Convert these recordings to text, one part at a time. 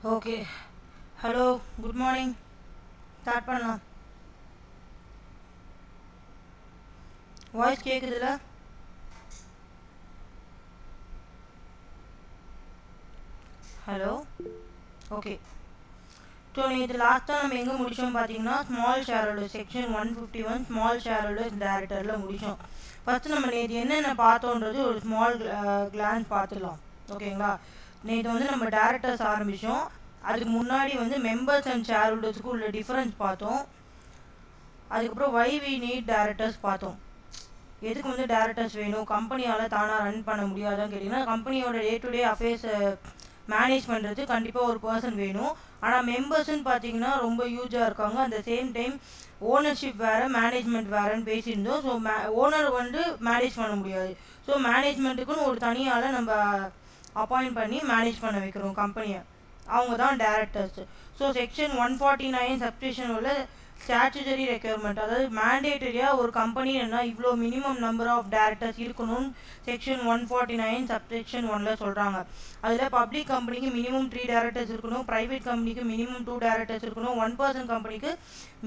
Okay. Hello, good morning. Start பண்ணலாம். Voice கேட்குதுல்ல? Hello. Okay. So இது லாஸ்ட்டாக நம்ம எங்கே முடித்தோம் பார்த்தீங்கன்னா, small share holders section 151 small share holders டேரக்டரில் முடித்தோம். ஃபஸ்ட்டு நம்ம நேற்று என்னென்ன பார்த்தோன்றது ஒரு ஸ்மால் கிளான்ஸ் பார்த்துடலாம். ஓகேங்களா? நேற்று வந்து நம்ம டேரக்டர்ஸ் ஆரம்பித்தோம். அதுக்கு முன்னாடி வந்து மெம்பர்ஸ் அண்ட் ஷேர் ஹோல்டர்ஸுக்கு உள்ள டிஃப்ரென்ஸ் பார்த்தோம். அதுக்கப்புறம் வை வி நீட் டேரக்டர்ஸ் பார்த்தோம். எதுக்கு வந்து டேரக்டர்ஸ் வேணும், கம்பெனியால் தானாக ரன் பண்ண முடியாதான்னு கேட்டிங்கன்னா, கம்பெனியோட டே டு டே அஃபேர்ஸை மேனேஜ் பண்ணுறது கண்டிப்பாக ஒரு பர்சன் வேணும். ஆனால் மெம்பர்ஸ்ன்னு பார்த்தீங்கன்னா ரொம்ப யூஜாக இருக்காங்க. அந்த சேம் டைம் ஓனர்ஷிப் வேறு மேனேஜ்மெண்ட் வேறுன்னு பேசியிருந்தோம். ஸோ ஓனர் வந்து மேனேஜ் பண்ண முடியாது. ஸோ மேனேஜ்மெண்ட்டுக்குன்னு ஒரு தனியால் நம்ம அப்பாயிண்ட் பண்ணி மேனேஜ் பண்ண வைக்கிறோம் கம்பெனியை. அவங்க தான் டேரக்டர்ஸ். ஸோ செக்ஷன் 149 சப்ஸ்டியூஷன் உள்ள ஸ்டாச்சுட்டரி ரெக்யர்மெண்ட், அதாவது மேண்டேட்டரியாக ஒரு கம்பெனின்னா இவ்வளோ மினிமம் நம்பர் ஆஃப் டேரக்டர்ஸ் இருக்கணும்னு செக்ஷன் 149 சப்செக்ஷன் 1ல் சொல்கிறாங்க. அதில் பப்ளிக் கம்பெனிக்கு மினிமம் 3 டேரக்டர்ஸ் இருக்கணும், ப்ரைவேட் கம்பெனிக்கு மினிமம் 2 டேரக்டர்ஸ் இருக்கணும், 1 பர்சன் கம்பெனிக்கு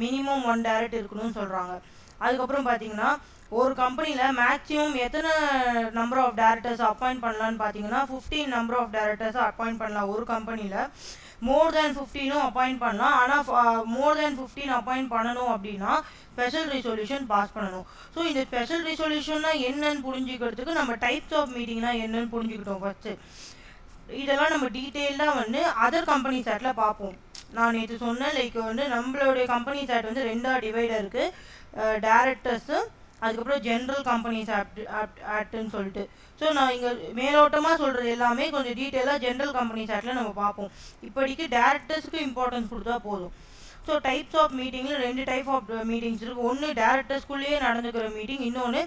மினிமம் 1 டேரக்டர் இருக்கணும்னு சொல்கிறாங்க. அதுக்கப்புறம் பார்த்தீங்கன்னா, ஒரு கம்பெனியில் மேக்ஸிமம் எத்தனை நம்பர் ஆஃப் டேரக்டர்ஸ் அப்பாயிண்ட் பண்ணலான்னு பார்த்தீங்கன்னா 15 நம்பர் ஆஃப் டேரக்டர்ஸை அப்பாயிண்ட் பண்ணலாம் ஒரு கம்பெனியில். மோர் தேன் 15 அப்பாயிண்ட் பண்ணலாம். ஆனால் மோர் தேன் 15 அப்பாயிண்ட் பண்ணணும் அப்படின்னா ஸ்பெஷல் ரிசொல்யூஷன் பாஸ் பண்ணணும். ஸோ இந்த ஸ்பெஷல் ரிசொல்யூஷன்னா என்னன்னு புரிஞ்சுக்கிறதுக்கு நம்ம டைப்ஸ் ஆஃப் மீட்டிங்னா என்னன்னு புரிஞ்சுக்கிட்டோம் ஃபஸ்ட்டு. இதெல்லாம் நம்ம டீட்டெயில்டாக வந்து அதர் கம்பெனி ஆக்டில் பார்ப்போம். நான் நேற்று சொன்னேன், லைக் வந்து நம்மளுடைய கம்பெனி ஆக்ட் வந்து 2 டிவைடாக இருக்குது. டேரக்டர்ஸு, அதுக்கப்புறம் ஜென்ரல் கம்பெனிஸ் ஆக்ட்னு சொல்லிட்டு. ஸோ நான் இங்கே மேலோட்டமாக சொல்கிறது எல்லாமே கொஞ்சம் டீட்டெயிலாக ஜென்ரல் கம்பெனிஸ் ஆக்டில் நம்ம பார்ப்போம். இப்போதைக்கு டேரக்டர்ஸுக்கு இம்பார்ட்டன்ஸ் கொடுத்தா போதும். ஸோ டைப்ஸ் ஆஃப் மீட்டிங்கில் 2 டைப் ஆஃப் மீட்டிங்ஸ் இருக்குது. ஒன்று டேரக்டர்ஸ்குள்ளேயே நடந்துக்கிற மீட்டிங், இன்னொன்று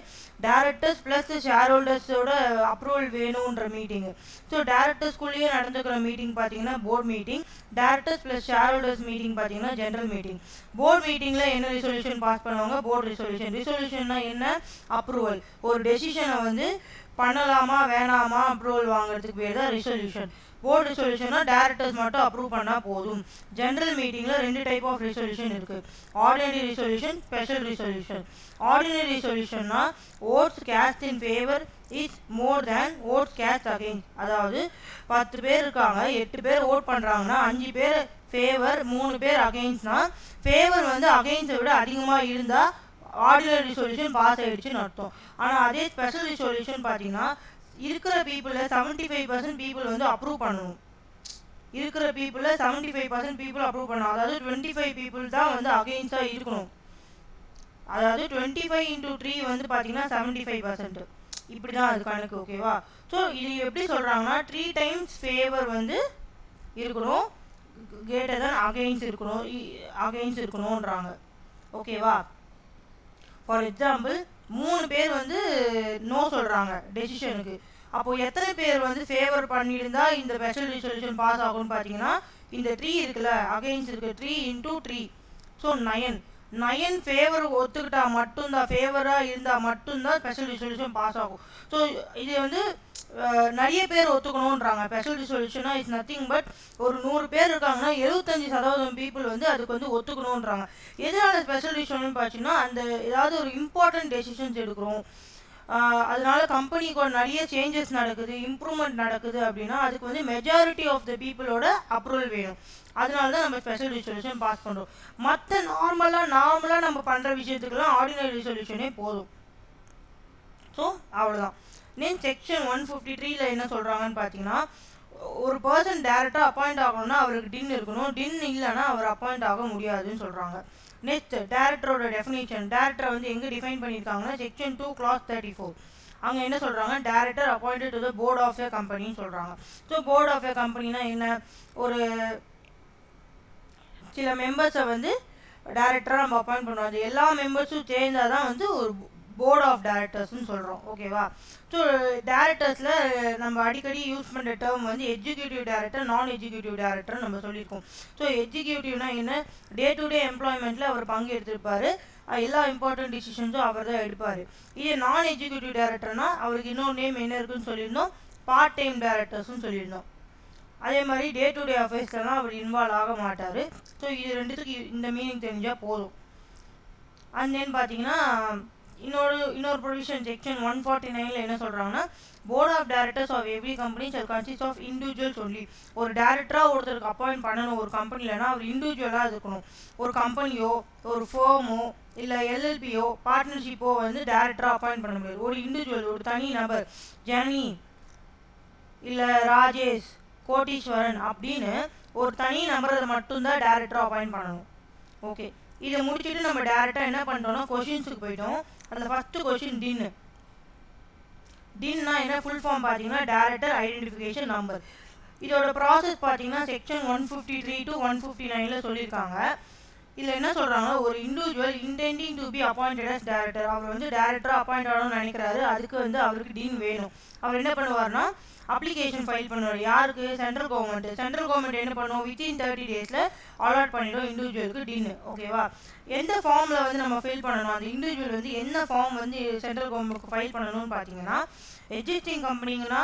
டேரக்டர்ஸ் ப்ளஸ் ஷேர் ஹோல்டர்ஸோட அப்ரூவல் வேணுன்ற மீட்டிங்கு. ஸோ டேரக்டர்ஸ்குள்ளேயே நடந்துக்கிற மீட்டிங் பார்த்தீங்கன்னா board meeting, directors plus share holders meeting பார்த்தீங்கன்னா ஜென்ரல் மீட்டிங். போர்ட் மீட்டிங்கில் என்ன ரிசொல்யூஷன் பாஸ் பண்ணுவாங்க? Board resolution. ரிசொல்யூஷன்னா என்ன? அப்ரூவல். ஒரு டெசிஷனை வந்து பண்ணலாமா வேணாமா அப்ரூவல் வாங்குறதுக்கு பேர் தான் ரிசொல்யூஷன். போர்டு ரிசொல்யூஷன்னா டேரக்டர்ஸ் மட்டும் அப்ரூவ் பண்ணால் போதும். ஜென்ரல் மீட்டிங்கில் 2 டைப் ஆஃப் ரிசொல்யூஷன் இருக்குது. Ordinary resolution, special resolution. Ordinary ரிசொல்யூஷன்னா votes cast in favour is more than votes cast against. அதாவது 10 பேர் இருக்காங்க, 8 பேர் ஓட் பண்ணுறாங்கன்னா 5 பேர் ஃபேவர் 3 பேர் அகெயின்ஸ்ட்னா ஃபேவர் வந்து அகெயின்ஸ்டை விட அதிகமாக இருந்தால் ஆர்டினரி ரிசொல்யூஷன் பாஸ் ஆகிடுச்சுன்னு அர்த்தம். ஆனால் அதே ஸ்பெஷல் ரிசொல்யூஷன் பார்த்தீங்கன்னா இருக்கிற பீப்புளில் 75% பீப்புள் வந்து அப்ரூவ் பண்ணணும். இருக்கிற பீப்புளில் 75% பீப்புள் அப்ரூவ் பண்ணணும். அதாவது 25 பீப்புள் தான் வந்து அகெயின்ஸ்டாக இருக்கணும். அதாவது 25 × 3 வந்து பார்த்தீங்கன்னா 75%. இப்படி தான் அது கணக்கு. ஓகேவா? ஸோ இது எப்படி சொல்கிறாங்கன்னா 3 டைம்ஸ் ஃபேவர் வந்து இருக்கணும், கிரேட்டர் தான் அகெயின்ஸ்ட் இருக்கணுன்றாங்க. ஓகேவா? ஃபார் எக்ஸாம்பிள் 3 பேர் வந்து நோ சொல்கிறாங்க டெசிஷனுக்கு. அப்போது எத்தனை பேர் வந்து ஃபேவர் பண்ணியிருந்தா இந்த ஸ்பெஷல் ரிசொல்யூஷன் பாஸ் ஆகும்னு பார்த்தீங்கன்னா, இந்த 3 இருக்குல்ல, அகெயின்ஸ்ட் இருக்குது, 3 × 3, ஸோ 9 ஃபேவர் ஒத்துக்கிட்டா மட்டும்தான், ஃபேவராக இருந்தால் மட்டும்தான் ஸ்பெஷல் ரிசொல்யூஷன் பாஸ் ஆகும். ஸோ இது வந்து நிறைய பேர் ஒத்துக்கணுன்றாங்க. ஸ்பெஷல் ரிசொல்யூஷனா இஸ் நத்திங் பட் ஒரு 100 பேர் இருக்காங்கன்னா 75% பீப்புள் வந்து அதுக்கு வந்து ஒத்துக்கணுன்றாங்க. எதனால ஸ்பெஷல் ரிசொல்யூஷன் பார்த்தீங்கன்னா, அந்த ஏதாவது ஒரு இம்பார்ட்டன்ட் டெசிஷன்ஸ் எடுக்கிறோம், அதனால கம்பெனிக்கு நிறைய சேஞ்சஸ் நடக்குது, இம்ப்ரூவ்மெண்ட் நடக்குது அப்படின்னா அதுக்கு வந்து மெஜாரிட்டி ஆஃப் த பீப்புளோட அப்ரூவல் வேணும். அதனால தான் நம்ம ஸ்பெஷல் ரிசொல்யூஷன் பாஸ் பண்ணுறோம். மற்ற நார்மலாக நம்ம பண்ணுற விஷயத்துக்கெல்லாம் ஆர்டினரி ரிசொல்யூஷனே போதும். ஸோ அவ்வளோதான். தென் செக்ஷன் 153ல என்ன சொல்கிறாங்கன்னு பார்த்தீங்கன்னா, ஒரு பர்சன் டேரெக்டாக அப்பாயிண்ட் ஆகணும்னா அவருக்கு டின் இருக்கணும், டின் இல்லைன்னா அவர் அப்பாயிண்ட் ஆக முடியாதுன்னு சொல்கிறாங்க. Next டேரக்டரோட definition. டேரக்டரை வந்து எங்கே டிஃபைன் பண்ணியிருக்காங்கன்னா செக்ஷன் 2 clause 34. அங்கே என்ன சொல்கிறாங்க? Director appointed to the board of a கம்பெனின்னு சொல்கிறாங்க. ஸோ போர்ட் ஆஃப் எ கம்பெனினா என்ன? ஒரு சில மெம்பர்ஸை வந்து டேரக்டராக நம்ம அப்பாயிண்ட் பண்ணுவோம். அது எல்லா மெம்பர்ஸும் சேர்ந்தால் தான் வந்து ஒரு போர்ட் ஆஃப் டேரக்டர்ஸ்னு சொல்கிறோம். ஓகேவா? ஸோ டேரக்டர்ஸில் நம்ம அடிக்கடி யூஸ் பண்ணுற டேர்ம் வந்து எக்ஸிக்யூட்டிவ் டேரக்டர், நான் எக்ஸிக்யூட்டிவ் டேரக்டர் நம்ம சொல்லியிருக்கோம். ஸோ எக்ஸிக்யூட்டிவ்னா என்ன? டே டு டே எம்ப்ளாய்மெண்ட்டில் அவர் பங்கு எடுத்திருப்பார், எல்லா இம்பார்ட்டன்ட் டிசிஷன்ஸும் அவர் தான் எடுப்பார். இதே நான் எக்ஸிக்யூட்டிவ் டேரக்டர்னால் அவருக்கு இன்னொரு நேம் என்ன இருக்குன்னு சொல்லியிருந்தோம்? பார்ட் டைம் டேரக்டர்ஸ்னு சொல்லியிருந்தோம். அதே மாதிரி டே டு டே அஃபேர்ஸ்லாம் அவர் இன்வால்வ் ஆக மாட்டார். ஸோ இது ரெண்டுத்துக்கு இந்த மீனிங் தெரிஞ்சால் போதும். அண்ட் தென் பார்த்தீங்கன்னா இன்னொரு ப்ரொவிஷன் செக்ஷன் 149 என்ன சொல்கிறாங்கன்னா, board of directors of every company shall consist of individuals only. ஒரு டேரக்டராக ஒருத்தருக்கு அப்பாயிண்ட் பண்ணணும் ஒரு கம்பெனிலனா அவர் இண்டிவிஜுவலாக இருக்கணும். ஒரு கம்பெனியோ ஒரு ஃபேமோ இல்லை எல்எல்பியோ பார்ட்னர்ஷிப்போ வந்து டேரக்டராக அப்பாயிண்ட் பண்ண முடியாது. ஒரு இண்டிவிஜுவல், ஒரு தனி நபர், ஜனனி இல்லை ராஜேஷ், கோட்டீஸ்வரன் அப்படின்னு ஒரு தனி நபரை மட்டும்தான் டேரக்டராக அப்பாயிண்ட் பண்ணணும். ஓகே, இதை முடிச்சுட்டு நம்ம டேரெக்டாக என்ன பண்ணிட்டோம்னா கொஷின்ஸுக்கு போயிட்டோம். அதில் ஃபஸ்ட்டு கொஷின் டின்னா என்ன ஃபுல் ஃபார்ம் பார்த்தீங்கன்னா டைரக்டர் ஐடென்டிஃபிகேஷன் நம்பர். இதோட ப்ராசஸ் பார்த்தீங்கன்னா செக்ஷன் 153 to 159 சொல்லியிருக்காங்க. இதில் என்ன சொல்கிறாங்க, ஒரு individual intending to be appointed as director, அவர் வந்து டேரக்டராக அப்பாயிண்ட் ஆகணும்னு நினைக்கிறாரு. அதுக்கு வந்து அவருக்கு டீன் வேணும். அவர் என்ன பண்ணுவார்னா அப்ளிகேஷன் ஃபைல் பண்ணுவார். யாருக்கு? சென்ட்ரல் கவர்மெண்ட் என்ன பண்ணுவோம், வித்தின் 30 days அலாட் பண்ணிவிடும் இண்டிவிஜுவலுக்கு டீன். ஓகேவா? எந்த ஃபார்மில் வந்து நம்ம ஃபில் பண்ணணும், அந்த இண்டிவிஜுவல் வந்து என்ன ஃபார்ம் வந்து சென்ட்ரல் கவர்மெண்ட்டுக்கு ஃபைல் பண்ணணும்னு பார்த்தீங்கன்னா, எக்ஸிஸ்டிங் கம்பெனிங்கன்னா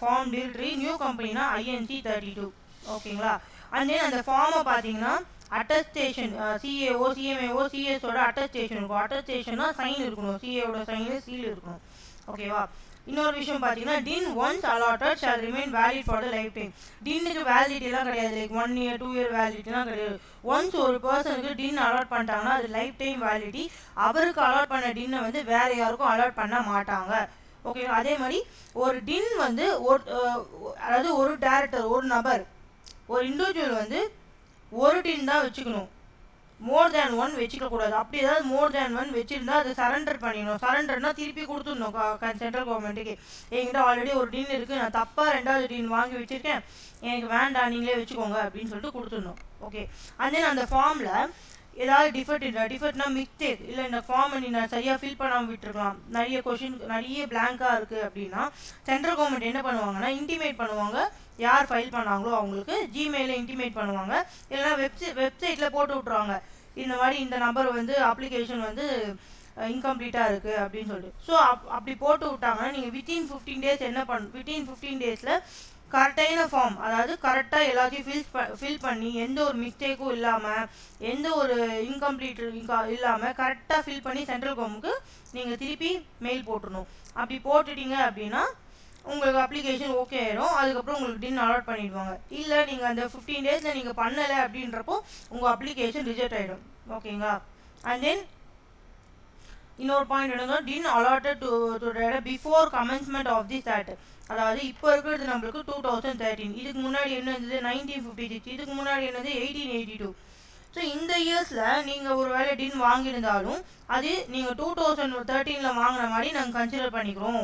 ஃபார்ம் டில்ட்ரி, நியூ கம்பெனினா INC 32. ஓகேங்களா? அண்ட் தென் அந்த ஃபார்மை பார்த்தீங்கன்னா அட்டஸ்டேஷன், CAO CMAO CSோட அட்டஸ்டேஷன் இருக்கும். அட்டஸ்டேஷன்னா சைன் இருக்கணும், CAவோட சைனு சீல் இருக்கணும். ஓகேவா? இன்னொரு விஷயம் பார்த்தீங்கன்னா DIN once allotted shall remain valid for the life time. டின்னுக்கு வேலிடிட்டிலாம் கிடையாது, லைக் 1 year 2 year வேலிடிட்டிலாம் கிடையாது. ஒன்ஸ் ஒரு பர்சனுக்கு டின் அலாட் பண்ணிட்டாங்கன்னா அது லைஃப் டைம் வேலிடிட்டி. அவருக்கு அலாட் பண்ண டின்னை வந்து வேற யாருக்கும் அலாட் பண்ண மாட்டாங்க. ஓகே, அதே மாதிரி ஒரு டின் வந்து அதாவது ஒரு டேரக்டர், ஒரு நபர், ஒரு இண்டிவிஜுவல் வந்து ஒரு டின் தான் வச்சுக்கணும், மோர் தேன் 1 வச்சுக்கக்கூடாது. அப்படி ஏதாவது மோர் தேன் 1 வச்சுருந்தா அது சரண்டர் பண்ணிடணும். சரண்டர்னா திருப்பி கொடுத்துடணும் சென்ட்ரல் கவர்மெண்ட்டுக்கு. என்கிட்ட ஆல்ரெடி ஒரு டின் இருக்குது, நான் தப்பாக 2வது டின் வாங்கி வச்சுருக்கேன், எனக்கு வேண்டாம் நீங்களே வச்சுக்கோங்க அப்படின்னு சொல்லிட்டு கொடுத்துடணும். ஓகே, அண்ட் தென் அந்த ஃபார்மில் ஏதாவது டிஃபெக்ட்னா மிஸ்டேக், இல்லை இந்த ஃபார்மை நீ நான் சரியாக ஃபில் பண்ணாமல் விட்டுருக்கலாம், நிறைய கொஷின் நிறைய பிளாங்காக இருக்குது அப்படின்னா சென்ட்ரல் கவர்மெண்ட் என்ன பண்ணுவாங்கன்னா இன்டிமேட் பண்ணுவாங்க. யார் ஃபைல் பண்ணாங்களோ அவங்களுக்கு ஜிமெயிலில் இன்டிமேட் பண்ணுவாங்க, இல்லைனா வெப்சைட்டில் போட்டு விட்ருவாங்க, இந்த மாதிரி இந்த நம்பர் வந்து அப்ளிகேஷன் வந்து இன்கம்ப்ளீட்டாக இருக்குது அப்படின்னு சொல்லிட்டு. ஸோ அப்படி போட்டு விட்டாங்கன்னா நீங்கள் வித்தின் 15 days என்ன வித்தின் 15 days கரெக்டான ஃபார்ம், அதாவது கரெக்டாக எல்லாத்தையும் ஃபில் பண்ணி எந்த ஒரு மிஸ்டேக்கும் இல்லாமல் எந்த ஒரு இன்கம்ப்ளீட் இல்லாமல் கரெக்டாக ஃபில் பண்ணி சென்ட்ரல் கவர்மெண்ட்டுக்கு நீங்கள் திருப்பி மெயில் போட்டுடணும். அப்படி போட்டுட்டீங்க அப்படின்னா உங்களுக்கு அப்ளிகேஷன் ஓகே ஆயிடும். அதுக்கப்புறம் உங்களுக்கு டின் அலாட் பண்ணிடுவாங்க. இல்லை நீங்கள் அந்த 15 days நீங்கள் பண்ணலை அப்படின்றப்போ உங்கள் அப்ளிகேஷன் ரிஜெக்ட் ஆகிடும். ஓகேங்களா? அண்ட் தென் இன்னொரு பாயிண்ட் என்னன்னா DIN allotted to before commencement of this act. அதாவது இப்போ இருக்கிறது நம்மளுக்கு 2013, இதுக்கு முன்னாடி என்ன இருந்தது 1956, இதுக்கு முன்னாடி என்னது 1882. ஸோ இந்த இயர்ஸில் நீங்கள் ஒரு வேலை டின் வாங்கியிருந்தாலும் அது நீங்கள் 2013 வாங்கின மாதிரி நாங்கள் கன்சிடர் பண்ணிக்கிறோம்.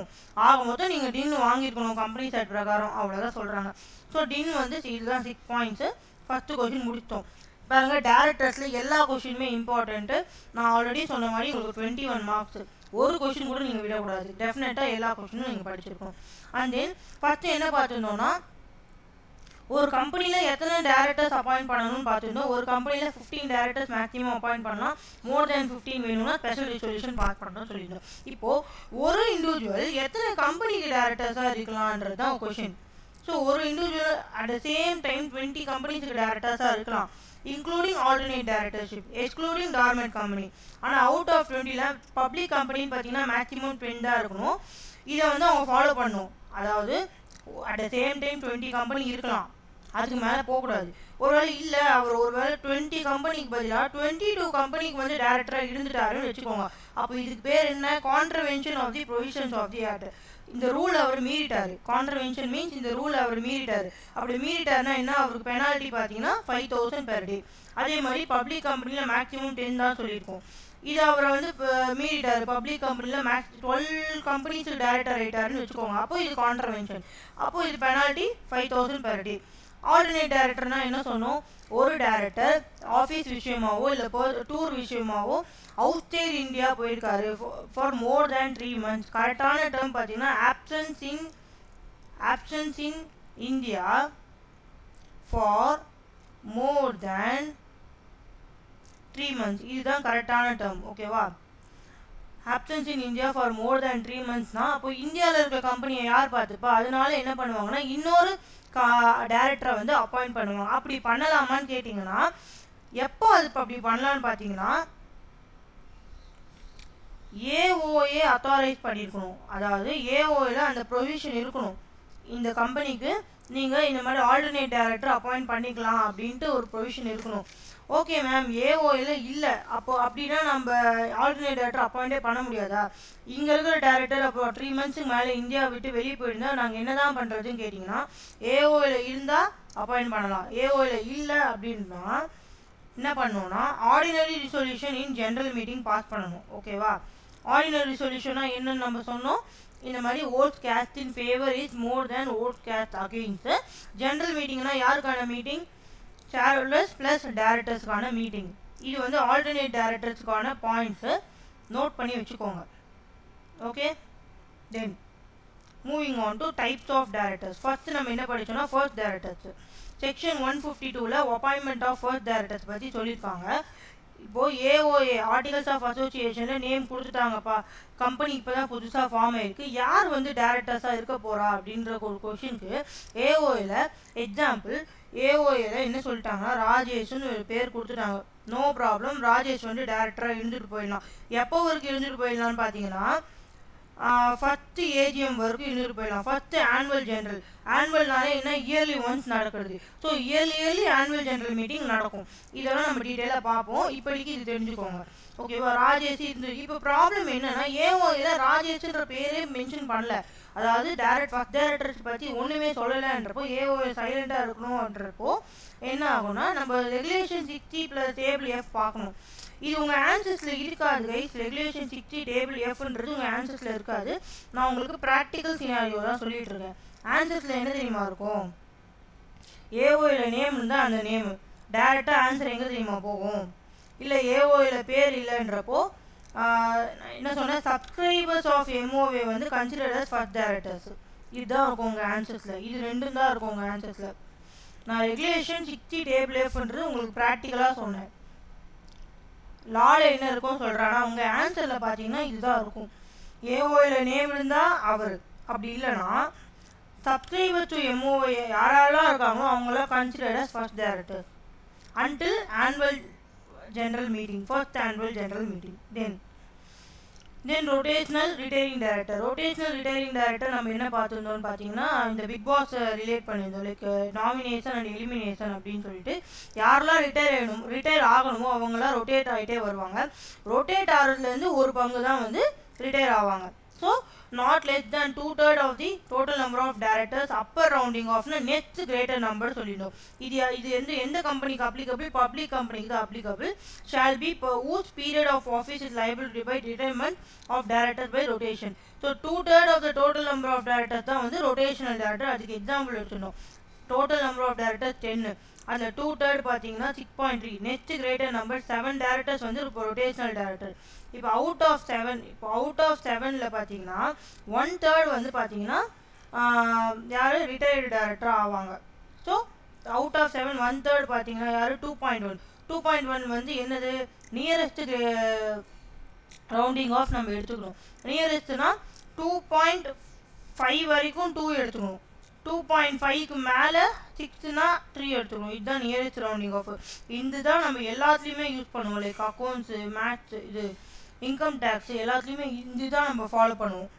ஆக மொத்தம் நீங்கள் டின் வாங்கியிருக்கணும் கம்பெனி சைட் பிரகாரம், அவ்வளோதான் சொல்கிறாங்க. ஸோ டின் வந்து இதுதான் 6 points. ஃபஸ்ட்டு கொஷின் முடிச்சிட்டோம். பாருங்க, டேரக்டர்ஸில் எல்லா கொஷினுமே இம்பார்ட்டண்ட்டு. நான் ஆல்ரெடி சொன்ன மாதிரி உங்களுக்கு 21 marks, ஒரு கொஷின் கூட நீங்கள் விடக்கூடாது. டெஃபினட்டாக எல்லா கொஷினும் நீங்கள் படிச்சிருக்கணும். அண்ட் தென் ஃபஸ்ட்டு என்ன பார்த்துருந்தோன்னா ஒரு கம்பெனியில் எத்தனை டேரக்டர்ஸ் அப்பாயிண்ட் பண்ணணும்னு பார்த்துருந்தோம். ஒரு கம்பெனியில் 15 டேரக்டர்ஸ் மேக்ஸிமம் அப்பாயிண்ட் பண்ணலாம். மோர் தேன் 15 வேணும்னா ஸ்பெஷல் ரெசல்யூஷன் பாஸ் பண்ணணும்னு சொல்லியிருந்தோம். இப்போது ஒரு இண்டிவிஜுவல் எத்தனை கம்பெனிக்கு டேரக்டர்ஸாக இருக்கலான்றது தான் கொஷின். ஸோ ஒரு individual at the same time 20 கம்பெனிஸுக்கு டேரக்டர்ஸாக இருக்கலாம், including alternate directorship, excluding dormant company. ஆனால் அவுட் ஆஃப் 20ல் பப்ளிக் கம்பெனின்னு பார்த்தீங்கன்னா மேக்ஸிமம் 20 தான் இருக்கணும். இதை வந்து அவங்க ஃபாலோ பண்ணணும். அதாவது at the same time 20 company இருக்கலாம், அதுக்கு மேலே போகக்கூடாது. ஒருவேளை இல்லை அவர் ஒருவேளை 20 கம்பெனிக்கு பதிலாக 22 கம்பெனிக்கு வந்து டேரக்டராக இருந்துட்டாருன்னு வச்சுக்கோங்க. அப்போ இதுக்கு பேர் என்ன, contravention of the provisions of the act. இந்த ரூல் அவர் மீறிட்டாரு. கான்ட்ரவென்ஷன் மீன்ஸ் இந்த ரூல் அவர் மீறிட்டாரு. அப்படி மீறிட்டாருன்னா என்ன, அவருக்கு பெனால்ட்டி பார்த்தீங்கன்னா 5000 per day. அதே மாதிரி பப்ளிக் கம்பெனியில் மேக்ஸிமம் 10 தான் சொல்லியிருக்கோம். இது அவரை வந்து மீறிட்டார். பப்ளிக் கம்பெனியில் 12 கம்பெனிஸுக்கு டேரக்டர் ஆகிட்டாருன்னு வச்சுக்கோங்க. அப்போ இது கான்ட்ரவென்ஷன், அப்போ இது பெனால்ட்டி 5000 per day. ஆல்டர்னேட் டேரக்டர்னா என்ன சொன்னோம், ஒரு டேரக்டர் ஆஃபீஸ் விஷயமாவோ இல்லை டூர் விஷயமாவோ outside India for more more than 3 months. கரெக்டான டேர்ம் பார்த்தீங்கன்னா absence in India for more than 3 months. இதுதான் கரெக்டான டேர்ம். ஓகேவா? absence in India for more than 3 monthsனா அப்போ இந்தியாவில் இருக்க கம்பெனியை யார் பார்த்துப்பா? அதனால என்ன பண்ணுவாங்கன்னா இன்னொரு டைரக்டரை வந்து அப்பாயிண்ட் பண்ணுவாங்க. அப்படி பண்ணலாமான்னு கேட்டிங்கன்னா எப்போ அது அப்படி பண்ணலான்னு பார்த்தீங்கன்னா ஏஓஏ அத்தாரைஸ் பண்ணியிருக்கணும். அதாவது ஏஓஏல அந்த ப்ரொவிஷன் இருக்கணும், இந்த கம்பெனிக்கு நீங்கள் இந்த மாதிரி ஆல்டர்னேட் டைரக்டர் அப்பாயிண்ட் பண்ணிக்கலாம் அப்படின்ட்டு ஒரு ப்ரொவிஷன் இருக்கணும். ஓகே மேம், ஏஓஏல இல்லை, அப்போ அப்படின்னா நம்ம ஆல்டர்னேட் டைரக்டர் அப்பாயிண்டே பண்ண முடியாதா? இங்கே இருக்கிற டைரக்டர் அப்போ 3 monthsக்கு மேலே இந்தியா விட்டு வெளியே போயிருந்தா நாங்கள் என்ன தான் பண்ணுறதுன்னு கேட்டிங்கன்னா ஏஓஏல இருந்தால் அப்பாயிண்ட் பண்ணலாம். ஏஓஏல இல்லை அப்படின்னா என்ன பண்ணணும்னா ordinary resolution in general meeting pass பண்ணணும். ஓகேவா? ஆர்டினரி ரிசொல்யூஷனா என்னன்னு நம்ம சொன்னோம், இந்த மாதிரி votes cast in favour is more than votes cast against. General மீட்டிங்னா யாருக்கான மீட்டிங்? ஷேர் ஹோல்டர்ஸ் ப்ளஸ் டைரக்டர்ஸ்க்கான மீட்டிங். இது வந்து ஆல்டர்னேட் டைரக்டர்ஸ்க்கான பாயிண்ட்ஸு நோட் பண்ணி வச்சுக்கோங்க. Okay, then moving on to types of directors. First நம்ம என்ன படிச்சோம்னா ஃபர்ஸ்ட் டைரக்டர்ஸ். செக்ஷன் 152ல் அப்பாயின்மெண்ட் ஆஃப் ஃபர்ஸ்ட் டைரக்டர்ஸ் பற்றி சொல்லியிருக்காங்க. இப்போது AOA articles of அசோசியேஷனில் name கொடுத்துட்டாங்கப்பா, company இப்போ தான் புதுசாக ஃபார்ம் ஆகிருக்கு, யார் வந்து டைரக்டர்ஸாக இருக்க போகிறா அப்படின்ற ஒரு கொஷினுக்கு ஏஓஏல எக்ஸாம்பிள் ஏஓஏல என்ன சொல்லிட்டாங்கன்னா ராஜேஷ்னு ஒரு பேர் கொடுத்துட்டாங்க. நோ ப்ராப்ளம், ராஜேஷ் வந்து டைரக்டராக இருந்துட்டு போயிடலாம். எப்போ வரைக்கும் இருந்துட்டு போயிடலான்னு பார்த்தீங்கன்னா ஃபஸ்ட்டு ஏஜிஎம் வரைக்கும் இருந்துட்டு போயிடலாம். ஃபஸ்ட்டு ஆனுவல் ஜென்ரல், ஆனுவல்னாலே என்ன இயர்லி ஒன்ஸ் நடக்கிறது. So yearly annual general meeting நடக்கும். இதெல்லாம் நம்ம டீட்டெயிலாக பார்ப்போம், இப்போதைக்கு இது தெரிஞ்சுக்கோங்க. ஓகேவா? ராஜேஷ் இருந்து இப்போ ப்ராப்ளம் என்னன்னா ஏஓஏல ராஜேஷ்ன்ற பேரே மென்ஷன் பண்ணல. அதாவது ஃபர்ஸ்ட் டைரக்டர்ஸ் பற்றி ஒன்றுமே சொல்லலைன்றப்போ ஏஓஏ சைலண்டாக இருக்கணும்ன்றப்போ என்ன ஆகும்னா நம்ம ரெகுலேஷன் 60 + டேபிள் எஃப் பார்க்கணும். இது உங்கள் ஆன்சர்ஸில் இருக்காது கைஸ். ரெகுலேஷன் 60 டேபிள் எஃப்ன்றது உங்கள் ஆன்சர்ஸில் இருக்காது. நான் உங்களுக்கு ப்ராக்டிக்கல் சினாரியோ தான் சொல்லிட்டு இருக்கேன். ஆன்சர்ஸில் என்ன தெரியுமா இருக்கும்? ஏஓஏல நேம் இருந்தால் அந்த நேம் டேரெக்டாக ஆன்சர் எங்கே தெரியுமா போகும்? இல்லை ஏஓஏல பேர் இல்லைன்றப்போ என்ன சொன்னேன், சப்ஸ்கிரைபர்ஸ் ஆஃப் எம்ஓஏ வந்து கன்சிடர்ட் அஸ் ஃபர்ஸ்ட் டைரக்டர்ஸ். இதுதான் இருக்கும் உங்கள் ஆன்சர்ஸில். இது ரெண்டும் தான் இருக்கும் உங்கள் ஆன்சர்ஸில். நான் ரெகுலேஷன் 60 டேபிள் எஃப்ன்றது உங்களுக்கு ப்ராக்டிக்கலாக சொன்னேன். லால என்ன இருக்கும் சொல்கிறான்னா உங்கள் ஆன்சரில் பார்த்தீங்கன்னா இதுதான் இருக்கும். ஏஓஏல நேம் இருந்தால் அவர், அப்படி இல்லைன்னா சப்ஸ்கிரைபர் டு எம்ஓஏ யாரெல்லாம் இருக்காங்களோ அவங்களாம் considered as first director until annual general meeting, first annual general meeting. Then rotational retiring director. Rotational retiring director நம்ம என்ன பார்த்துருந்தோம்னு பார்த்தீங்கன்னா இந்த பிக் பாஸ் ரிலேட் பண்ணியிருந்தோம். லைக் நாமினேஷன் அண்ட் எலிமினேஷன் அப்படின்னு சொல்லிட்டு யாரெல்லாம் ரிட்டையர் ஆகணுமோ அவங்களாம் ரொட்டேட் ஆகிட்டே வருவாங்க. ரொட்டேட் ஆகிறதுலேருந்து ஒரு பங்கு தான் வந்து ரிட்டையர் ஆவாங்க. So not less than 2/3 of the total number of directors upper rounding ஆஃப்னு நெக்ஸ்ட் கிரேட்டர் நம்பர் சொல்லிடணும். இது எந்த கம்பெனிக்கு அப்ளிகபிள்? பப்ளிக் கம்பெனிக்கு தான் applicable. Shall be whose period of office is liable to by retirement of directors by rotation. So 2/3 of the total number of directors தான் வந்து rotational director. அதுக்கு எக்ஸாம்பிள் எடுத்துடணும். டோட்டல் நம்பர் ஆஃப் டைரக்டர்ஸ் 10, அந்த 2/3 பார்த்தீங்கன்னா 6.3. Next greater number 7 directors வந்து இப்போ rotational director. இப்போ out of 7ல் பார்த்தீங்கன்னா 1/3 வந்து பார்த்தீங்கன்னா யார் ரிட்டையர்டு டைரக்டர் ஆவாங்க. ஸோ அவுட் ஆஃப் 7 1/3 பார்த்தீங்கன்னா யார் 2.1 வந்து என்னது நியரஸ்ட் ரவுண்டிங் ஆஃப் நம்ம எடுத்துக்கணும். நியரஸ்ட்னா 2.5 வரைக்கும் 2 எடுத்துக்கணும். 2.5க்கு மேலே 6னா 3 எடுத்துக்கணும். இதுதான் நியரஸ்ட் ரவுண்டிங் ஆஃப். இதுதான் நம்ம எல்லாத்துலேயுமே யூஸ் பண்ணுவோம். லைக் அக்கௌண்ட்ஸு, மேத்ஸ், இது இன்கம் டேக்ஸ் எல்லாத்துலேயுமே இதுதான் நம்ம ஃபாலோ பண்ணுவோம்.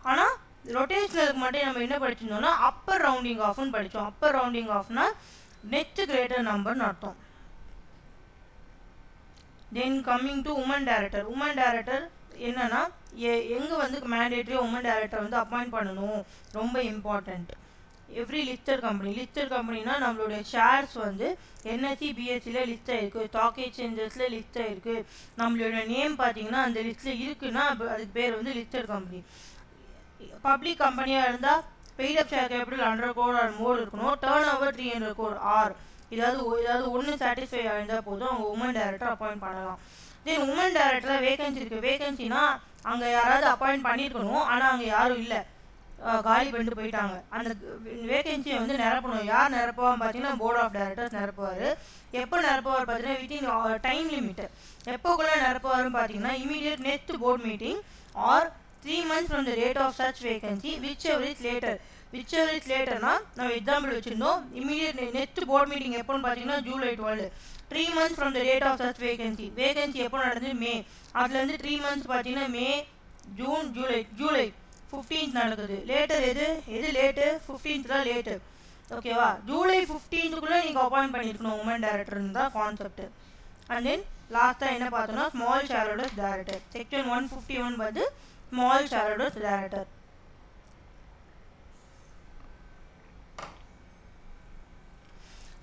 ஆனால் ரொட்டேஷனலுக்கு மட்டும் நம்ம என்ன படிச்சிருந்தோம்னா அப்பர் ரவுண்டிங் ஆஃப்னு படித்தோம். அப்பர் ரவுண்டிங் ஆஃப்னா நெக்ஸ்ட் கிரேட்டர் நம்பர்னு அர்த்தம். Then coming to woman director. Woman director என்னன்னா எங்கே வந்து மேண்டேட்ரி உமன் டைரக்டர் வந்து அப்பாயிண்ட் பண்ணணும், ரொம்ப இம்பார்ட்டண்ட். எவ்ரி லிஸ்டட் கம்பெனினா நம்மளுடைய ஷேர்ஸ் வந்து என்எஸ்சி பிஎஸ்சியில் லிஸ்ட் ஆகிருக்கு, ஸ்டாக் எக்ஸ்சேஞ்சஸில் லிஸ்ட் ஆகிருக்கு, நம்மளோட நேம் பார்த்தீங்கன்னா அந்த லிஸ்ட்டில் இருக்குன்னா அதுக்கு பேர் வந்து லிஸ்டட் கம்பெனி. பப்ளிக் கம்பெனியாக இருந்தால் paid up share capital 100 crore or more இருக்கணும். டர்ன் ஓவர் 300 crore ஆர் ஏதாவது ஒன்று சாட்டிஸ்ஃபை ஆகிருந்தால் போதும் அவங்க உமன் டைரக்டர் அப்பாயிண்ட் பண்ணலாம். தென் உமன் டைரக்டரில் வேகன்சி இருக்குது. வேகன்சினா அங்கே யாராவது அப்பாயிண்ட் பண்ணியிருக்கணும், ஆனால் அங்கே யாரும் இல்லை. காலி பண்ணிட்டு போயிட்டாங்க. அந்த வேகன்சியை வந்து நிரப்பணும். யார் நிரப்புவான்னு பார்த்தீங்கன்னா போர்ட் ஆஃப் டைரக்டர்ஸ் நிரப்புவார். எப்போ நிரப்புவார் பார்த்தீங்கன்னா வித்தின் டைம் லிமிட். எப்போக்குள்ளே நிரப்புவாருன்னு பார்த்தீங்கன்னா immediate next board meeting or 3 months from the date of such vacancy whichever is later. whichever is laterனா நம்ம எக்ஸாம்பிள் வச்சுருந்தோம். இமீடியட் நெக்ஸ்ட் போர்ட் மீட்டிங் எப்போன்னு பார்த்தீங்கன்னா July 12. 3 months from the date of such vacancy. Vacancy எப்போ நடந்தது? மே. அதுலேருந்து 3 months பார்த்தீங்கன்னா மே, June, July 15th நடக்குது. Later எது லேட்டு? 15th தான் லேட்டு. ஓகேவா? ஜூலை 15க்குள்ளே நீங்கள் அப்பாயிண்ட் பண்ணியிருக்கணும் உமன் டைரக்டர்னு தான் கான்செப்ட். அண்ட் தென் லாஸ்ட்டாக என்ன பார்த்தோம்னா small share holders director. Section 151 வந்து small share holders director.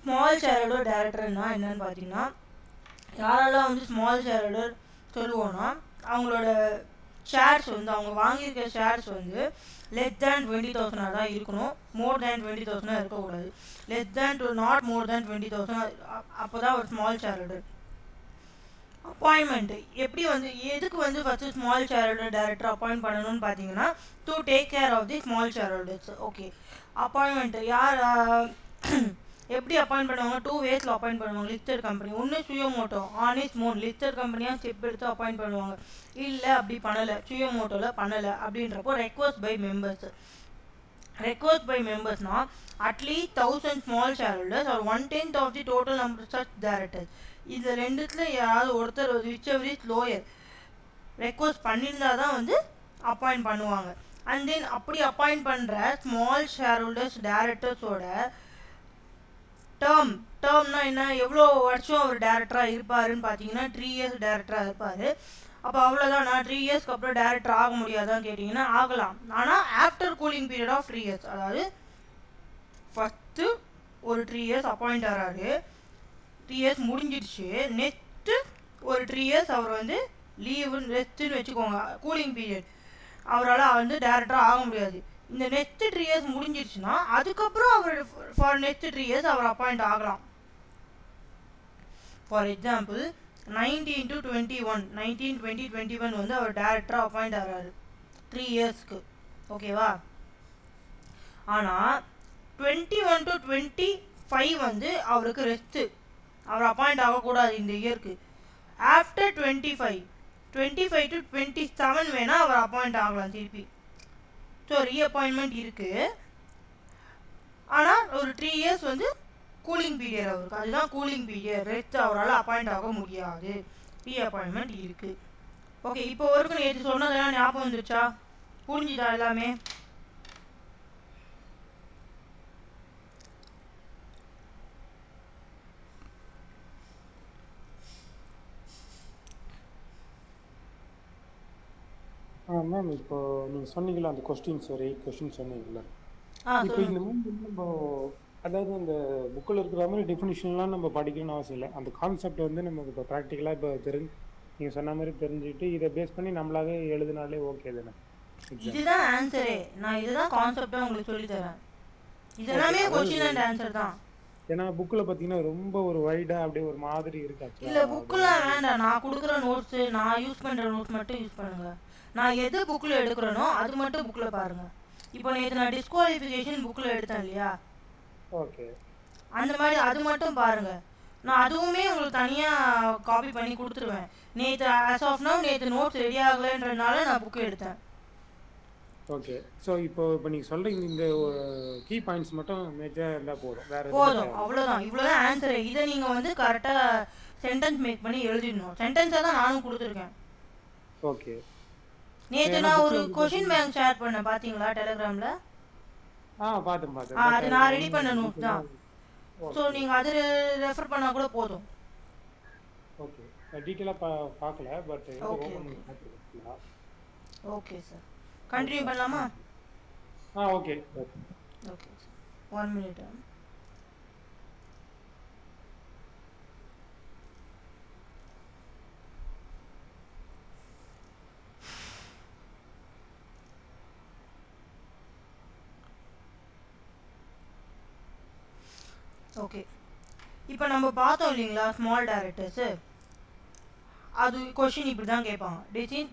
Small share holder டைரக்டர்னா என்னன்னு பார்த்தீங்கன்னா யாரெல்லாம் வந்து ஸ்மால் ஷேர் ஹோல்டர் சொல்லுவோன்னா அவங்களோட ஷேர்ஸ் வந்து அவங்க வாங்கியிருக்க ஷேர்ஸ் வந்து லெஸ் தேன் 20,000 தான் இருக்கணும். மோர் தேன் 20,000 இருக்கக்கூடாது. Less than two not more than 20,000 அப்போ தான் ஒரு ஸ்மால் ஷேர் ஹோல்டர். அப்பாயின்மெண்ட் எப்படி வந்து எதுக்கு வந்து first small share holder director appoint பண்ணணும்னு பார்த்தீங்கன்னா to take care of the small share holders. Okay, appointment யார் எப்படி அப்பாயிண்ட் பண்ணுவாங்க? 2 ways அப்பாயிண்ட் பண்ணுவாங்க. லிஸ்டட் கம்பெனி ஒன்று சுயோமோட்டோ ஆனிஸ் மோன் லிஸ்டட் கம்பெனியாக ஸ்டெப் எடுத்து அப்பாயிண்ட் பண்ணுவாங்க. இல்லை அப்படி பண்ணலை, சுயோமோட்டோவில் பண்ணலை அப்படின்றப்போ request by members. Request by மெம்பர்ஸ்னா at least 1000 small share holders or 1/10 of the total number such directors. இது ரெண்டுத்துல யாராவது ஒருத்தர் விச்செவர் இஸ் லோயர் ரெக்வஸ்ட் பண்ணியிருந்தா தான் வந்து அப்பாயிண்ட் பண்ணுவாங்க. அண்ட் தென் அப்படி அப்பாயிண்ட் பண்ணுற ஸ்மால் ஷேர் ஹோல்டர்ஸ் டைரக்டர்ஸோட டேர்ம்னா என்ன? எவ்வளோ வருஷம் அவர் டைரக்டராக இருப்பாருன்னு பார்த்தீங்கன்னா 3 years டைரக்டராக இருப்பார். அப்போ அவ்வளோதான். நான் 3 yearsக்கு அப்புறம் டைரக்டர் ஆக முடியாதான்னு கேட்டிங்கன்னா ஆகலாம். ஆனால் after cooling period of 3 years, அதாவது ஃபஸ்ட்டு ஒரு 3 years அப்பாயிண்ட் ஆகிறாரு, 3 years முடிஞ்சிடுச்சு, நெக்ஸ்ட்டு ஒரு 3 years அவர் வந்து லீவு ரெஸ்ட்டுன்னு வச்சுக்கோங்க, கூலிங் பீரியட், அவரால் வந்து டைரக்டராக ஆக முடியாது. இந்த நெக்ஸ்ட் 3 years முடிஞ்சிருச்சுன்னா அதுக்கப்புறம் அவர் ஃபார் நெக்ஸ்ட் 3 years அவர் அப்பாயிண்ட் ஆகலாம். ஃபார் எக்ஸாம்பிள் 19 to 21 19, 20, 21 வந்து அவர் டைரக்டராக அப்பாயிண்ட் ஆகிறாரு 3 yearsக்கு. ஓகேவா? ஆனால் 21 to 25 வந்து அவருக்கு ரெஸ்ட்டு, அவர் அப்பாயிண்ட் ஆகக்கூடாது இந்த இயருக்கு. ஆஃப்டர் 25 to 27 வேணால் அவர் அப்பாயிண்ட் ஆகலாம் திருப்பி. ஸோ ரீஅப்பாயின்மெண்ட் இருக்குது. ஆனால் ஒரு 3 years வந்து கூலிங் பீரியட் அவருக்கு, அதுதான் கூலிங் பீரியட். ரெஸ்ட் அவரால் அப்பாயிண்ட் ஆக முடியாது, ரீஅப்பாயின்மெண்ட் இருக்குது. ஓகே, இப்போ வரைக்கும் நேற்று சொன்னதெல்லாம் ஞாபகம் வந்துருச்சா? புரிஞ்சுதா எல்லாமே? மேம் இப்போ நீங்கள் சொன்னீங்களா அந்த கொஸ்டின்ஸ் ஒரு 8 கொஸ்டின் சொன்னீங்களா? இப்போ இந்த மாதிரி நம்ம அதாவது அந்த புக்கில் இருக்கிற மாதிரி டெஃபினிஷன்லாம் நம்ம படிக்கணும்னு அவசியம் இல்லை. அந்த கான்செப்ட் வந்து நமக்கு இப்போ ப்ராக்டிக்கலாக இப்போ நீங்கள் சொன்ன மாதிரி தெரிஞ்சுக்கிட்டு இதை பேஸ் பண்ணி நம்மளாவே எழுதினாலே ஓகே தானே? இதுதான் ஆன்சரே. நான் இதுதான் கான்செப்டாக உங்களுக்கு சொல்லி தரேன். இதெல்லாமே கொஸ்டின் அண்ட் ஆன்சர் தான். ஏன்னா புக்கில் பார்த்தீங்கன்னா ரொம்ப ஒரு வைடாக அப்படியே ஒரு மாதிரி இருக்கு. இல்லை புக்கெலாம் வேண்டாம், நான் கொடுக்குற நோட்ஸு, நான் யூஸ் பண்ணுற நோட்ஸ் மட்டும் யூஸ் பண்ணுங்கள். நான் எது புக்கில் எடுக்கிறேனோ அது மட்டும் புக்கில் பாருங்கள். இப்போ நேற்று நான் டிஸ்குவாலிஃபிகேஷன் புக்கில் எடுத்தேன் இல்லையா? ஓகே, அந்த மாதிரி அது மட்டும் பாருங்கள். நான் அதுவுமே உங்களுக்கு தனியாக காப்பி பண்ணி கொடுத்துருவேன். நேற்று ஆஸ் ஆஃப் நவ் நேற்று நோட்ஸ் ரெடி ஆகலைன்றதுனால நான் புக்கு எடுத்தேன். ஓகே. ஸோ இப்போ நீங்கள் சொல்கிறீங்க இந்த கீ பாயிண்ட்ஸ் மட்டும் மேஜராக இருந்தால் போதும், போதும், அவ்வளோதான். இவ்வளோதான் ஆன்சரு. இதை நீங்கள் வந்து கரெக்டாக சென்டென்ஸ் மேக் பண்ணி எழுதிடணும். சென்டென்ஸை தான் நானும் கொடுத்துருக்கேன். ஓகே. நேற்று நான் ஒரு கொஷின் பேங்க் ஷேர் பண்ணேன், பார்த்தீங்களா டெலிகிராமில்? பார்த்தேன். அது நான் ரெடி பண்ண நோட்ஸ் தான். ஸோ நீங்கள் அது ரெஃபர் பண்ணால் கூட போதும். ஓகே, டீட்டெயிலாக பார்க்கல, பட் ஓகே சார், கண்டினியூ பண்ணலாமா? Okay okay, 1 minute. ஓகே, இப்போ நம்ம பார்த்தோம் இல்லைங்களா ஸ்மால் டைரக்டர்ஸு. அது கொஷின் இப்படி தான் கேட்பாங்க.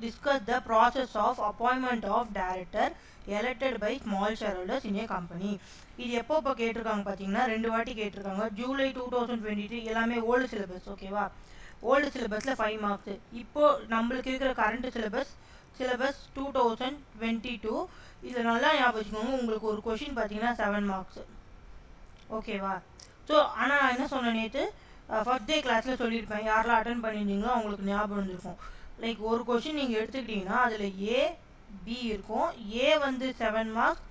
Discuss the process of appointment of director elected by small share holders in a company. இது எப்போ கேட்டிருக்காங்க பார்த்தீங்கன்னா 2 வாட்டி கேட்டிருக்காங்க. ஜூலை 2023 எல்லாமே ஓல்டு சிலபஸ். ஓகேவா, ஓல்டு சிலபஸில் 5 மார்க்ஸு. இப்போது நம்மளுக்கு இருக்கிற கரண்ட் சிலபஸ் 2022. இதில் நல்லா ஞாபகம் வச்சுக்கோங்க, உங்களுக்கு ஒரு கொஷின் பார்த்தீங்கன்னா 7 மார்க்ஸு. ஓகேவா. ஸோ ஆனால் நான் என்ன சொன்னேன் நேற்று ஃபர்ஸ்ட் டே கிளாஸில் சொல்லியிருப்பேன், யாரெல்லாம் அட்டன் பண்ணியிருந்தீங்களோ அவங்களுக்கு ஞாபகம் இருந்திருக்கும். லைக் ஒரு கொஷின் நீங்கள் எடுத்துக்கிட்டிங்கன்னா அதில் ஏ பி இருக்கும். ஏ வந்து 7 மார்க்ஸ்,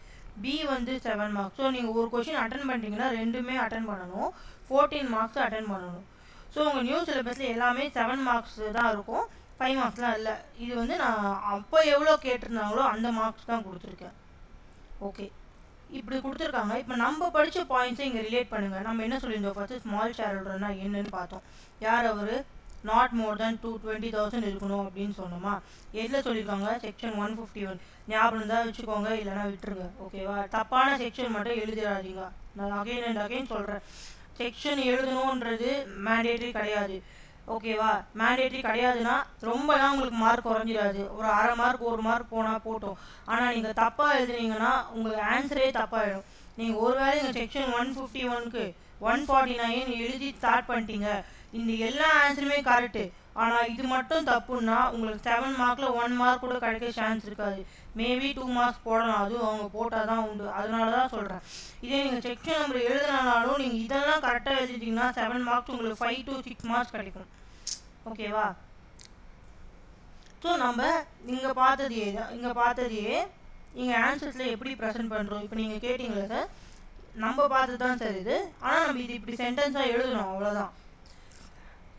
பி வந்து 7 மார்க்ஸ். ஸோ நீங்கள் ஒரு கொஷின் அட்டன் பண்ணிட்டீங்கன்னா ரெண்டுமே அட்டன் பண்ணணும், 14 மார்க்ஸ் அட்டன் பண்ணணும். ஸோ உங்கள் நியூ சிலபஸில் எல்லாமே 7 மார்க்ஸ் தான் இருக்கும், 5 மார்க்ஸ்லாம் இல்லை. இது வந்து நான் அப்போ எவ்வளோ கேட்டிருந்தாங்களோ அந்த மார்க்ஸ் தான் கொடுத்துருக்கேன். ஓகே, இப்படி கொடுத்துருக்காங்க. இப்போ நம்ம படித்த பாயிண்ட்ஸை இங்கே ரிலேட் பண்ணுங்கள். நம்ம என்ன சொல்லியிருந்தோம், ஃபஸ்ட்டு ஸ்மால் ஷேர் ஹோல்டர்னா என்னன்னு பார்த்தோம். யார் அவர், நாட் மோர் தேன் 20,000 இருக்கணும் அப்படின்னு சொன்னோமா. எதில் சொல்லியிருக்காங்க, செக்ஷன் 151. ஞாபகம் தான் வச்சுக்கோங்க, இல்லைனா விட்டுருங்க. ஓகேவா, தப்பான செக்ஷன் மட்டும் எழுதிடாதீங்க. நான் அகைன் அண்ட் அகைன் சொல்கிறேன், செக்ஷன் எழுதணுன்றது மேண்டேட்ரி கிடையாது. ஓகேவா, மேண்டேட்ரி கிடையாதுன்னா ரொம்பலாம் உங்களுக்கு மார்க் குறைஞ்சிடாது, ஒரு அரை மார்க் 1 மார்க் போனால் போட்டோம். ஆனால் நீங்கள் தப்பாக எழுதுனீங்கன்னா உங்களுக்கு ஆன்சரே தப்பாகிடும். நீங்கள் ஒருவேளை இந்த செக்ஷன் 151க்கு 149 எழுதி ஸ்டார்ட் பண்ணிட்டீங்க, இந்த எல்லா ஆன்சருமே கரெக்டு, ஆனால் இது மட்டும் தப்புன்னா உங்களுக்கு 7 மார்க்கில் 1 மார்க் கூட கிடைக்க சான்ஸ் இருக்காது. மேபி 2 மார்க்ஸ் போடலாம், அதுவும் அவங்க போட்டால் தான் உண்டு. அதனால தான் சொல்கிறேன், இதே நீங்கள் செக்ஷன் நம்பர் எழுதினாலும் நீங்கள் இதெல்லாம் கரெக்டாக எழுதிட்டிங்கன்னா 7 மார்க்ஸ் உங்களுக்கு 5 to 6 மார்க்ஸ் கிடைக்கும். ஓகேவா. ஸோ நம்ம இங்கே பார்த்ததையே இங்கே ஆன்சர்ஸில் எப்படி ப்ரெசென்ட் பண்ணுறோம். இப்போ நீங்கள் கேட்டிங்களா சார், நம்ம பார்த்து தான் சார் இது, ஆனால் நம்ம இது இப்படி சென்டென்ஸாக எழுதணும், அவ்வளோதான்.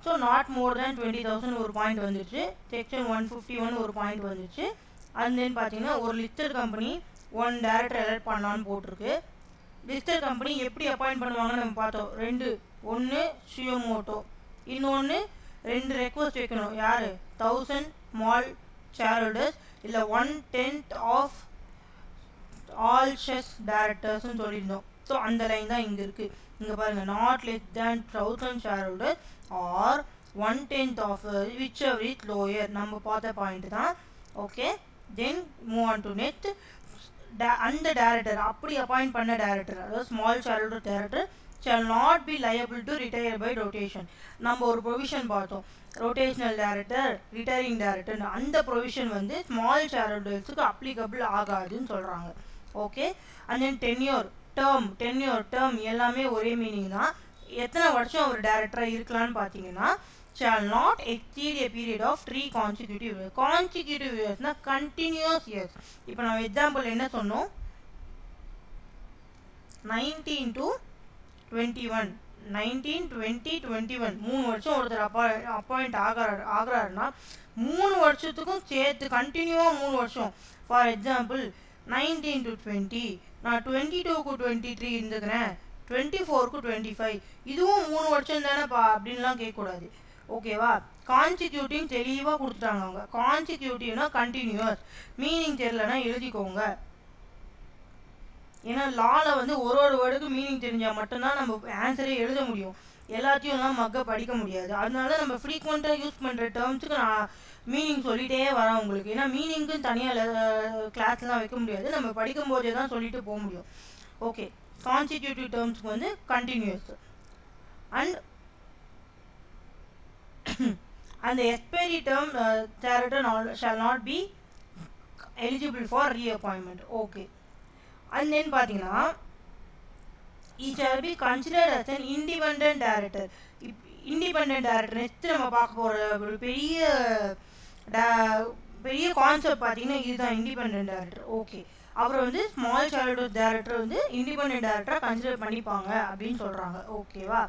ஸோ நாட் மோர் தேன் 20,000 ஒரு பாயிண்ட் வந்துடுச்சு, செக்ஷன் 151 ஒரு பாயிண்ட் வந்துடுச்சு. அண்ட் தென் பார்த்தீங்கன்னா ஒரு லிஸ்டட் கம்பெனி 1 டைரக்டர் எலெக்ட் பண்ணலான்னு போட்டிருக்கு. லிஸ்டட் கம்பெனி எப்படி அப்பாயிண்ட் பண்ணுவாங்கன்னு நம்ம பார்த்தோம். 2, ஒன்று சுயோமோட்டோ, இன்னொன்று 2 ரெக்வஸ்ட் வைக்கணும். யார், 1000 ஸ்மால் ஷேர் ஹோல்டர்ஸ் இல்லை 1/10 ஆஃப் ஆல் ஷெஸ் டைரக்டர்ஸ்ன்னு சொல்லியிருந்தோம். ஸோ அந்த லைன் தான் இங்கே இருக்குது. இங்கே பாருங்கள், not less than 1000 share holders or 1/10 of whichever is lower. நம்ம பார்த்த பாயிண்ட் தான். Okay, then move on to next. அந்த டைரக்டர், அப்படி அப்பாயிண்ட் பண்ண டைரக்டர், அதாவது small share holder director shall not be liable to retire by rotation. நம்ம ஒரு provision பார்த்தோம், ரொட்டேஷனல் டைரக்டர், ரிட்டையரிங் டைரக்டர். அந்த ப்ரொவிஷன் வந்து ஸ்மால் ஷேர் ஹோல்டர்ஸுக்கு அப்ளிகபிள் ஆகாதுன்னு சொல்கிறாங்க. ஓகே, அண்ட் தென் டென்யூர் எல்லாமே ஒரே மீனிங் தான். எத்தனை வருஷம் ஒரு டைரக்டராக இருக்கலாம்னு பார்த்தீங்கன்னா shall not exceed a period of 3 consecutive years. consecutive yearsனா continuous years. இப்போ நம்ம எக்ஸாம்பிள் என்ன சொன்னோம், 19 to 21, 19, 20, 21 3 வருஷம் ஒருத்தர் அப்பாயிண்ட் ஆகிறாருன்னா 3 வருஷத்துக்கும் சேர்த்து கண்டினியூவாக 3 வருஷம். ஃபார் எக்ஸாம்பிள் 19 to 20, நான் 22க்கு 23 இருந்துக்கிறேன், 24க்கு 25, இதுவும் 3 வருஷம் தானேப்பா அப்படின்லாம் கேட்கக்கூடாது. ஓகேவா, கான்சிக்யூட்டிவ் தெளிவாக கொடுத்துட்டாங்க அவங்க. கான்சிக்யூட்டிவ்னா கண்டினியூஸ், மீனிங் தெரியலனா எழுதிக்கோங்க. ஏன்னா லாவில் வந்து ஒரு வேர்டுக்கு மீனிங் தெரிஞ்சால் மட்டும்தான் நம்ம ஆன்சரே எழுத முடியும், எல்லாத்தையும்லாம் மக்க படிக்க முடியாது. அதனால நம்ம ஃப்ரீக்வெண்ட்டாக யூஸ் பண்ணுற டேர்ம்ஸுக்கு நான் மீனிங் சொல்லிகிட்டே வரேன் உங்களுக்கு. ஏன்னா மீனிங்க்குன்னு தனியாக கிளாஸ்லாம் வைக்க முடியாது, நம்ம படிக்கும் போதே தான் சொல்லிட்டு போக முடியும். ஓகே, கான்ஸ்டிடியூட்டிவ் டேர்ம்ஸ்க்கு வந்து கண்டினியூஸ். அந்த expiry term director shawl not be eligible for reappointment. Okay, and then பார்த்தீங்கன்னா he shall be considered as an independent director. Independent director next நம்ம பார்க்க போகிற ஒரு பெரிய கான்செப்ட் பார்த்தீங்கன்னா இதுதான், இண்டிபெண்டன்ட் டைரக்டர். ஓகே, அவர் வந்து ஸ்மால் ஷேர் ஹோல்டர் டைரக்டர் வந்து இண்டிபெண்டன்ட் டைரக்டராக கன்சிடர் பண்ணிப்பாங்க அப்படின்னு சொல்கிறாங்க. ஓகேவா,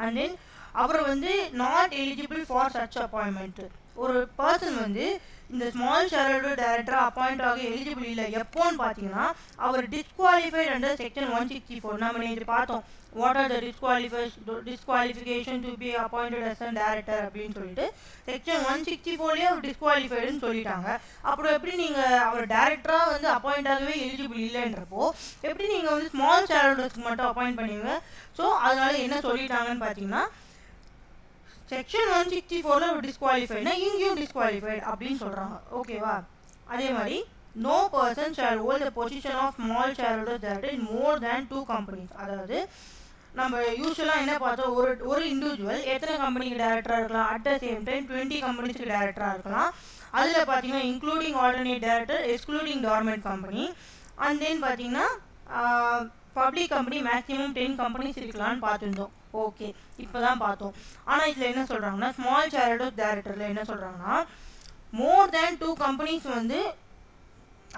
அண்ட் தென் அவர் வந்து not eligible for such appointment. ஒரு பர்சன் வந்து இந்த ஸ்மால் ஷேர் ஹோல்டர் டைரக்டராக அப்பாயிண்ட் ஆக எலிஜிபிள் இல்லை எப்போன்னு பார்த்தீங்கன்னா அவர் டிஸ்குவாலிஃபைட் அண்டர் செக்ஷன் 164. நம்ம நேற்று பார்த்தோம், what are the disqualification to be appointed as a director அப்படின்னு சொல்லிட்டு செக்ஷன் 164லேயே அவர் டிஸ்குவாலிஃபைடுன்னு சொல்லிட்டாங்க. அப்புறம் எப்படி நீங்கள் அவர் டைரக்டராக வந்து அப்பாயிண்ட் ஆகவே எலிஜிபிள் இல்லைன்றப்போ எப்படி நீங்கள் வந்து ஸ்மால் ஷேர் ஹோல்டர்ஸ்க்கு மட்டும் அப்பாயிண்ட் பண்ணுவீங்க? ஸோ அதனால என்ன சொல்லிட்டாங்கன்னு பார்த்தீங்கன்னா செக்ஷன் 164ல டிஸ்குவாலிஃபைட்னா இங்கேயும் டிஸ்குவாலிஃபைட் அப்படின்னு சொல்கிறாங்க. ஓகேவா? அதே மாதிரி no person shall hold the position of small shareholders director in more than 2 companies. அதாவது நம்ம யூஸ்வலாக என்ன பார்த்தோம், ஒரு இண்டிவிஜுவல் எத்தனை கம்பெனிக்கு டைரக்டராக இருக்கலாம், அட் த சேம் டைம் 20 கம்பெனிஸ்க்கு டைரக்டராக இருக்கலாம். அதில் பார்த்தீங்கன்னா including alternate director, excluding dormant company. And then பார்த்தீங்கன்னா பப்ளிக் கம்பெனி மேக்ஸிமம் 10 கம்பெனிஸ் இருக்கலாம்னு பார்த்துருந்தோம். ஓகே, இப்போ தான் பார்த்தோம். ஆனால் இதில் என்ன சொல்கிறாங்கன்னா, ஸ்மால் ஷேர்ஹோல்டர்ஸ் டைரக்டரில் என்ன சொல்கிறாங்கன்னா, மோர் தேன் 2 கம்பெனிஸ் வந்து,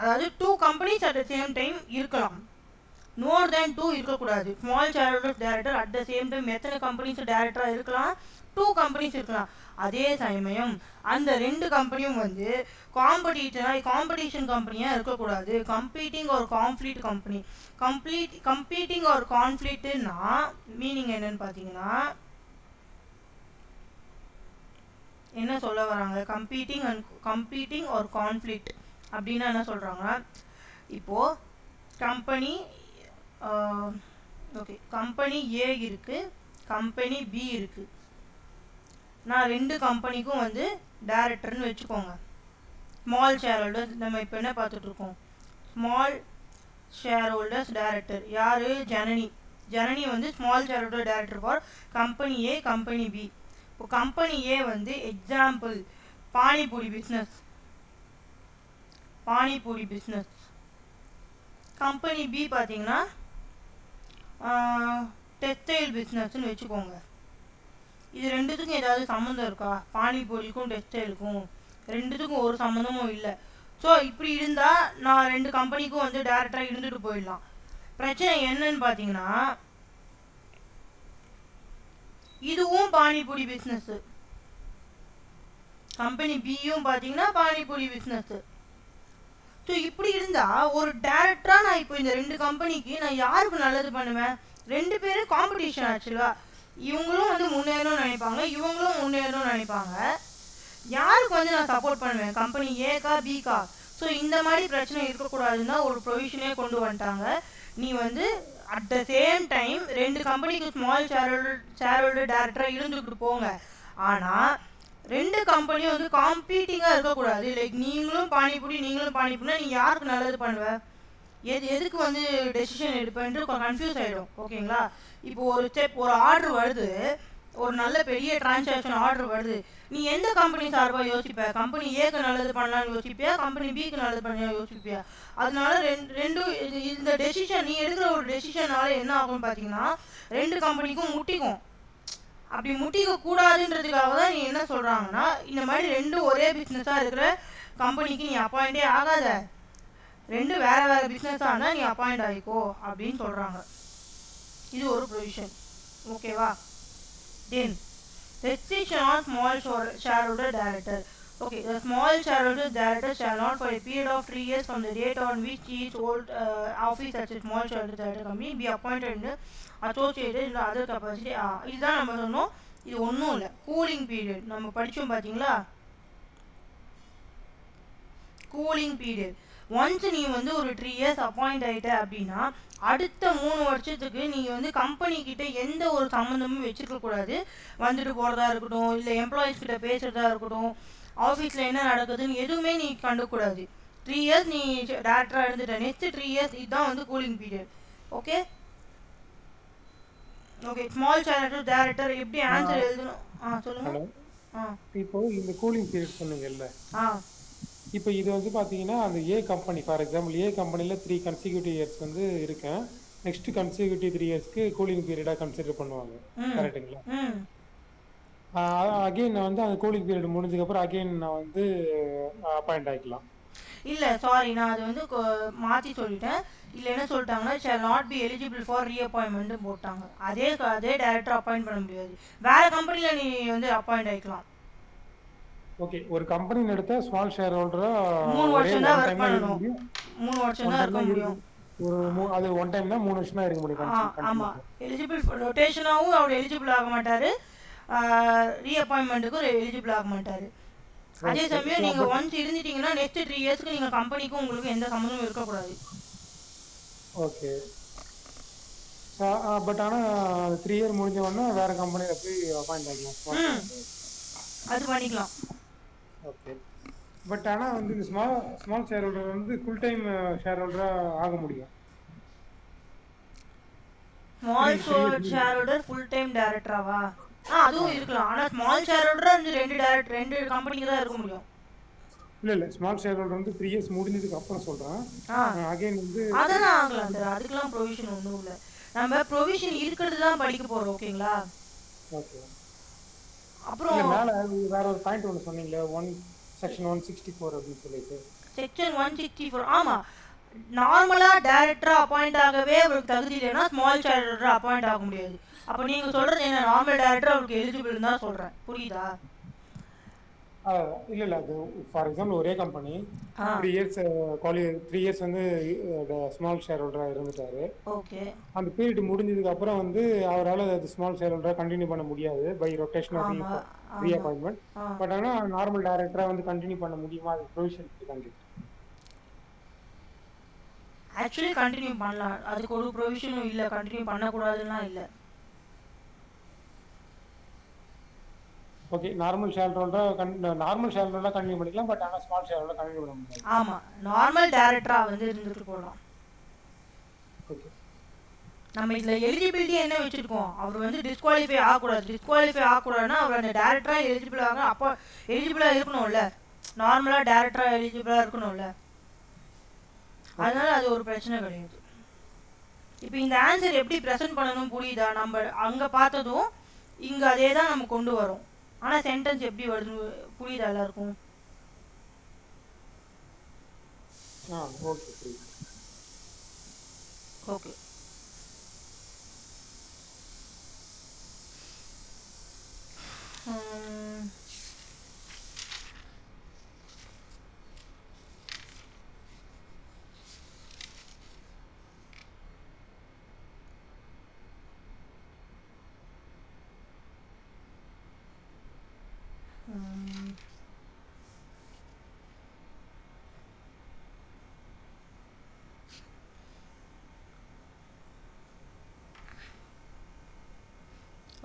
அதாவது 2 companies at the same time இருக்கலாம், மோர் தேன் 2 இருக்கக்கூடாது. Small shareholders director at the same time எத்தனை கம்பெனிஸ் டைரக்டராக இருக்கலாம், 2 கம்பெனிஸ் இருக்கலாம். அதே சமயம் அந்த 2 கம்பெனியும் வந்து காம்படிஷன் கம்பெனியாக இருக்கக்கூடாது. கம்பீட்டிங் ஒரு கான்ஃப்ளிக்ட் கம்பெனி. கம்பீட்டிங் ஒரு கான்ஃப்ளிக்ட்னா மீனிங் என்னன்னு பார்த்தீங்கன்னா, என்ன சொல்ல வராங்க, கம்பீட்டிங் ஒரு கான்ஃப்ளிக்ட் அப்படின்னா என்ன சொல்கிறாங்க, இப்போது கம்பெனி ஏ இருக்குது, கம்பெனி பி இருக்குது. நான் 2 கம்பெனிக்கும் வந்து டைரக்டர்னு வச்சுக்கோங்க. ஸ்மால் ஷேர் ஹோல்டர்ஸ் நம்ம இப்போ என்ன பார்த்துட்ருக்கோம், ஸ்மால் ஷேர் ஹோல்டர்ஸ் டைரக்டர் யார், ஜனனி வந்து small share holder director for company A, company B. இப்போ கம்பெனி ஏ வந்து எக்ஸாம்பிள் பானிபூரி பிஸ்னஸ். கம்பெனி பி பார்த்தீங்கன்னா டெக்ஸ்டைல் பிஸ்னஸ்ன்னு வச்சுக்கோங்க. இது ரெண்டுத்துக்கும் ஏதாவது சம்மந்தம் இருக்கா, பானிபூரிக்கும் டெக்ஸ்டைலுக்கும் ரெண்டுத்துக்கும் ஒரு சம்மந்தமும் இல்லை. ஸோ இப்படி இருந்தால் நான் 2 கம்பெனிக்கும் வந்து டேரெக்டாக இருந்துட்டு போயிடலாம். பிரச்சனை என்னன்னு பார்த்தீங்கன்னா, இதுவும் பானிபூரி பிஸ்னஸ்ஸு, கம்பெனி பியும் பார்த்தீங்கன்னா பானிபூரி பிஸ்னஸ்ஸு. ஸோ இப்படி இருந்தால் ஒரு டேரக்டராக நான் இப்போ இந்த 2 கம்பெனிக்கு நான் யாருக்கு நல்லது பண்ணுவேன், 2 பேரும் காம்படிஷன் ஆக்சுவலாக. இவங்களும் வந்து முன்னேறணும்னு நினைப்பாங்க, இவங்களும் முன்னேறணும்னு நினைப்பாங்க. யாருக்கு வந்து நான் சப்போர்ட் பண்ணுவேன், கம்பெனி ஏக்கா பிக்கா? ஸோ இந்த மாதிரி பிரச்சனை இருக்கக்கூடாதுன்னு தான் ஒரு ப்ரொவிஷனே கொண்டு வந்துட்டாங்க. நீ வந்து அட் த சேம் டைம் 2 கம்பெனிக்கு ஸ்மால் ஷேர்ஹோல்டர் டைரக்டராக இருந்துக்கிட்டு போங்க. ஆனால் 2 கம்பெனியும் வந்து காம்பீட்டிங்காக இருக்கக்கூடாது. லைக் நீங்களும் பானிபூரினா நீ யாருக்கு நல்லது பண்ணுவ, எதுக்கு வந்து டெசிஷன் எடுப்பேன்ட்டு கன்ஃபியூஸ் ஆகிடும். ஓகேங்களா? இப்போ ஒரு ஆர்டர் வருது, ஒரு நல்ல பெரிய டிரான்சாக்ஷன் ஆர்டர் வருது, நீ எந்த கம்பெனி சார்பாக யோசிப்ப, கம்பெனி ஏக்கு நல்லது பண்ணலான்னு யோசிப்பியா, கம்பெனி பிக்கு நல்லது பண்ணலாம் யோசிப்பியா? அதனால ரெண்டும் இந்த டெசிஷன், நீ எடுக்கிற ஒரு டெசிஷனால என்ன ஆகும்னு பார்த்தீங்கன்னா 2 கம்பெனிக்கும் முட்டிக்கும். அப்படி முட்டிக்க கூடாதுன்றதுக்காக தான் நீ என்ன சொல்கிறாங்கன்னா, இந்த மாதிரி 2 ஒரே பிஸ்னஸாக இருக்கிற கம்பெனிக்கு நீ அப்பாயிண்டே ஆகாத, 2 வேறு பிஸ்னஸாக இருந்தால் நீ அப்பாயிண்ட் ஆகிக்கோ அப்படின்னு சொல்கிறாங்க. இது ஒரு ப்ரொவிஷன். ஓகேவா? தென் restriction on small shareholder director. Okay, the small shareholder director shall not for a period of 3 years from the date on which he is hold office as a small shareholder director company be appointed in associated in other capacity. இதுதான் நம்ம சொன்னோம். இது ஒன்றும் இல்லை, cooling period நம்ம படித்தோம் பார்த்தீங்களா. Cooling period once நீ வந்து ஒரு 3 இயர்ஸ் அப்பாயிண்ட் ஆகிட்ட அப்படின்னா அடுத்த 3 வருஷத்துக்கு நீங்கள் வந்து கம்பெனிக்கிட்ட எந்த ஒரு சம்மந்தமும் வச்சுருக்கக்கூடாது. வந்துட்டு போகிறதா இருக்கட்டும், இல்லை எம்ப்ளாயீஸ் கிட்ட பேசுகிறதா இருக்கட்டும், ஆஃபீஸில் என்ன நடக்குதுன்னு எதுவுமே நீ கண்டுக்கூடாது. 3 இயர்ஸ் நீ டேரக்டராக இருந்துட்ட, நெக்ஸ்ட் 3 இயர்ஸ் இதுதான் வந்து cooling period. Okay okay small shareholder director எப்படி ஆன்சர் எழுதணும் சொல்லுங்கள். இப்போ இந்த கூலிங் பீரியட் சொன்னீங்கல்ல, இப்போ இது வந்து பார்த்தீங்கன்னா அந்த ஏ கம்பெனி, ஃபார் எக்ஸாம்பிள் ஏ கம்பெனியில் 3 கன்சிக்யூட்டிவ் இயர்ஸ் வந்து இருக்கேன், நெக்ஸ்ட் கன்சிக்யூட்டிவ் 3 இயர்ஸ்க்கு கூலிங் பீரியடாக கன்சிடர் பண்ணுவாங்க, கரெக்டுங்களா? அகெயின் நான் வந்து அந்த கூலிங் பீரியட் முடிஞ்சதுக்கப்புறம் அகெயின் நான் வந்து அப்பாயிண்ட் ஆகிக்கலாம். இல்லை சாரி, நான் அது வந்து மாற்றி சொல்லிட்டேன். இல்லை என்ன சொல்லிட்டாங்கன்னா shall not be eligible for ரீஅப்பாயின்மெண்ட்டு போட்டாங்க. அதே டேரக்டர் அப்பாயிண்ட் பண்ண முடியாது, வேறு கம்பெனியில் நீ வந்து அப்பாயிண்ட் ஆகிக்கலாம். ஓகே, ஒரு கம்பெனி எடுத்தா ஸ்மால் ஷேர் ஹோல்டரா 3 வருஷம் தான் ஒர்க் பண்ணணும், 3 வருஷம் தான் இருக்க முடியும். அது ஒன் டைம்னா 3 வருஷம் தான் இருக்க முடியும். ஆமாம், எலிஜிபிள் ரொட்டேஷனாகவும் அவர் எலிஜிபிள் ஆக மாட்டார், ரீஅப்பாயின்மெண்ட்டுக்கும் எலிஜிபிள் ஆக மாட்டார். அதே சமயம் நீங்கள் ஒன்ஸ் இருந்துட்டீங்கன்னா நெக்ஸ்ட் 3 இயர்ஸ்க்கு நீங்கள் கம்பெனிக்கும் உங்களுக்கு எந்த சம்மந்தமும் இருக்கக்கூடாது. ஓகே, பட் ஆனால் 3 இயர் முடிஞ்ச உடனே வேறு கம்பெனியில் போய் அப்பாயிண்ட் ஆகிக்கலாம் ஸ்மால் ஷேர் ம் ஹோல்டர். அது பண்ணிக்கலாம். ஓகே. பட் ஆனால் வந்து இந்த ஸ்மால் ஷேர் ஹோல்டர் வந்து ஃபுல் டைம் ஷேர் ஹோல்டராக ஆக முடியும். Small 3 share years holder full time டைரக்டராவா? அதுவும் இருக்கலாம். ஆனால் ஸ்மால் ஷேர் ஹோல்டர் வந்து ரெண்டு கம்பெனிக்கு தான் இருக்க முடியும். இல்லை ஸ்மால் ஷேர் ஹோல்டர் வந்து 3 இயர்ஸ் முடிஞ்சதுக்கு அப்புறம் சொல்கிறேன். அகைன் வந்து அதெல்லாம் ஆகலாம் சார். அதுக்கெல்லாம் ப்ரொவிஷன் ஒன்றும் இல்லை. நம்ம ப்ரொவிஷன் இருக்கிறது தான் படிக்க போகிறோம். ஓகேங்களா? ஓகே. அப்புறம் மேலே வேற ஒரு பாயிண்ட் ஒன்று சொன்னீங்களே, செக்ஷன் 164 அப்படின்னு சொல்லிட்டு. செக்ஷன் 164 ஆமாம். நார்மலாக டைரக்டராக அப்பாயிண்ட் ஆகவே அவருக்கு தகுதி இல்லைன்னா ஸ்மால் ஷேர் ஹோல்டராக அப்பாயிண்ட் ஆக முடியாது. அப்போ நீங்கள் சொல்கிறது என்ன, நார்மல் டைரக்டர் அவருக்கு எலிஜிபிள் தான் சொல்கிறேன். புரியுதா? இல்லை அது ஃபார் எக்ஸாம்பிள் ஒரே கம்பெனி 3 இயர்ஸ் வந்து ஸ்மால் ஷேர் ஹோல்டராக இருந்துட்டாரு. ஓகே. அந்த பீரியட் முடிஞ்சதுக்கு அப்புறம் வந்து அவரால் அது ஸ்மால் ஷேர் ஹோல்டராக கண்டினியூ பண்ண முடியாது பை ரொட்டேஷன் ரீஅப்பாயின்மெண்ட். பட் ஆனால் நார்மல் டைரக்டராக வந்து கண்டினியூ பண்ண முடியுமா? அது ப்ரொவிஷன் கண்டிப்பாக ஆக்சுவலி கண்டினியூ பண்ணலாம். அதுக்கு ஒரு ப்ரொவிஷனும் இல்லை. கண்டினியூ பண்ணக்கூடாதுலாம் இல்லை. ஓகே. நார்மல் ஷேர் ஹோல்டராக கண்டினியூ பண்ணிக்கலாம். பட் ஆனால் ஸ்மால் ஷேர் ஹோல்டராக கண்டினியூ பண்ண முடியாது. ஆமாம், நார்மல் டைரக்டராக வந்து இருந்துட்டு போகலாம். ஓகே. நம்ம இதில் எலிஜிபிலிட்டி என்ன வச்சுருக்கோம், அவர் வந்து டிஸ்குவாலிஃபை ஆகக்கூடாதுன்னா அவர் அந்த டேரக்டராக எலிஜிபிளாக இருக்கணும்ல. நார்மலாக டேரக்டராக எலிஜிபிளாக இருக்கணும்ல. அதனால அது ஒரு பிரச்சனை கிடையாது. இப்போ இந்த ஆன்சர் எப்படி ப்ரெசென்ட் பண்ணணும் புரியுதா? நம்ம அங்கே பார்த்ததும் இங்கே அதே தான் நம்ம கொண்டு வரோம். ஆனால் சென்டென்ஸ் எப்படி வருது புரியுதா எல்லாருக்கும்? Okay.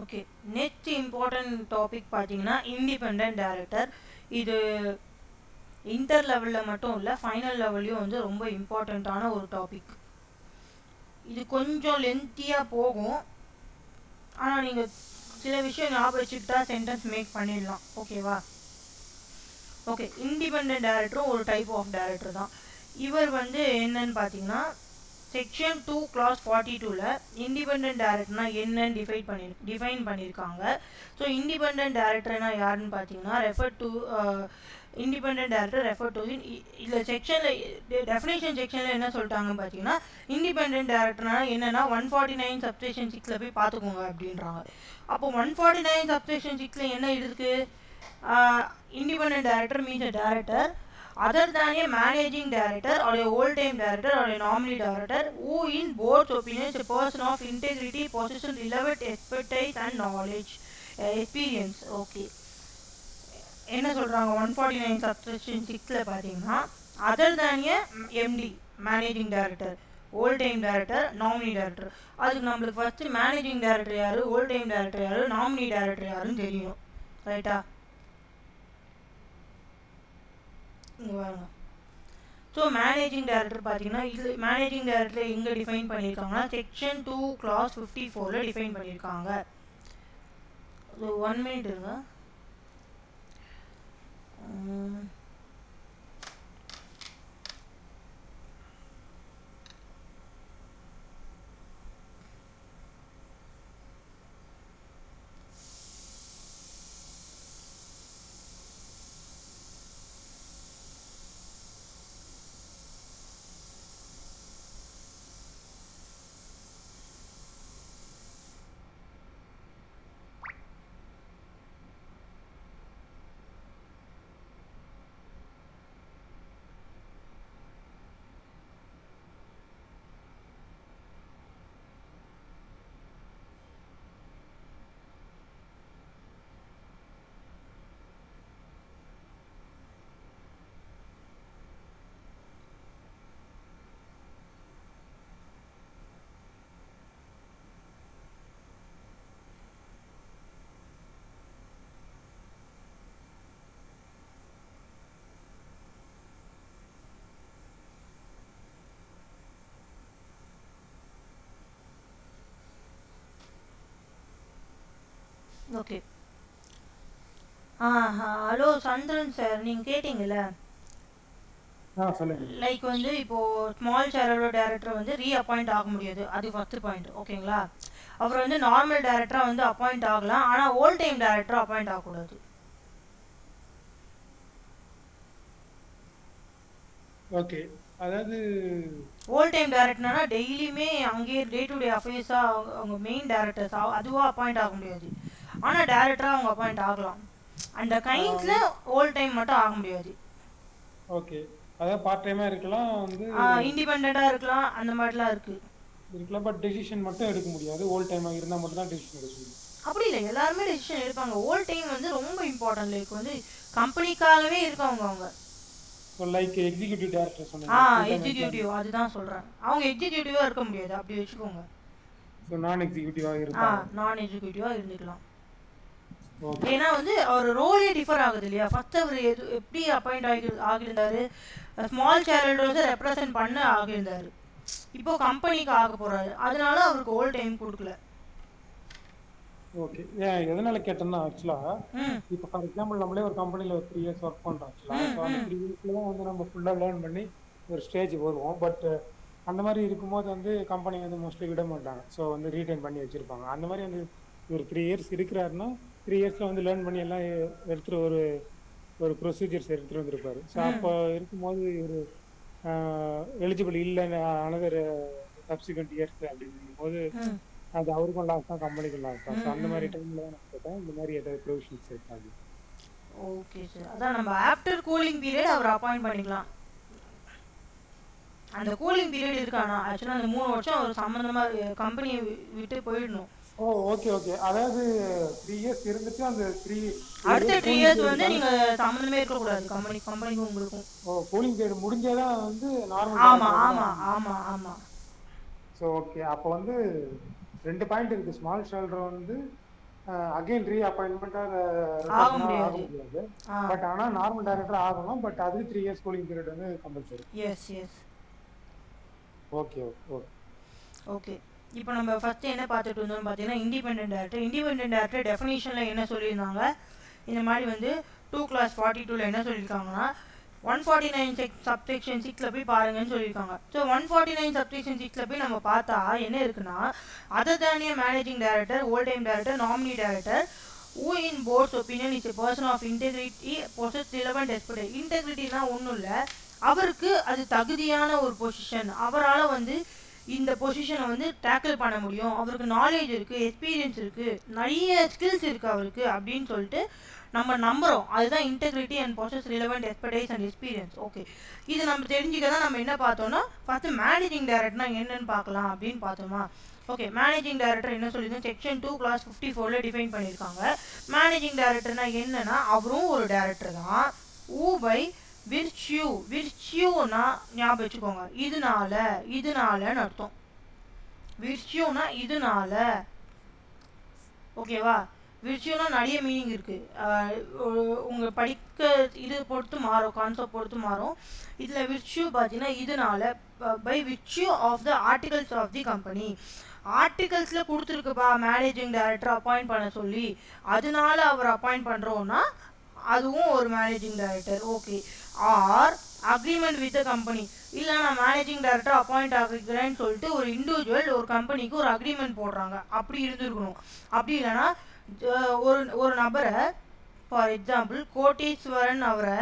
Okay. Next important topic பார்த்தீங்கன்னா இண்டிபெண்டன்ட் டைரக்டர். இது இன்டர் லெவலில் மட்டும் இல்லை, ஃபைனல் லெவல்லையும் வந்து ரொம்ப இம்பார்ட்டண்ட்டான ஒரு டாபிக். இது கொஞ்சம் லென்த்தியாக போகும். ஆனால் நீங்கள் சில விஷயம் ஞாபகம் வச்சுக்கிட்டா சென்டென்ஸ் மேக் பண்ணிடலாம். ஓகேவா? ஓகே. இண்டிபெண்டன்ட் டைரக்டரும் ஒரு டைப் ஆஃப் டைரக்டர் தான். இவர் வந்து என்னன்னு பார்த்தீங்கன்னா செக்ஷன் 2 clause 42ல் இண்டிபெண்டன்ட் டைரக்டர்னா என்னன்னு டிஃபைன் பண்ணியிருக்காங்க. ஸோ இண்டிபெண்டன்ட் டைரக்டர்னா யாருன்னு பார்த்தீங்கன்னா இண்டிபெண்டன்ட் டைரக்டர் ரெஃபர் டு இதில் செக்ஷனில் டெஃபினேஷன் செக்ஷனில் என்ன சொல்லிட்டாங்கன்னு பார்த்தீங்கன்னா இண்டிபெண்டன்ட் டைரக்டர்னா என்னென்னா 149 சப்செக்ஷன் 6ல் போய் பார்த்துக்கோங்க அப்படின்றாங்க. அப்போ 149 சப்செக்ஷன் 6ல் என்ன இருக்குது? Independent director means a director other than a managing director or a whole-time director or a nominee director who in board's opinion is a person of integrity, possession relevant expertise and knowledge, experience. Okay. என்ன சொல்கிறாங்க 149 subsection 6ல் பார்த்தீங்கன்னா other than a MD managing director, whole-time director, nominee director. அதுக்கு நம்மளுக்கு first managing director யார், whole-time director யார், nominee director யாருன்னு தெரியணும். ரைட்டா? ஸோ மேனேஜிங் டைரக்டர் பார்த்தீங்கன்னா இது மேனேஜிங் டைரக்டர் எங்கே டிஃபைன் பண்ணியிருக்காங்கன்னா செக்ஷன் 2 clause 54ல் டிஃபைன் பண்ணியிருக்காங்க. ஸோ 1 minute இருங்க. ஓகே. ஹலோ சந்திரன் சார், நீங்கள் கேட்டிங்கல்ல, சொல்லுங்க. லைக் வந்து இப்போது ஸ்மால் ஷேரோட டேரக்டர் வந்து ரீஅப்பாயிண்ட் ஆக முடியாது, அது ஃபஸ்ட்டு பாயிண்ட். ஓகேங்களா? அவர் வந்து நார்மல் டேரக்டராக வந்து அப்பாயிண்ட் ஆகலாம், ஆனால் ஓல்ட் டைம் டேரக்டராக அப்பாயிண்ட் ஆகக்கூடாது. ஓகே. அதாவது ஓல்ட் டைம் டேரக்டர்னா டெய்லியுமே அங்கேயே டே டு டே அஃபேர்ஸாக அவங்க மெயின் டேரக்டர்ஸ் அதுவாக அப்பாயிண்ட் ஆக முடியாது, ஆனால் டேரக்டராக அவங்க அப்பாயிண்ட் ஆகலாம். அந்த கைண்ட்ஸில் ஓல்ட் டைம் மட்டும் ஆக முடியாது. ஓகே. அதாவது பார்ட் டைமாக இருக்கலாம், வந்து இண்டிபெண்ட்டாக இருக்கலாம், அந்த மாதிரிலாம் இருக்குது இருக்கலாம். பட் டெசிஷன் மட்டும் எடுக்க முடியாது. ஓல்ட் டைமாக இருந்தால் மட்டும் தான் டெசிஷன் எடுக்க முடியும். அப்படி இல்லை, எல்லாருமே டெசிஷன் எடுப்பாங்க. ஓல்ட் டைம் வந்து ரொம்ப இம்பார்ட்டன்ட், லைக் வந்து கம்பெனிக்காகவே இருக்கவங்க அவங்க. லைக் எக்ஸிக்யூட்டிவ் டைரக்டர் சொன்னீங்க. எக்ஸிக்யூட்டிவ், அதுதான் சொல்கிறேன். அவங்க எக்ஸிக்யூட்டிவாக இருக்க முடியாது, அப்படி வச்சுக்கோங்க. நான் எக்ஸிக்யூட்டிவாக இருக்கலாம். நான் எக்ஸிக்யூட்டிவாக இருந்துக்கலாம். ஏன்னா வந்து அவர் ரோலே டிஃபர் ஆகுது இல்லையா? ஃபர்ஸ்ட் அவர் எப்படி அப்பாயிண்ட் ஆகியிருந்தாரு, ஸ்மால் ஷேர் ஹோல்டர்ஸை ரெப்ரசன்ட் பண்ண ஆகியிருந்தாரு. இப்போ கம்பெனிக்கு ஆக போறாரு, அதனால அவருக்கு ஓல்ட் டைம் கொடுக்கல. ஓகே. எதனால கேட்டேன்னா, ஆக்சுவலாக இப்போ ஃபார் எக்ஸாம்பிள் நம்மளே ஒரு கம்பெனியில் ஒரு 3 இயர்ஸ் ஒர்க் பண்ணுறோம். ஆக்சுவலாக ஸோ அந்த 3 இயர்ஸ்ல தான் வந்து நம்ம ஃபுல்லாக லேர்ன் பண்ணி ஒரு ஸ்டேஜ் வருவோம். பட் அந்த மாதிரி இருக்கும்போது வந்து கம்பெனி வந்து மோஸ்ட்லி விட மாட்டாங்க. ஸோ வந்து ரீடைன் பண்ணி வச்சுருப்பாங்க. அந்த மாதிரி வந்து ஒரு 3 இயர்ஸ் இருக்கிறாருன்னா 3 இயர்ஸில் வந்து லேர்ன் பண்ணி எல்லாம் எடுத்துகிட்டு ஒரு ப்ரொசீஜர்ஸ் எடுத்துகிட்டு வந்திருப்பாரு. ஸோ அப்போ இருக்கும்போது ஒரு எலிஜிபிள் இல்லை அனதர் சப்சிக்வெண்ட் இயர்ஸ் அப்படிங்கும் போது அது அவருக்கும் லாஸ் தான், கம்பெனிக்கும் லாஸ் தான். ஸோ அந்த மாதிரி டைமில் தான் நான் கேட்டேன், இந்த மாதிரி ஏதாவது ப்ரொவிஷன்ஸ் இருக்காது. ஓகே சார், அதான் நம்ம ஆஃப்டர் கூலிங் பீரியட் அவர் அப்பாயிண்ட் பண்ணிக்கலாம். அந்த கூலிங் பீரியட் இருக்கானா, ஆக்சுவலாக அந்த 3 வருஷம் அவர் சம்மந்தமாக கம்பெனியை விட்டு போயிடணும். ஓகே. அதாவது 3 இயர்ஸ் இருந்துட்டு அந்த அடுத்த 3 இயர்ஸ் வந்து நீங்க சம்பந்தமே இருக்க கூடாது கம்பெனிக்கும் உங்களுக்கும். கூலிங் பீரியட் முடிஞ்சதா வந்து நார்மல். ஆமா. So okay. அப்போ வந்து 2 பாயிண்ட் இருக்கு. ஸ்மால் ஷேல்டர் வந்து அகைன் ரீ அப்பாயின்மெண்ட் ஆக முடியாது. பட் ஆனா நார்மல் டைரக்டர் ஆகணும். பட் அது 3 இயர்ஸ் கூலிங் பீரியட் வந்து கம்பல்சரி. எஸ். ஓகே. இப்போ நம்ம ஃபஸ்ட்டு என்ன பார்த்துட்டு இருந்தோம்னு பார்த்தீங்கன்னா, இண்டிபெண்டன்ட் டேரக்டர் டெஃபினிஷனில் என்ன சொல்லியிருந்தாங்க, இந்த மாதிரி வந்து 2/42 என்ன சொல்லியிருக்காங்கன்னா, 149 சப்செக்ஷன் 6 போய் பாருங்கன்னு சொல்லியிருக்காங்க. ஸோ 149 சப்செக்ஷன் 6 போய் நம்ம பார்த்தா என்ன இருக்குன்னா, other than a managing director, whole time director, nominee director who in board's opinion is a person of integrity possess relevant expertise. இன்டெகிரிட்டினா ஒன்றும் இல்லை, அவருக்கு அது தகுதியான ஒரு பொசிஷன், அவரால் வந்து இந்த பொசிஷனை வந்து டேக்கிள் பண்ண முடியும், அவருக்கு நாலேஜ் இருக்குது, எக்ஸ்பீரியன்ஸ் இருக்குது, நிறைய ஸ்கில்ஸ் இருக்குது அவருக்கு அப்படின்னு சொல்லிட்டு நம்ம நம்புகிறோம். அதுதான் integrity and possess relevant expertise and experience. Okay, இது நம்ம தெரிஞ்சுக்க தான் நம்ம என்ன பார்த்தோம்னா, ஃபஸ்ட்டு மேனேஜிங் டைரக்டர்னா என்னன்னு பார்க்கலாம் அப்படின்னு பார்த்தோமா. ஓகே, மேனேஜிங் டைரக்டர் என்ன சொல்லியிருந்தோம், செக்ஷன் 2 clause 54 டிஃபைன் பண்ணியிருக்காங்க. மேனேஜிங் டைரக்டர்னா என்னன்னா, அவரும் ஒரு டைரக்டர் தான். பை விர்ச்சியூனா ஞாபகம் வச்சுக்கோங்க, இதனாலன்னு அர்த்தம். விர்ச்சியூனா இதனால, ஓகேவா? விர்ச்சியூனா நிறைய மீனிங் இருக்குது, உங்கள் படிக்க இது பொறுத்து மாறும், கான்செப்ட் பொறுத்து மாறும். இதில் விர்ச்சியூ பார்த்தீங்கன்னா இதனால, by virtue of the articles of the company. ஆர்டிகல்ஸில் கொடுத்துருக்குப்பா மேனேஜிங் டைரக்டர் அப்பாயிண்ட் பண்ண சொல்லி, அதனால அவர் அப்பாயிண்ட் பண்ணுறோன்னா அதுவும் ஒரு managing director. Okay. Or agreement with the company, இல்லை நான் மேனேஜிங் டைரக்டர் அப்பாயிண்ட் ஆகிக்கிறேன்னு சொல்லிட்டு ஒரு இண்டிவிஜுவல் ஒரு கம்பெனிக்கு ஒரு அக்ரிமெண்ட் போடுறாங்க, அப்படி இருந்துருக்கணும். அப்படி இல்லைன்னா ஒரு நபரை, ஃபார் எக்ஸாம்பிள் கோட்டீஸ்வரன், அவரை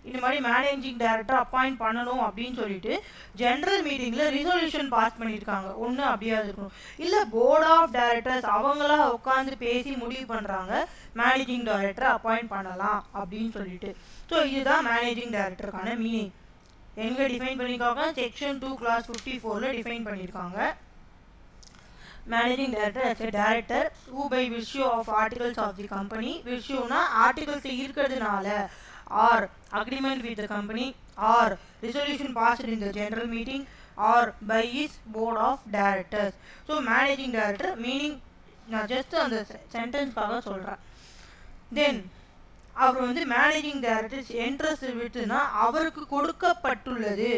இந்த மாதிரி மேனேஜிங் டைரக்டர் அப்பாயிண்ட் பண்ணணும் அப்படின்னு சொல்லிட்டு ஜென்ரல் மீட்டிங்கில் ரிசொல்யூஷன் பாஸ் பண்ணியிருக்காங்க, ஒன்று அப்படியா இருக்கணும். இல்லை போர்ட் ஆஃப் டைரக்டர்ஸ் அவங்களா உட்காந்து பேசி முடிவு பண்ணுறாங்க மேனேஜிங் டைரக்டர் அப்பாயிண்ட் பண்ணலாம் அப்படின்னு சொல்லிட்டு. ஸோ இதுதான் மேனேஜிங் டைரக்டருக்கான மீனிங். எங்கே டிஃபைன் பண்ணியிருக்காங்க, செக்ஷன் 2 clause 54 டிஃபைன் பண்ணியிருக்காங்க. Managing director as a director who by virtue of articles of the company, virtueனா ஆர்டிகல்ஸ் இருக்கிறதுனால, or agreement with the company, ஆர் resolution passed in the general meeting, ஆர் by his board of directors. So managing director meaning நான் just அந்த சென்டென்ஸ்க்காக சொல்கிறேன். தென் அவர் வந்து managing director interest விட்டுனா அவருக்கு கொடுக்கப்பட்டுள்ளது,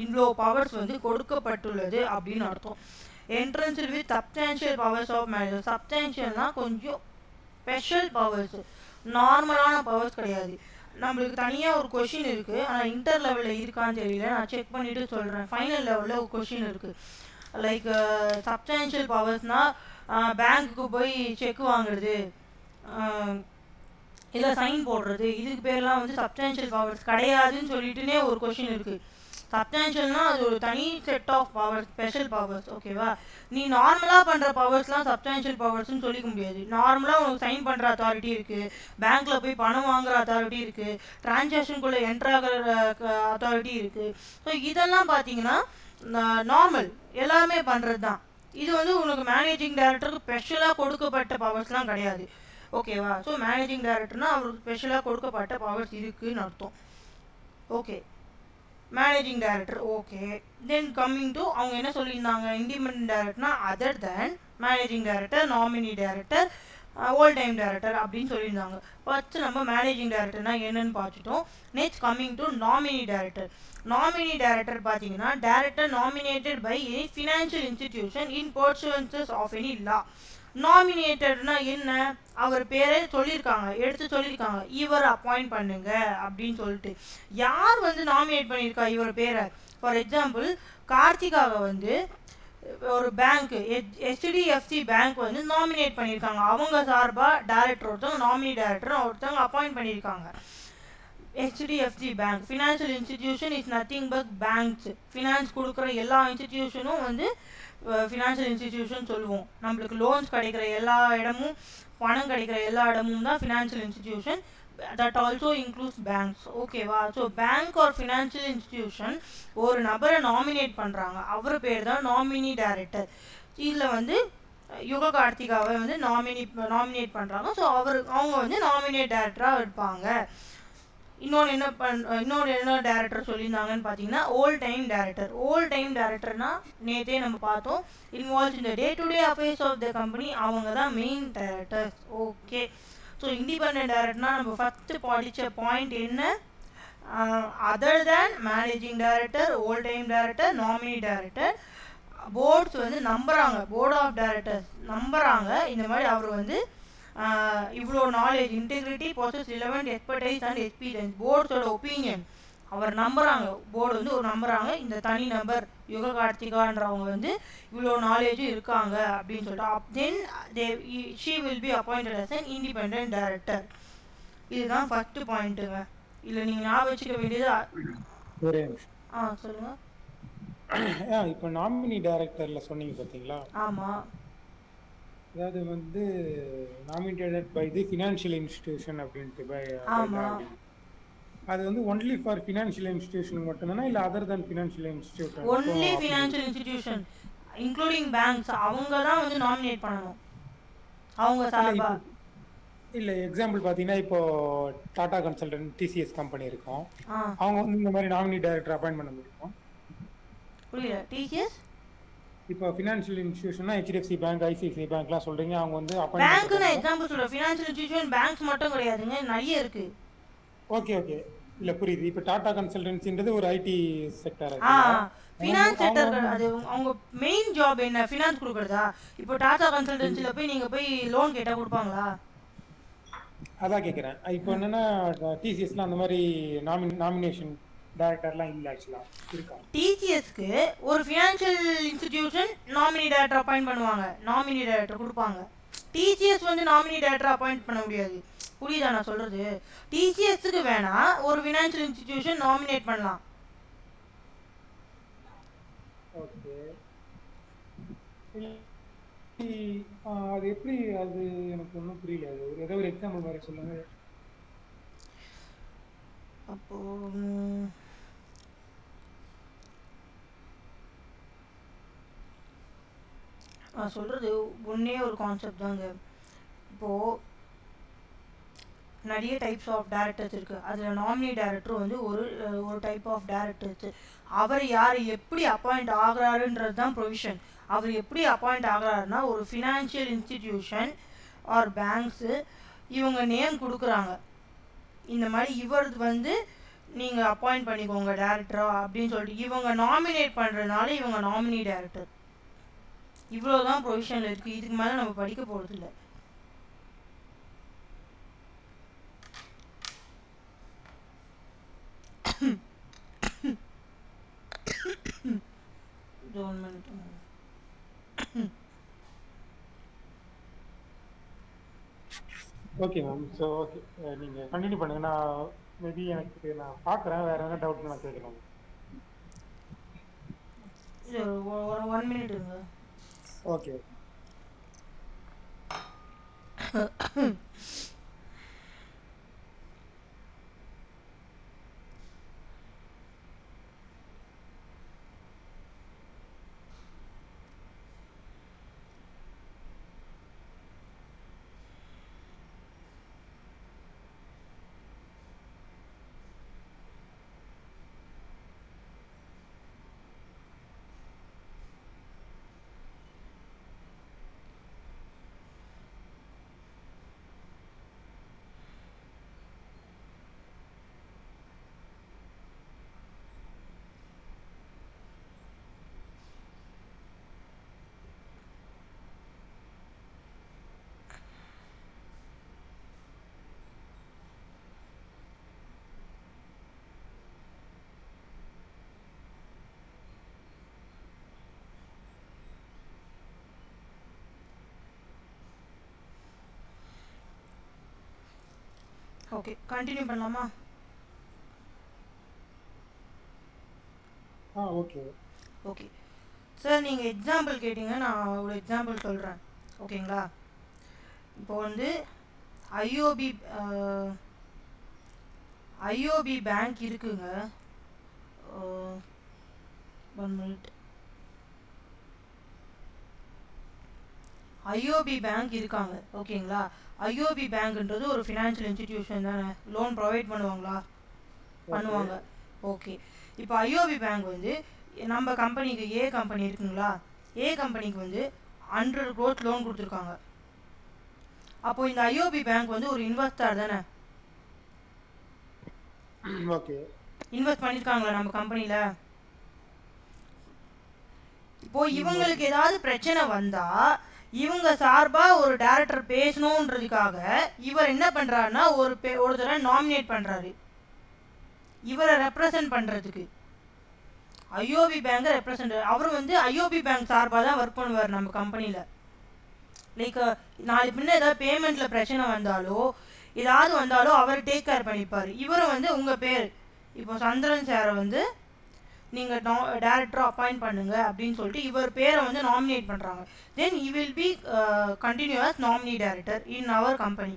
இவ்வளோ பவர்ஸ் வந்து கொடுக்கப்பட்டுள்ளது அப்படின்னு அர்த்தம். Entrance with substantial powers of manager. சப்ஸ்டான்ஷியல்னா கொஞ்சம் ஸ்பெஷல் பவர்ஸ், நார்மலான பவர்ஸ் கிடையாது. நம்மளுக்கு தனியாக ஒரு கொஷின் இருக்குது, ஆனால் இன்டர் லெவலில் இருக்கான்னு தெரியல, நான் செக் பண்ணிவிட்டு சொல்கிறேன். ஃபைனல் லெவலில் ஒரு கொஷின் இருக்குது. லைக் சப்ஸ்டான்ஷியல் பவர்ஸ்னால் பேங்க்குக்கு போய் செக் வாங்குறது, இல்லை சைன் போடுறது, இதுக்கு பேர்லாம் வந்து சப்ஸ்டான்ஷியல் பவர்ஸ் கிடையாதுன்னு சொல்லிட்டுனே ஒரு கொஷின் இருக்குது. சப்ஸ்டான்ஷியல்னால் அது ஒரு தனி set of powers, special powers. ஓகேவா? நீ நார்மலாக பண்ணுற பவர்ஸ்லாம் சப்ஸ்டான்ஷியல் பவர்ஸ்னு சொல்லிக்க முடியாது. நார்மலாக உனக்கு சைன் பண்ணுற அத்தாரிட்டி இருக்குது, பேங்க்கில் போய் பணம் வாங்குற அத்தாரிட்டி இருக்குது, டிரான்சாக்ஷனுக்குள்ளே என்ட்ராகிற அத்தாரிட்டி இருக்குது. ஸோ இதெல்லாம் பார்த்தீங்கன்னா நார்மல், எல்லாமே பண்ணுறது தான். இது வந்து உனக்கு மேனேஜிங் டைரக்டருக்கு ஸ்பெஷலாக கொடுக்கப்பட்ட பவர்ஸ்லாம் கிடையாது. ஓகேவா? ஸோ மேனேஜிங் டைரக்டர்னால் அவருக்கு ஸ்பெஷலாக கொடுக்கப்பட்ட பவர்ஸ் இருக்குதுன்னு அர்த்தம். Okay, managing director. Okay, then coming to அவங்க என்ன சொல்லியிருந்தாங்க, இண்டிபெண்டன்ட் டைரக்டர்னா other than managing director, nominee director, whole time director அப்படின்னு சொல்லியிருந்தாங்க. ஃபஸ்ட்டு நம்ம மேனேஜிங் டைரக்டர்னா என்னன்னு பார்த்துட்டோம். Next coming to nominee director. Nominee director பார்த்தீங்கன்னா director nominated by any financial institution in pursuances of any law. நாமினேட்டட்னா என்ன, அவர் பேரே சொல்லியிருக்காங்க, எடுத்து சொல்லியிருக்காங்க, இவர் அப்பாயிண்ட் பண்ணுங்க அப்படின்னு சொல்லிட்டு. யார் வந்து நாமினேட் பண்ணியிருக்கா இவர் பேரை? ஃபார் எக்ஸாம்பிள், கார்த்திகாவை வந்து ஒரு பேங்க் HDFC பேங்க் வந்து நாமினேட் பண்ணியிருக்காங்க. அவங்க சார்பாக டைரக்டர் ஒருத்தவங்க, நாமினி டைரக்டர் ஒருத்தவங்க அப்பாயிண்ட் பண்ணியிருக்காங்க. HDFC bank financial institution is nothing but banks. Finance கொடுக்குற எல்லா இன்ஸ்டிடியூஷனும் வந்து ஃபினான்ஷியல் இன்ஸ்டிடியூஷன் சொல்லுவோம். நம்மளுக்கு லோன்ஸ் கிடைக்கிற எல்லா இடமும், பணம் கிடைக்கிற எல்லா இடமும் தான் financial institution. That also includes banks. ஓகேவா? So bank or financial institution ஒரு நபரை நாமினேட் பண்ணுறாங்க, அவர் பேர் தான் நாமினி டைரக்டர். இதில் வந்து யுக கார்த்திகாவை வந்து நாமினேட் பண்ணுறாங்க. ஸோ அவங்க வந்து நாமினேட் டைரக்டராக இருப்பாங்க. இன்னொன்று என்ன டைரக்டர் சொல்லியிருந்தாங்கன்னு பார்த்தீங்கன்னா whole time director. Whole time டைரக்டர்னா நேற்றே நம்ம பார்த்தோம், இன்வால்வ் இந்த day to day affairs of the company, அவங்க தான் main directors. Okay, so independent டைரக்டர்னா நம்ம ஃபஸ்ட்டு படித்த பாயிண்ட் என்ன, other than managing director, whole time director, nominee director. Boards வந்து நம்புகிறாங்க, போர்ட் ஆஃப் டைரக்டர்ஸ் நம்புகிறாங்க இந்த மாதிரி அவர் வந்து இவ்வளோ knowledge, integrity, process, relevant, expertise and experience, போர்ட்ஸோட ஒப்பீனியன் அவர் நம்புகிறாங்க. போர்டு வந்து ஒரு நம்புகிறாங்க, இந்த தனி நபர் யுக கார்த்திகான்றவங்க வந்து இவ்வளோ நாலேஜும் இருக்காங்க அப்படின்னு சொல்லிட்டு. Then she will be appointed as an independent director. இதுதான் ஃபஸ்ட்டு பாயிண்ட்டுங்க. இல்லை நீங்கள் ஞாபகம் வச்சுக்க வேண்டியது. சொல்லுங்கள். இப்போ நாமினி டைரக்டரில் சொன்னீங்க பார்த்தீங்களா? ஆமாம். அதாவது வந்து nominated by the financial institution அப்படின்ட்டு அது வந்து ஒன்லி ஃபார் ஃபினான்ஷியல் இன்ஸ்டிடியூஷன் மட்டும்தானா, இல்லை other then financial institution? Only financial institution including banks, அவங்க தான் வந்து நாமினேட் பண்ணணும் அவங்க சார்பா. இல்லை எக்ஸாம்பிள் பார்த்தீங்கன்னா இப்போ டாடா கன்சல்டன்ட் TCS கம்பெனி இருக்கும், அவங்க வந்து இந்த மாதிரி நாமினி டைரக்டர் அப்பாயிண்ட் பண்ண முடியுமா? புரியல. TCS இப்போ ஃபினான்ஷியல் இன்ஸ்டிடியூஷன்னா HDFC பேங்க், ICICI பேங்க்லாம் சொல்றீங்க, அவங்க வந்து பேங்க் நான் எக்ஸாம்பிள் சொல்றேன். ஃபினான்ஷியல் இன்ஸ்டிடியூஷன் பேங்க்ஸ் மட்டும் கிடையாதுங்க, நிறைய இருக்கு. ஓகே இல்ல புரியுது. இப்போ டாடா கன்சல்டன்சின்றது ஒரு IT செக்டர். ஃபினான்ஸ் செக்டர் அது அவங்க மெயின் ஜாப் என்ன, ஃபினான்ஸ் கொடுக்கறதா? இப்போ டாடா கன்சல்டன்சில போய் நீங்க போய் லோன் கேட்டா கொடுப்பாங்களா? அதான் கேக்குறேன். இப்போ என்னன்னா TCSல அந்த மாதிரி நாமினேஷன் டைரக்டர்லாம் இல்ல ஆக்சுவலா இருக்கா? TCSக்கு ஒரு financial institution nominee director appoint பண்ணுவாங்க, நாமினி டைரக்டர் கொடுப்பாங்க. TCS வந்து நாமினி டைரக்டர் அப்பாயிண்ட் பண்ண முடியாது. புரியுதா நான் சொல்றது? TCSக்கு வேணா ஒரு ஃபினான்ஷியல் இன்ஸ்டிடியூஷன் நாமினேட் பண்ணலாம். ஓகே, அது எப்படி? அது எனக்கு ஒன்றும் புரியல. அது ஏதோ ஒரு எக்ஸாம்பிள் மாதிரி சொல்லுங்க. அப்போ நான் சொல்கிறது ஒன்றே ஒரு கான்செப்ட் தாங்க. இப்போது நிறைய டைப்ஸ் ஆஃப் டேரக்டர்ஸ் இருக்குது. அதில் நாமினி டைரக்டர் வந்து ஒரு டைப் ஆஃப் டேரக்டர்ஸு. அவர் யார் எப்படி அப்பாயிண்ட் ஆகிறாருன்றது தான் ப்ரொவிஷன். அவர் எப்படி அப்பாயிண்ட் ஆகிறாருன்னா, ஒரு ஃபினான்ஷியல் இன்ஸ்டிடியூஷன் ஆர் பேங்க்ஸு இவங்க நேம் கொடுக்குறாங்க, இந்த மாதிரி இவர் வந்து நீங்கள் அப்பாயிண்ட் பண்ணிக்கோங்க டேரக்டரா அப்படின்னு சொல்லிட்டு இவங்க நாமினேட் பண்ணுறதுனால இவங்க நாமினி டைரக்டர். இவ்வளோதான் ப்ரொவிஷனில் இருக்குது. இதுக்கு மேலே நம்ம படிக்க போகிறது இல்லை. இது 1 minute. Okay ma'am. So okay, நீங்கள் கண்டினியூ பண்ணுங்கள். நான் மேபி எனக்கு நான் பார்க்குறேன், வேறு எதனா டவுட் நான் கேட்குறேன். இது 1 மினிட் இருங்க. ஓகே. ஓகே, கண்டினியூ பண்ணலாமா? ஓகே. ஓகே சார், நீங்கள் எக்ஸாம்பிள் கேட்டிங்க, நான் ஒரு எக்ஸாம்பிள் சொல்கிறேன். ஓகேங்களா? இப்போ வந்து ஐஓபி ஐஓபி பேங்க் இருக்குங்க. 1 மினிட். ஐஓபி பேங்க் இருக்காங்க. ஓகேங்களா? ஐஓபி பேங்க்ன்றது ஒரு ஃபினான்ஷியல் இன்ஸ்டிடியூஷன் தானே. லோன் ப்ரொவைட் பண்ணுவாங்களா? பண்ணுவாங்க. ஓகே, இப்போ ஐஓபி பேங்க் வந்து நம்ம கம்பெனிக்கு, ஏ கம்பெனி இருக்குங்களா, ஏ கம்பெனிக்கு வந்து 100 crores லோன் கொடுத்துருக்காங்க. அப்போ இந்த ஐஓபி பேங்க் வந்து ஒரு இன்வெஸ்டர் தானே. ஓகே. இன்வெஸ்ட் பண்ணியிருக்காங்களா நம்ம கம்பெனியில்? இப்போ இவங்களுக்கு ஏதாவது பிரச்சனை வந்தா இவங்க சார்பா ஒரு டைரக்டர் பேசணுன்றதுக்காக இவர் என்ன பண்றாருன்னா ஒரு தடவை நாமினேட் பண்றாரு இவரை ரெப்ரசன்ட் பண்றதுக்கு. ஐஓபி பேங்கை ரெப்ரசன்ட் அவர் வந்து ஐஓபி பேங்க் சார்பாக தான் ஒர்க் பண்ணுவார் நம்ம கம்பெனியில். லைக் நாலு பின்ன ஏதாவது பேமெண்ட்ல பிரச்சனை வந்தாலோ ஏதாவது வந்தாலோ அவர் டேக் கேர் பண்ணிப்பார். இவரும் வந்து உங்கள் பேர் இப்போ சந்திரன் சாரை வந்து நீங்கள் டேரக்டராக அப்பாயிண்ட் பண்ணுங்க அப்படின்னு சொல்லிட்டு இவர் பேரை வந்து நாமினேட் பண்ணுறாங்க. தென் he will be continuous nominee director in our company.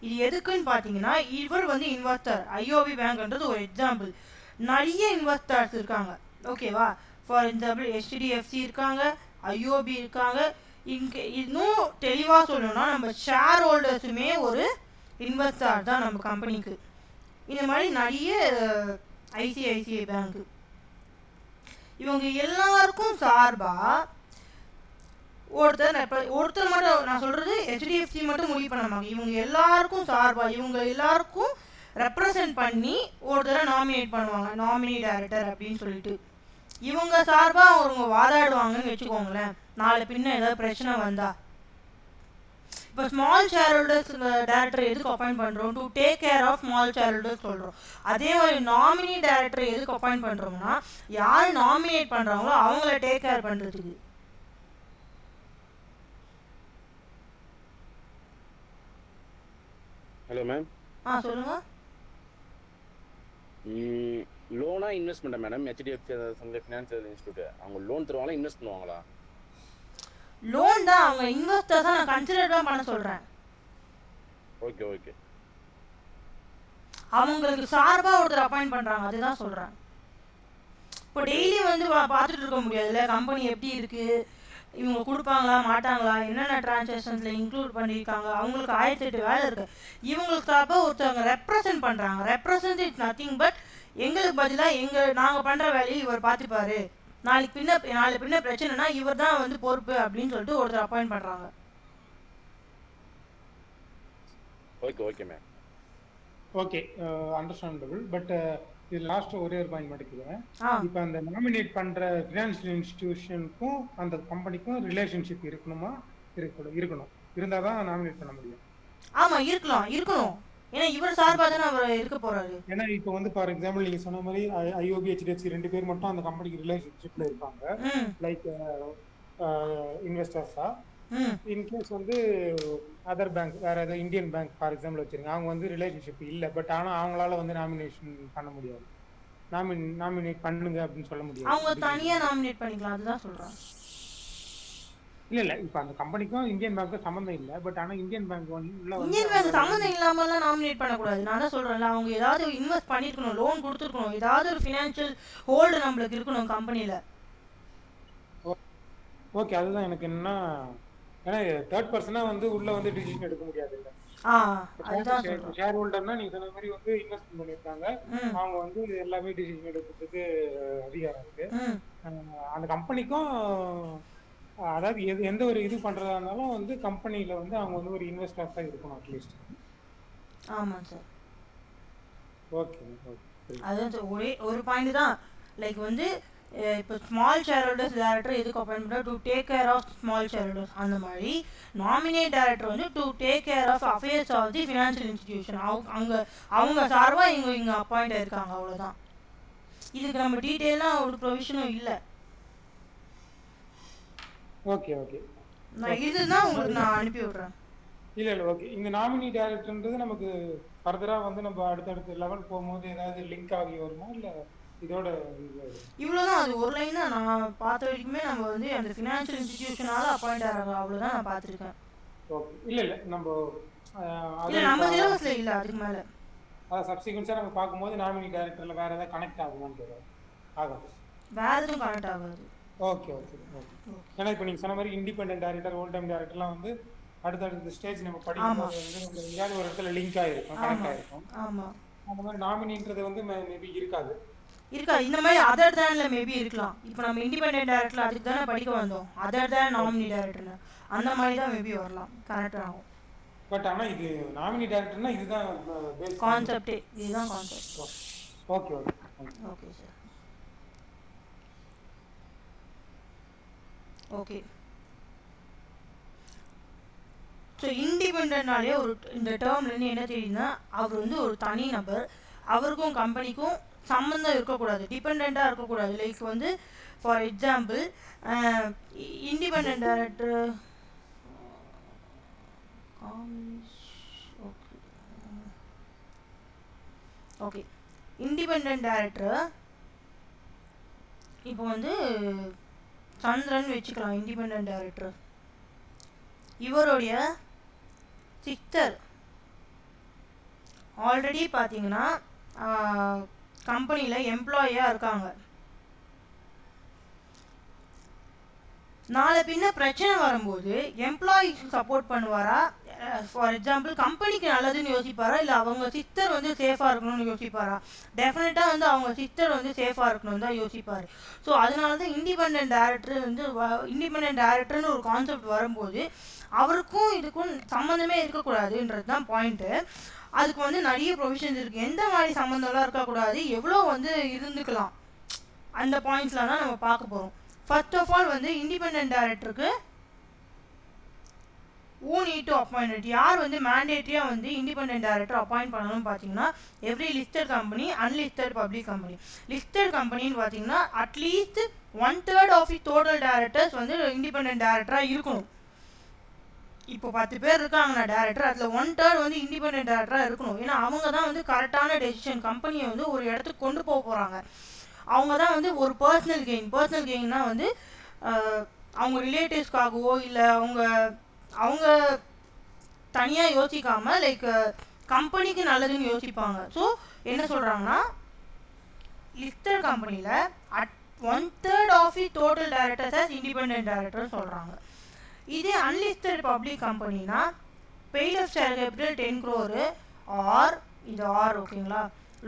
இது எதுக்குன்னு பார்த்தீங்கன்னா, இவர் வந்து இன்வெஸ்டர். ஐஓபி பேங்க்ன்றது ஒரு எக்ஸாம்பிள். நிறைய இன்வெஸ்டர்ஸ் இருக்காங்க. ஓகேவா? ஃபார் எக்ஸாம்பிள் ஹெச்டிஎஃப்சி இருக்காங்க, ஐஓபி இருக்காங்க. இங்கே இன்னும் தெளிவாக சொல்லணும்னா நம்ம ஷேர் ஹோல்டர்ஸுமே ஒரு இன்வெஸ்டர் தான் நம்ம கம்பெனிக்கு. இந்த மாதிரி நிறைய ஐசிஐசிஐ பேங்க் இவங்க எல்லாருக்கும் சார்பா ஒருத்தர் மட்டும், நான் சொல்றது ஹெச்டிஎஃப்சி மட்டும் முடிவு பண்ண மாட்டாங்க. இவங்க எல்லாருக்கும் சார்பா இவங்க எல்லாருக்கும் ரெப்ரசன்ட் பண்ணி ஒருத்தரை நாமினேட் பண்ணுவாங்க, நாமினி டைரக்டர் அப்படின்னு சொல்லிட்டு. இவங்க சார்பா அவங்க வாதாடுவாங்கன்னு வச்சுக்கோங்களேன். நாளை பின்ன ஏதாவது பிரச்சனை வந்தா இப்போ ஸ்மால் ஷேர் ஹோல்டர்ஸ் டைரக்டர் எதுக்கு அப்பாயிண்ட் பண்ணுறோம்? To take care of small share holders சொல்கிறோம். அதே மாதிரி நாமினி டைரக்டர் எதுக்கு அப்பாயிண்ட் பண்ணுறோம்னா யார் நாமினேட் பண்ணுறாங்களோ அவங்கள டேக் கேர் பண்ணுறதுக்கு. Hello ma'am. சொல்லுங்க. லோனா இன்வெஸ்ட்மெண்ட்டா மேடம்? ஹெச்டிஎஃப்சி ஃபினான்ஷியல் இன்ஸ்டியூட் அவங்க லோன் தருவாங்களா, இன்வெஸ்ட் பண்ணுவாங்களா? லோன் தான். அவங்க இன்வெஸ்டர்ஸா நான் கன்சிடர் தான் பண்ண சொல்றேன். Okay okay. அவங்களுக்கு சார்பா ஒருத்தர் அப்பாயிண்ட் பண்றாங்க, அதுதான் சொல்றேன். இப்போ டெய்லி வந்து பார்த்துட்டு இருக்க முடியாதுல்ல கம்பெனி எப்படி இருக்கு, இவங்க கொடுப்பாங்களா மாட்டாங்களா, என்னென்ன டிரான்சாக்ஷன்ஸ்ல இன்க்ளூட் பண்ணியிருக்காங்க, அவங்களுக்கு 1008 வேலை இருக்கு. இவங்களுக்கு சார்பா ஒருத்தவங்க ரெப்ரசன்ட் பண்றாங்க. ரெப்ரசன்ட் இட்ஸ் நத்திங் பட் எங்களுக்கு பதிலாக நாங்கள் பண்ற வேலையை இவர் பார்த்துப்பாரு, நாளை பின்ன பிரச்சனைனா இவர் தான் வந்து பொறுப்பு அப்படின்னு சொல்லிட்டு ஒருத்தர் அப்பாயிண்ட் பண்றாங்க. Okay okay ma'am. Okay, understandable. But இது லாஸ்ட் ஒரே ஒரு பாயிண்ட் மட்டும். இப்போ அந்த நாமினேட் பண்ற ஃபினான்ஷியல் இன்ஸ்டிடியூஷனுக்கும் அந்த கம்பெனிக்கும் ரிலேஷன்ஷிப் இருக்கணுமா? இருக்கணும். இருந்தால் தான் நாமினேட் பண்ண முடியும். ஆமா, இருக்கணும். ஏன்னா இவர் சார்பாக தானே அவர் இருக்க போறாரு. ஏன்னா இப்போ வந்து ஃபார் எக்ஸாம்பிள் நீங்க சொன்ன மாதிரி ஐஓபி ஹெச்டிஎஃப்சி 2 பேர் மட்டும் அந்த கம்பெனிக்கு ரிலேஷன்ஷிப்ல இருப்பாங்க, ம் லைக் இன்வெஸ்டர்ஸா. ம் இன்கேஸ் வந்து அதர் பேங்க், வேற ஏதாவது இந்தியன் பேங்க் ஃபார் எக்ஸாம்பிள் வச்சிருங்க, அவங்க வந்து ரிலேஷன்ஷிப் இல்லை, பட் ஆனால் அவங்களால வந்து நாமினேஷன் பண்ண முடியாது, நாமினேட் பண்ணுங்க அப்படின்னு சொல்ல முடியாது. அவங்க தனியாக நாமினேட் பண்ணிக்கலாம், அதுதான் சொல்கிறேன். இல்ல இப்போ அந்த கம்பெனிக்கும் இந்தியன் பேங்க்கும் சம்மந்தம் இல்லை, பட் ஆனால் இந்தியன் பேங்க் வந்து இந்தியன் பேங்க் சம்மந்தம் இல்லாமலாம் நாமினேட் பண்ணக்கூடாது. நான் தான் சொல்கிறேன்ல, அவங்க ஏதாவது இன்வெஸ்ட் பண்ணியிருக்கணும், லோன் கொடுத்துருக்கணும், ஏதாவது ஒரு ஃபினான்ஷியல் ஹோல்டு நம்மளுக்கு இருக்கணும் கம்பெனியில். ஓகே, அதுதான் எனக்கு என்னன்னா, ஏன்னா தேர்ட் பர்சனா வந்து உள்ள வந்து டிசிஷன் எடுக்க முடியாது இல்லை. அதுதான் ஷேர் ஹோல்டர்னா நீங்க சொன்ன மாதிரி வந்து இன்வெஸ்ட் பண்ணிருக்காங்க, அவங்க வந்து எல்லாமே டிசிஷன் எடுக்கிறதுக்கு அதிகாரம் இருக்கு. அந்த கம்பெனிக்கும் அதாவது எந்த ஒரு இது பண்றதா இருந்தாலும் வந்து கம்பெனில வந்து அவங்க வந்து ஒரு இன்வெஸ்டர்ஸா இருக்கணும் அட்லீஸ்ட். ஆமாம் சார். ஓகே ஓகே, அதுதான் ஒரே ஒரு பாயிண்ட் தான். லைக் வந்து இப்போ ஸ்மால் ஷேர் ஹோல்டர்ஸ் டேரக்டர் எதுக்கு அப்பாயின் பண்ணுறோம், to take care of small share holders. அந்த மாதிரி நாமினேட் டேரக்டர் வந்து to take care of affairs of the financial institution. அவங்க சார்பாக இங்கே அப்பாயிண்ட் ஆயிருக்காங்க, அவ்வளோதான். இதுக்கு நம்ம டீட்டெயிலாக ஒரு ப்ரொவிஷனும் இல்லை. ஓகே ஓகே, நான் இதுதான் உங்களுக்கு நான் அனுப்பி விட்றேன். இல்லை ஓகே. இந்த நாமினி டைரக்டர்ன்றது நமக்கு ஃபர்தரா வந்து நம்ம அடுத்தடுத்த லெவல் போகும்போது ஏதாவது லிங்க் ஆகி வருமா, இல்லை இதோட இவ்வளோதான்? அது ஒரு லைன் தான் நான் பார்த்த வரைக்குமே. நம்ம வந்து அந்த ஃபினான்ஷியல் இன்ஸ்டிடியூஷனால அப்பாயிண்ட் ஆகிறாங்க, அவ்வளோதான் நான் பார்த்துருக்கேன். ஓகே, இல்லை நம்ம சிலபஸ்ல இல்லை, அதுக்கு மேலே சப்சிக்வென்ஸாக நம்ம பார்க்கும்போது நாமினி டைரக்டரில் வேறு ஏதாவது கனெக்ட் ஆகுமான்னு கேட்குறேன். ஆகாது, வேறு எதுவும் கனெக்ட் ஆகாது. Okay okay okay. ஏன்னா இப்போ நீங்கள் சொன்ன மாதிரி இண்டிபெண்டன்ட் டைரக்டர், ஹோல் டைம் டைரக்டர்லாம் வந்து அடுத்தடுத்த ஸ்டேஜ் நம்ம படிக்கும்போது வந்து நம்ம எங்கேயாவது ஒரு இடத்துல லிங்க் ஆகிருக்கும், கனெக்ட் ஆகிருக்கும். ஆமாம், அந்த மாதிரி நாமினின்றது வந்து மேபி இருக்காது. இந்த மாதிரி அதர் தேன்ல மேபி இருக்கலாம். இப்போ நம்ம இண்டிபெண்டன்ட் டைரக்டர் அதுக்கு தானே படிக்க வந்தோம், அதர் தேன் நாமினி டைரக்டர்னு அந்த மாதிரி தான் மேபி வரலாம், கனெக்ட் ஆகும். பட் ஆனால் இது நாமினி டைரக்டர்னா இதுதான் கான்செப்டே, இதுதான் concept. Okay okay okay sir. Okay, so இண்டிபெண்ட்னாலே ஒரு இந்த டேர்ம்லேருந்து என்ன தெரியுதுன்னா, அவர் வந்து ஒரு தனி நபர், அவருக்கும் கம்பெனிக்கும் சம்மந்தம் இருக்கக்கூடாது, டிபெண்ட்டாக இருக்கக்கூடாது. லைக் வந்து for example independent director okay independent director இப்போ வந்து சந்திரன் வச்சுக்கலாம். இண்டிபெண்ட் டைரக்டர் இவருடைய சிஸ்டர் ஆல்ரெடி பார்த்தீங்கன்னா கம்பெனியில் எம்ப்ளாயியாக இருக்காங்க. நாளை பின்ன பிரச்சனை வரும்போது எம்ப்ளாயிக்கு சப்போர்ட் பண்ணுவாரா, ஃபார் எக்ஸாம்பிள் கம்பெனிக்கு நல்லதுன்னு யோசிப்பாரா, இல்லை அவங்க சிஸ்டர் வந்து சேஃபாக இருக்கணும்னு யோசிப்பாரா? டெஃபினட்டாக வந்து அவங்க சிஸ்டர் வந்து சேஃபாக இருக்கணும்னு தான் யோசிப்பார். ஸோ அதனால தான் இண்டிபெண்ட் டைரக்டர் வந்து இண்டிபெண்ட் டைரக்டர்னு ஒரு கான்செப்ட் வரும்போது அவருக்கும் இதுக்கும் சம்மந்தமே இருக்கக்கூடாதுன்றது தான் பாயிண்ட்டு. அதுக்கு வந்து நிறைய ப்ரொவிஷன்ஸ் இருக்குது. எந்த மாதிரி சம்மந்தம்லாம் இருக்கக்கூடாது, எவ்வளோ வந்து இருந்துக்கலாம், அந்த பாயிண்ட்ஸ்லாம் தான் நம்ம பார்க்க போகிறோம். ஃபர்ஸ்ட் ஆஃப் ஆல் வந்து இண்டிபெண்ட் டைரக்டருக்கு who need to appoint it, யார் வந்து மேண்டேட்டரியாக வந்து இண்டிபெண்ட் டைரக்டர் அப்பாயிண்ட் பண்ணணும்னு பார்த்தீங்கன்னா every listed company, unlisted public company. Listed கம்பெனின்னு பார்த்தீங்கன்னா at least 1/3 of the total directors வந்து இண்டிபெண்ட் டைரக்டராக இருக்கணும். இப்போ 10 பேர் இருக்காங்கன்னா டேரக்டர், அதில் 1/3 வந்து இண்டிபெண்ட் டேரக்டராக இருக்கணும். ஏன்னா அவங்க தான் வந்து கரெக்டான டெசிஷன், கம்பெனியை வந்து ஒரு இடத்துக்கு கொண்டு போக போகிறாங்க. அவங்க தான் வந்து ஒரு பர்சனல் கெயின்னா வந்து அவங்க ரிலேட்டிவ்ஸ்க்காகவோ இல்லை அவங்க தனியாக யோசிக்காமல் லைக் கம்பெனிக்கு நல்லதுன்னு யோசிப்பாங்க. ஸோ என்ன சொல்கிறாங்கன்னா லிஸ்டட் கம்பெனியில் 1/3 of the total directors as independent director சொல்கிறாங்க. இதே அன்லிஸ்டட் பப்ளிக் கம்பெனினா paid up share capital 10 crore or இது ஆர் ஓகேங்களா,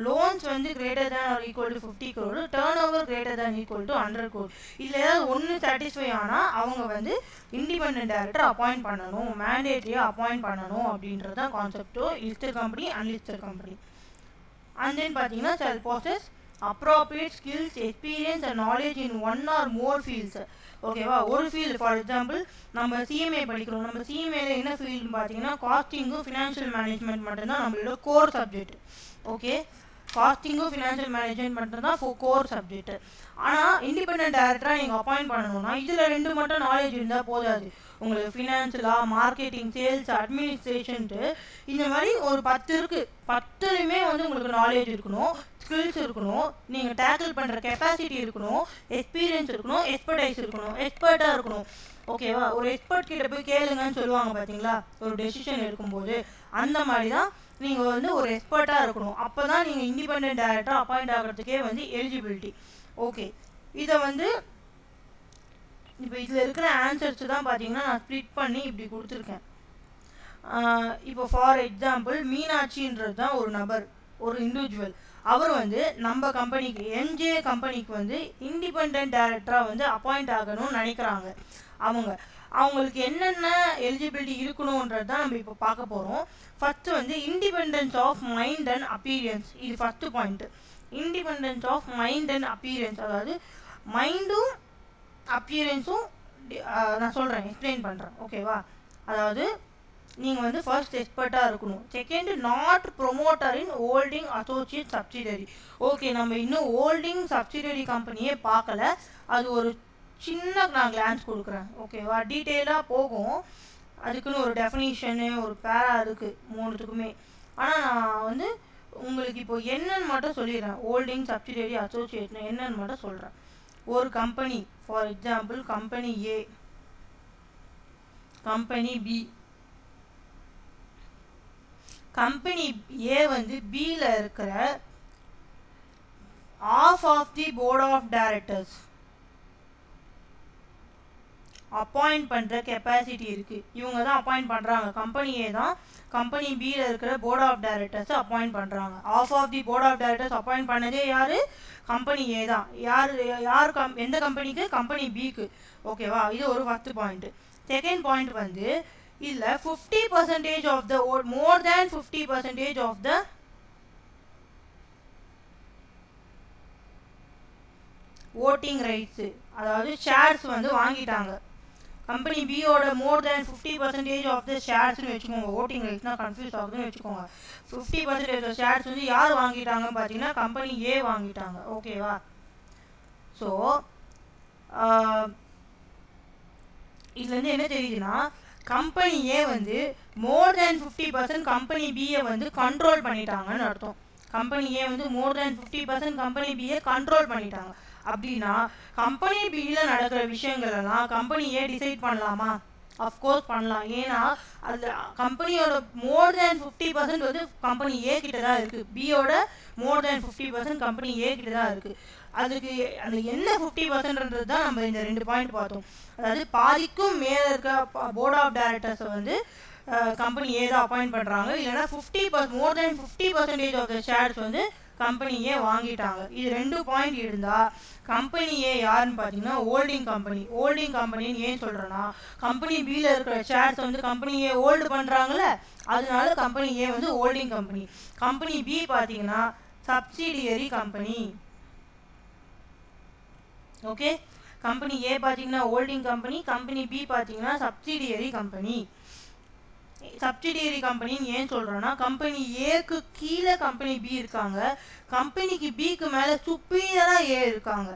லோன்ஸ் வந்து greater than or equal to 50 crore, turnover greater than equal to 100 crore. இதில் ஏதாவது ஒன்று சாட்டிஸ்ஃபை ஆனால் அவங்க வந்து இண்டிபெண்ட் டைரக்டர் அப்பாயிண்ட் பண்ணணும், மேண்டேட்டரியாக அப்பாயிண்ட் பண்ணணும் அப்படின்றது தான் கான்செப்டோ listed company, unlisted company. And then பார்த்தீங்கன்னா shall possess appropriate skills, experience and knowledge in one or more fields. ஓகேவா, ஒரு ஃபீல்டு ஃபார் எக்ஸாம்பிள் நம்ம சிஎம்ஏ படிக்கிறோம். நம்ம சிஎம்ஏல என்ன ஃபீல்டுன்னு பார்த்தீங்கன்னா காஸ்டிங்கும் ஃபினான்ஷியல் மேனேஜ்மெண்ட் மட்டும்தான் நம்மளோட கோர் சப்ஜெக்ட். ஓகே, காஸ்டிங்கும் ஃபினான்ஷியல் மேனேஜ்மெண்ட் மட்டும்தான் கோர் சப்ஜெக்ட். ஆனால் இண்டிபெண்டன்ட் டைரக்டராக நீங்கள் அப்பாயிண்ட் பண்ணணும்னா இதில் 2 மட்டும் நாலேஜ் இருந்தால் போதாது. உங்களுக்கு ஃபினான்ஷியலாக, மார்க்கெட்டிங், சேல்ஸ், அட்மினிஸ்ட்ரேஷன்ட்டு இந்த மாதிரி ஒரு 10 இருக்குது. 10லையுமே வந்து உங்களுக்கு நாலேஜ் இருக்கணும், ஸ்கில்ஸ் இருக்கணும், நீங்கள் டேக்கிள் பண்ணுற கெப்பாசிட்டி இருக்கணும், எக்ஸ்பீரியன்ஸ் இருக்கணும், எக்ஸ்பர்டைஸ் இருக்கணும், எக்ஸ்பர்ட்டாக இருக்கணும். ஓகேவா, ஒரு எக்ஸ்பர்ட் கிட்ட போய் கேளுங்கன்னு சொல்லுவாங்க பார்த்தீங்களா ஒரு டெசிஷன் எடுக்கும்போது, அந்த மாதிரி தான் நீங்கள் வந்து ஒரு எக்ஸ்பர்ட்டாக இருக்கணும். அப்போ தான் நீங்கள் இண்டிபெண்டன்ட் டைரக்டராக அப்பாயிண்ட் ஆகிறதுக்கே வந்து எலிஜிபிலிட்டி. ஓகே, இதை வந்து இப்போ இதில் இருக்கிற ஆன்சர்ஸ் தான் பார்த்தீங்கன்னா நான் ஸ்ப்ளிட் பண்ணி இப்படி கொடுத்துருக்கேன். இப்போ ஃபார் எக்ஸாம்பிள் மீனாட்சின்றது தான் ஒரு நபர், ஒரு இண்டிவிஜுவல். அவர் வந்து நம்ம கம்பெனிக்கு, எம்ஜே கம்பெனிக்கு வந்து இண்டிபெண்டன்ட் டைரக்டராக வந்து அப்பாயிண்ட் ஆகணும்னு நினைக்கிறாங்க. அவங்களுக்கு என்னென்ன எலிஜிபிலிட்டி இருக்கணுன்றது தான் நம்ம இப்போ பார்க்க போகிறோம். ஃபஸ்ட்டு வந்து independence of mind and appearance. இது first point. Independence of mind and appearance, அதாவது மைண்டும் அப்பியரன்ஸும் நான் சொல்கிறேன், எக்ஸ்பிளைன் பண்ணுறேன். ஓகேவா, அதாவது நீங்கள் வந்து ஃபர்ஸ்ட் எக்ஸ்பர்ட்டாக இருக்கணும். Second, not promoter in holding associate subsidiary. Okay, நம்ம இன்னும் ஹோல்டிங் சப்சிடரி கம்பெனியே பார்க்கல, அது ஒரு சின்ன நான் கிளான்ஸ் கொடுக்குறேன். ஓகேவா, டீட்டெயிலாக போகும், அதுக்குன்னு ஒரு டெஃபினிஷனு ஒரு பேரா இருக்குது 3த்துக்குமே. ஆனால் நான் வந்து உங்களுக்கு இப்போ என்னன்னு மட்டும் சொல்லிடுறேன். ஹோல்டிங் சப்சிடரி அசோசியேட்னு என்னன்னு மட்டும் சொல்கிறேன். ஒரு company, for example company A, company B. Company A வந்து பியில் இருக்கிற half of the board of directors appoint பண்ணுற கெப்பாசிட்டி இருக்குது. இவங்க தான் அப்பாயிண்ட் பண்ணுறாங்க. கம்பெனி ஏ தான் கம்பெனி பியில் இருக்கிற போர்ட் ஆஃப் டைரக்டர்ஸை அப்பாயிண்ட் பண்ணுறாங்க. half of the board of directors appoint பண்ணதே யார்? கம்பெனி ஏ தான். யார் எந்த கம்பெனிக்கு? கம்பெனி பிக்கு. ஓகேவா, இது ஒரு ஃபஸ்ட்டு பாயிண்ட்டு. செகண்ட் பாயிண்ட் வந்து இதில் 50% of the more than 50% of the voting rights, அதாவது ஷேர்ஸ் வந்து வாங்கிட்டாங்க. கம்பெனி பியோட மோர் தேன் 50% ஆஃப் த ஷேர்ஸ்னு வச்சுக்கோங்க. ஓட்டிங் ரைட்ஸ்னால் கன்ஃபியூஸ் ஆகுதுன்னு வச்சுக்கோங்க. 50% ஆஃப் ஷேர்ஸ் வந்து யார் வாங்கிட்டாங்கன்னு பார்த்தீங்கன்னா கம்பெனி ஏ வாங்கிட்டாங்க. ஓகேவா, ஸோ இதுலேருந்து என்ன தெரியுதுன்னா கம்பெனி ஏ வந்து மோர் தேன் 50% கம்பெனி பியை வந்து கண்ட்ரோல் பண்ணிட்டாங்கன்னு அர்த்தம். கம்பெனி ஏ வந்து மோர் தேன் 50% கம்பெனி பியை கண்ட்ரோல் பண்ணிட்டாங்க. அப்படின்னா கம்பெனி பியில் நடக்கிற விஷயங்கள் எல்லாம் கம்பெனி ஏ டிசைட் பண்ணலாமா? அஃப்கோர்ஸ் பண்ணலாம். ஏன்னா அந்த கம்பெனியோட மோர் தேன் 50% வந்து கம்பெனி ஏ கிட்ட தான் இருக்குது. பியோட மோர் தேன் 50% கம்பெனி ஏ கிட்ட தான் இருக்குது. அதுக்கு அந்த என்ன 50%ன்றது தான் நம்ம இந்த 2 பாயிண்ட் பார்த்தோம். அதாவது பாதிக்கும் மேலே இருக்க போர்ட் ஆஃப் டைரக்டர்ஸை வந்து கம்பெனி ஏ தான் அப்பாயிண்ட் பண்ணுறாங்க. இல்லைன்னா மோர் தேன் 50% ஆஃப் த ஷேர்ஸ் வந்து கம்பெனி ஏ வாங்கிட்டாங்க. இது 2 பாயிண்ட் இருந்தால் கம்பெனி ஏ யாருன்னு பார்த்தீங்கன்னா ஹோல்டிங் கம்பெனி. ஹோல்டிங் கம்பெனின்னு ஏன் சொல்கிறேன்னா கம்பெனி பியில் இருக்கிற ஷேர்ஸ் வந்து கம்பெனி ஏ ஹோல்டு பண்ணுறாங்கள, அதனால கம்பெனி ஏ வந்து ஹோல்டிங் கம்பெனி. கம்பெனி பி பார்த்தீங்கன்னா சப்சிடியரி கம்பெனி. ஓகே, கம்பெனி ஏ பார்த்தீங்கன்னா ஹோல்டிங் கம்பெனி, கம்பெனி பி பார்த்தீங்கன்னா சப்சிடியரி கம்பெனி. சப்சிடியரி கம்பெனின்னு ஏன் சொல்கிறோன்னா கம்பெனி ஏக்கு கீழே கம்பெனி பி இருக்காங்க, கம்பெனிக்கு பிக்கு மேலே சுப்பீரியராக ஏ இருக்காங்க.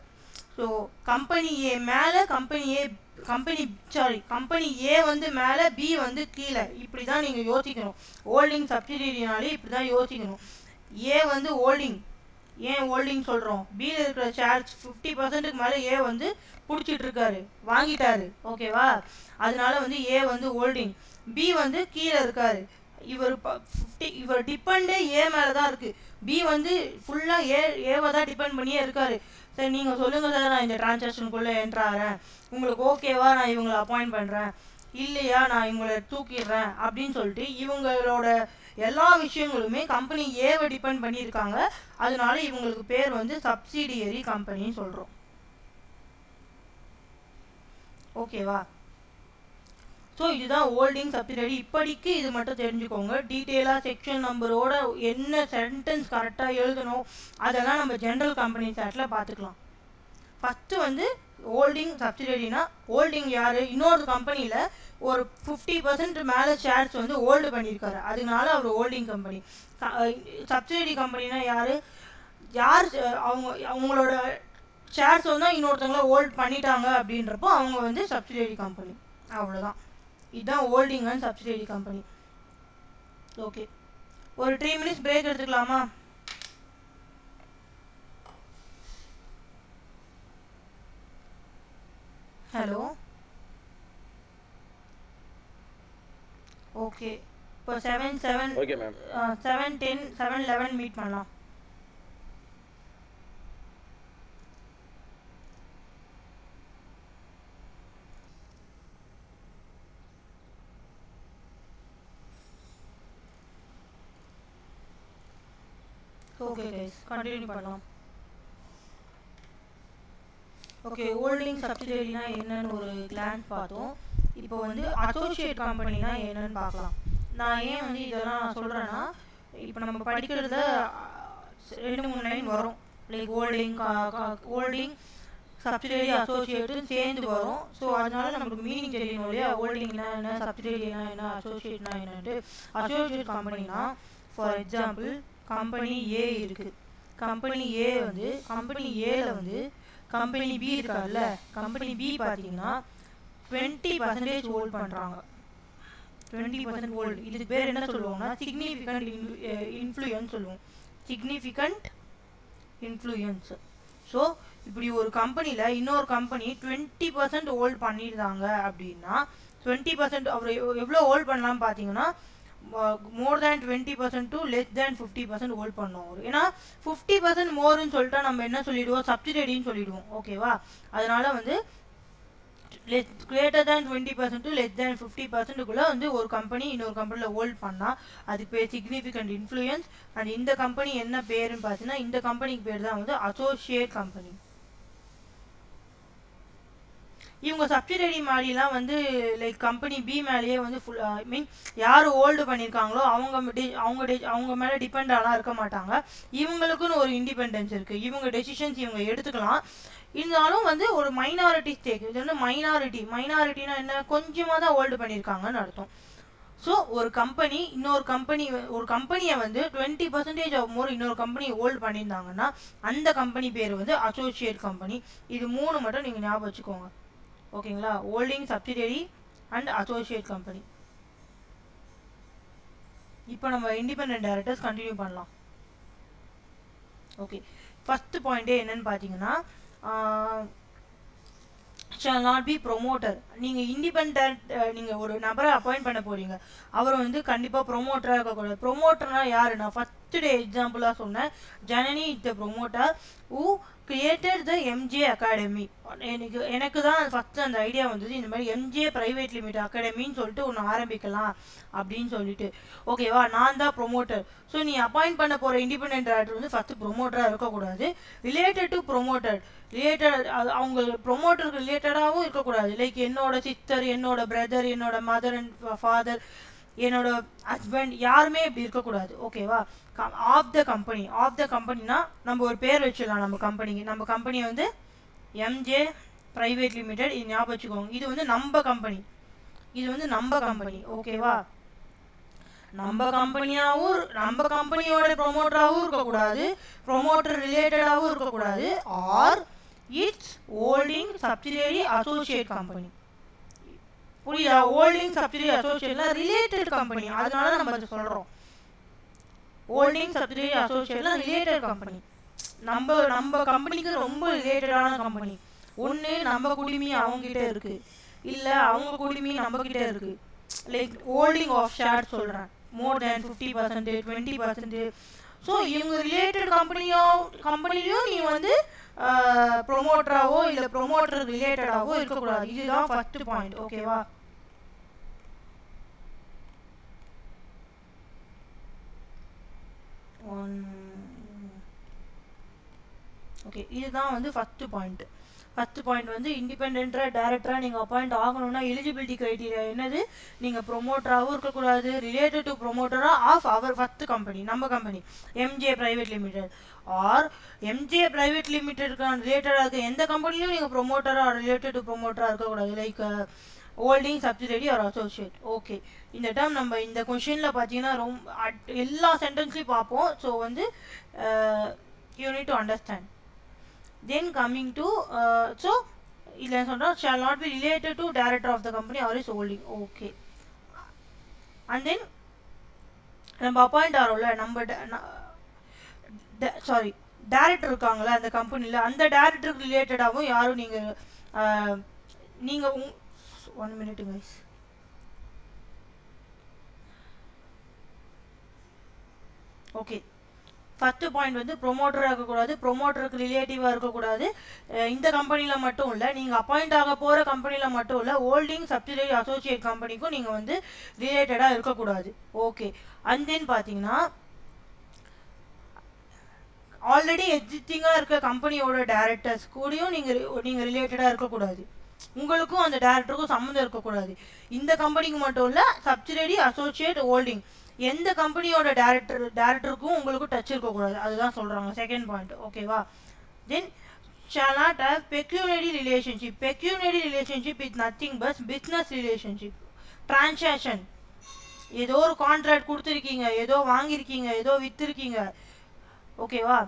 ஸோ கம்பெனி ஏ மேலே கம்பெனி ஏ வந்து மேலே, பி வந்து கீழே. இப்படி தான் நீங்கள் யோசிக்கணும். ஹோல்டிங் சப்சிடியரினாலே இப்படி தான் யோசிக்கணும். ஏ வந்து ஹோல்டிங். ஏன் ஹோல்டிங் சொல்கிறோம்? பியில் இருக்கிற ஷேர்ஸ் 50%க்கு மேலே ஏ வந்து பிடிச்சிட்டு இருக்காரு, வாங்கிட்டாரு. ஓகேவா, அதனால வந்து ஏ வந்து ஹோல்டிங். பி வந்து கீழே இருக்காரு. இவர் டிபெண்டே ஏ மேலே தான் இருக்குது. பி வந்து ஃபுல்லாக ஏவை தான் டிபெண்ட் பண்ணியே இருக்காரு. சரி, நீங்கள் சொல்லுங்கள் சார், நான் இந்த டிரான்சாக்ஷனுக்குள்ளே என்ட்ராகிறேன், உங்களுக்கு ஓகேவா, நான் இவங்களை அப்பாயிண்ட் பண்ணுறேன், இல்லையா நான் இவங்களை தூக்கிடுறேன் அப்படின்னு சொல்லிட்டு இவங்களோட எல்லா விஷயங்களுமே கம்பெனி ஏவை டிபெண்ட் பண்ணியிருக்காங்க. அதனால இவங்களுக்கு பேர் வந்து சப்சிடியரி கம்பெனின்னு சொல்கிறோம். ஓகேவா, ஸோ இதுதான் ஹோல்டிங் சப்சிடரி. இப்படிக்கு இது மட்டும் தெரிஞ்சுக்கோங்க. டீட்டெயிலாக செக்ஷன் நம்பரோட என்ன சென்டென்ஸ் கரெக்டாக எழுதணும் அதெல்லாம் நம்ம ஜென்ரல் கம்பெனிஸ் ஆக்டில் பார்த்துக்கலாம். ஃபஸ்ட்டு வந்து ஹோல்டிங் சப்சிடரினா ஹோல்டிங் யார், இன்னொரு கம்பெனியில் ஒரு 50% மேலே ஷேர்ஸ் வந்து ஹோல்டு பண்ணியிருக்காரு, அதனால அவர் ஹோல்டிங் கம்பெனி. சப்சிடரி கம்பெனினா யார், அவங்களோட ஷேர்ஸ் வந்து இன்னொருத்தவங்கள ஹோல்ட் பண்ணிட்டாங்க அப்படின்றப்போ அவங்க வந்து சப்சிடரி கம்பெனி. அவ்வளோதான். இதுதான் holding and subsidiary company. Okay, ஒரு 3 மினிட்ஸ் பிரேக் எடுத்துக்கலாமா? Hello, okay. இப்போ 7:10 ஓகே மேம். 7:11 மீட் பண்ணலாம். ஓகே கைஸ், கண்டினியூ பண்ணலாம். ஓகே, ஹோல்டிங் சப்சிடரினா என்னன்னு ஒரு கிளான்ஸ் பார்த்தோம். இப்போ வந்து அசோசியேட் கம்பெனினா என்னன்னு பார்க்கலாம். நான் ஏன் வந்து இதெல்லாம் சொல்கிறேன்னா, இப்போ நம்ம படிக்கிறதுல 2-3 லைன் வரும். லைக் ஹோல்டிங் சப்சிடரி அசோசியேட்டுன்னு சேர்ந்து வரும். ஸோ அதனால நமக்கு மீனிங் தெரியணும் இல்லையா, ஹோல்டிங்னா என்ன, சப்சிடரினா என்ன, அசோசியேட்னா என்னன்ட்டு. அசோசியேட் கம்பெனினா ஃபார் எக்ஸாம்பிள் கம்பெனி ஏ இருக்குது. கம்பெனி ஏல வந்து கம்பெனி பி இருக்கார்ல, கம்பெனி பி பார்த்தீங்கன்னா 20% ஹோல்ட் பண்ணுறாங்க. 20% ஹோல்டு. இதுக்கு பேர் என்ன சொல்லுவாங்கன்னா சிக்னிஃபிகண்ட் இன்ஃப்ளூயன்ஸ் சொல்லுவோம். Significant influence. ஸோ இப்படி ஒரு கம்பெனியில் இன்னொரு கம்பெனி 20% ஹோல்ட் பண்ணியிருந்தாங்க அப்படின்னா 20% அவர் எவ்வளோ ஹோல்ட் பண்ணலாம்னு பார்த்தீங்கன்னா மோர் தேன் 20% டு லெஸ் தேன் 50% ஹோல்ட் பண்ணோம். ஏன்னா 50% மோர்னு சொல்லிட்டா நம்ம என்ன சொல்லிடுவோம், சப்சிடரின்னு சொல்லிடுவோம். ஓகேவா, அதனால வந்து greater than 20% to less than 50%க்குள்ளே வந்து ஒரு கம்பெனி இன்னொரு கம்பெனியில் ஹோல்ட் பண்ணால் அது பேர் சிக்னிஃபிகண்ட் இன்ஃப்ளூயன்ஸ். அண்ட் இந்த கம்பெனி என்ன பேருன்னு பார்த்தீங்கன்னா, இந்த கம்பெனிக்கு பேர் தான் வந்து அசோசியேட் கம்பெனி. இவங்க சப்சிடரி மாதிரிலாம் வந்து லைக் கம்பெனி பி மேலேயே வந்து ஃபுல் மீன் யார் ஹோல்டு பண்ணியிருக்காங்களோ அவங்க மேலே டிபெண்டாலாம் இருக்க மாட்டாங்க. இவங்களுக்குன்னு ஒரு இண்டிபெண்டன்ஸ் இருக்குது, இவங்க டெசிஷன்ஸ் இவங்க எடுத்துக்கலாம். இருந்தாலும் வந்து ஒரு மைனாரிட்டி ஸ்டேக், இது வந்து மைனாரிட்டினா என்ன, கொஞ்சமாக தான் ஹோல்டு பண்ணியிருக்காங்கன்னு அர்த்தம். ஸோ ஒரு கம்பெனியை வந்து 20% ஆஃப் மோர் இன்னொரு கம்பெனி ஹோல்டு பண்ணியிருந்தாங்கன்னா அந்த கம்பெனி பேர் வந்து அசோசியேட் கம்பெனி. இது 3 மட்டும் நீங்கள் ஞாபகம் வச்சுக்கோங்க. ஓகேங்களா, holding subsidiary and associate company. இப்போ நம்ம இண்டிபெண்டன்ட் டைரக்டர்ஸ் கண்டினியூ பண்ணலாம். ஓகே, ஃபர்ஸ்ட் பாயிண்டே என்னன்னு பார்த்தீங்கன்னா ஷால் நாட் பி ப்ரொமோட்டர். நீங்கள் இண்டிபெண்ட் நீங்கள் ஒரு நபரை அப்பாயிண்ட் பண்ண போகிறீங்க, அவர் வந்து கண்டிப்பாக ப்ரொமோட்டராக இருக்கக்கூடாது. ப்ரொமோட்டர்னா யார், நான் ஃபஸ்ட் டே எக்ஸாம்பிளாக சொன்னேன். Janani is the promoter who created the MJ academy. எனக்கு தான் ஃபஸ்ட்டு அந்த ஐடியா வந்தது, இந்த மாதிரி எம்ஜே பிரைவேட் லிமிடெட் அகாடமின்னு சொல்லிட்டு ஒன்று ஆரம்பிக்கலாம் அப்படின்னு சொல்லிட்டு. ஓகேவா, நான் தான் ப்ரொமோட்டர். ஸோ நீ அப்பாயிண்ட் பண்ண போகிற இண்டிபெண்டன்ட் டைரக்டர் வந்து ஃபஸ்ட்டு ப்ரொமோட்டராக இருக்கக்கூடாது, ரிலேட்டட் டு ப்ரொமோட்டட். அவங்க ப்ரொமோட்டருக்கு ரிலேட்டடாகவும் இருக்கக்கூடாது. லைக் என்னோட சிஸ்டர், என்னோட பிரதர், என்னோட மதர் அண்ட் ஃபாதர், என்னோட ஹஸ்பண்ட், யாருமே இப்படி இருக்கக்கூடாது. ஓகேவா, ஆஃப் த கம்பெனினா நம்ம ஒரு பேர் வச்சிடலாம் நம்ம கம்பெனியை வந்து எம்ஜே பிரைவேட் லிமிடெட். இது ஞாபகம் வச்சுக்கோங்க, இது வந்து நம்ம கம்பெனி. ஓகேவா, நம்ம கம்பெனியோட ப்ரொமோட்டராகவும் இருக்கக்கூடாது, ப்ரொமோட்டர் ரிலேட்டடாகவும் இருக்கக்கூடாது, or its holding subsidiary associate company. புரியுதா, ஹோல்டிங் சப்சிடரி அசோசியேட்லாம் ரிலேட்டட் கம்பெனி, அதனால நம்ம அதை சொல்கிறோம். ஹோல்டிங் சப்சிடரி அசோசியேட்லாம் ரிலேட்டட் கம்பெனி, நம்ம கம்பெனிக்கு ரொம்ப ரிலேட்டடான கம்பெனி. ஒன்று நம்ம குடிமி அவங்ககிட்ட இருக்குது, இல்லை அவங்க குடிமி நம்மக்கிட்ட இருக்குது. லைக் ஹோல்டிங் ஆஃப் ஷேர் சொல்கிறேன், மோர் தேன் 50%, 20%. ஸோ இவங்க ரிலேட்டட் கம்பெனிலையும் நீ வந்து ப்ரொமோட்டராகவோ இல்லை ப்ரொமோட்டர் ரிலேட்டடாகவோ இருக்கக்கூடாது. இதுதான் ஃபர்ஸ்ட் பாயிண்ட். ஓகேவா, ஓகே, இதுதான் வந்து ஃபர்ஸ்ட் பாயிண்ட். ஃபஸ்ட்டு பாயிண்ட் வந்து இண்டிபெண்ட்டாக டேரக்டராக நீங்கள் அப்பாயிண்ட் ஆகணும்னா எலிஜிபிலிட்டி க்ரைட்டீரியா என்னது, நீங்கள் ப்ரொமோட்டராகவும் இருக்கக்கூடாது, ரிலேட்டட் டு ப்ரொமோட்டராக ஆஃப் அவர் ஃபஸ்ட்டு கம்பெனி, நம்ம company MJ private limited or MJ private லிமிடெட்கான ரிலேட்டடாக இருக்க எந்த கம்பெனிலையும் நீங்கள் ப்ரொமோட்டராக ரிலேட்டட் டு ப்ரொமோட்டராக இருக்கக்கூடாது, like holding subsidiary or associate. Okay, இந்த டேர்ம் நம்ம இந்த கொஷினில் பார்த்தீங்கன்னா ரொம்ப எல்லா சென்டென்ஸ்லையும் பார்ப்போம். ஸோ வந்து you need to understand. Then coming to so இதில் சொல்கிறோம் shall not be related to director of the company or is holding. Okay, and then நம்ம அப்பாயிண்ட் ஆகிறோம்ல, நம்ம சாரி டேரக்டர் இருக்காங்களே அந்த கம்பெனியில், அந்த டேரக்டருக்கு ரிலேட்டடாகவும் யாரும் நீங்கள் 1 minute guys. Okay, first point வந்து ப்ரொமோட்டராக இருக்கக்கூடாது, ப்ரொமோட்டருக்கு ரிலேட்டிவாக இருக்கக்கூடாது. இந்த கம்பெனியில் மட்டும் இல்லை, நீங்கள் அப்பாயிண்ட் ஆக போகிற கம்பெனியில் மட்டும் இல்லை, ஹோல்டிங் சப்சிடரி அசோசியேட் கம்பெனிக்கும் நீங்கள் வந்து ரிலேட்டடாக இருக்கக்கூடாது. ஓகே, அண்ட் தென் பார்த்தீங்கன்னா ஆல்ரெடி எக்ஸிஸ்டிங்காக இருக்க கம்பெனியோட டேரக்டர்ஸ் கூடயும் நீங்கள் ரிலேட்டடாக இருக்கக்கூடாது. உங்களுக்கும் அந்த டேரக்டருக்கும் சம்மந்தம் இருக்கக்கூடாது. இந்த கம்பெனிக்கு மட்டும் இல்லை, சப்சிடரி அசோசியேட் ஹோல்டிங் எந்த கம்பெனியோட டேரக்டருக்கும் உங்களுக்கு டச் இருக்கக்கூடாது, அதுதான் சொல்கிறாங்க செகண்ட் பாயிண்ட். ஓகேவா? தென் shall not have pecuniary relationship. Pecuniary relationship is nothing but business relationship. Transaction, ஏதோ ஒரு கான்ட்ராக்ட் கொடுத்துருக்கீங்க, ஏதோ வாங்கியிருக்கீங்க, ஏதோ விற்றுருக்கீங்க. ஓகேவா?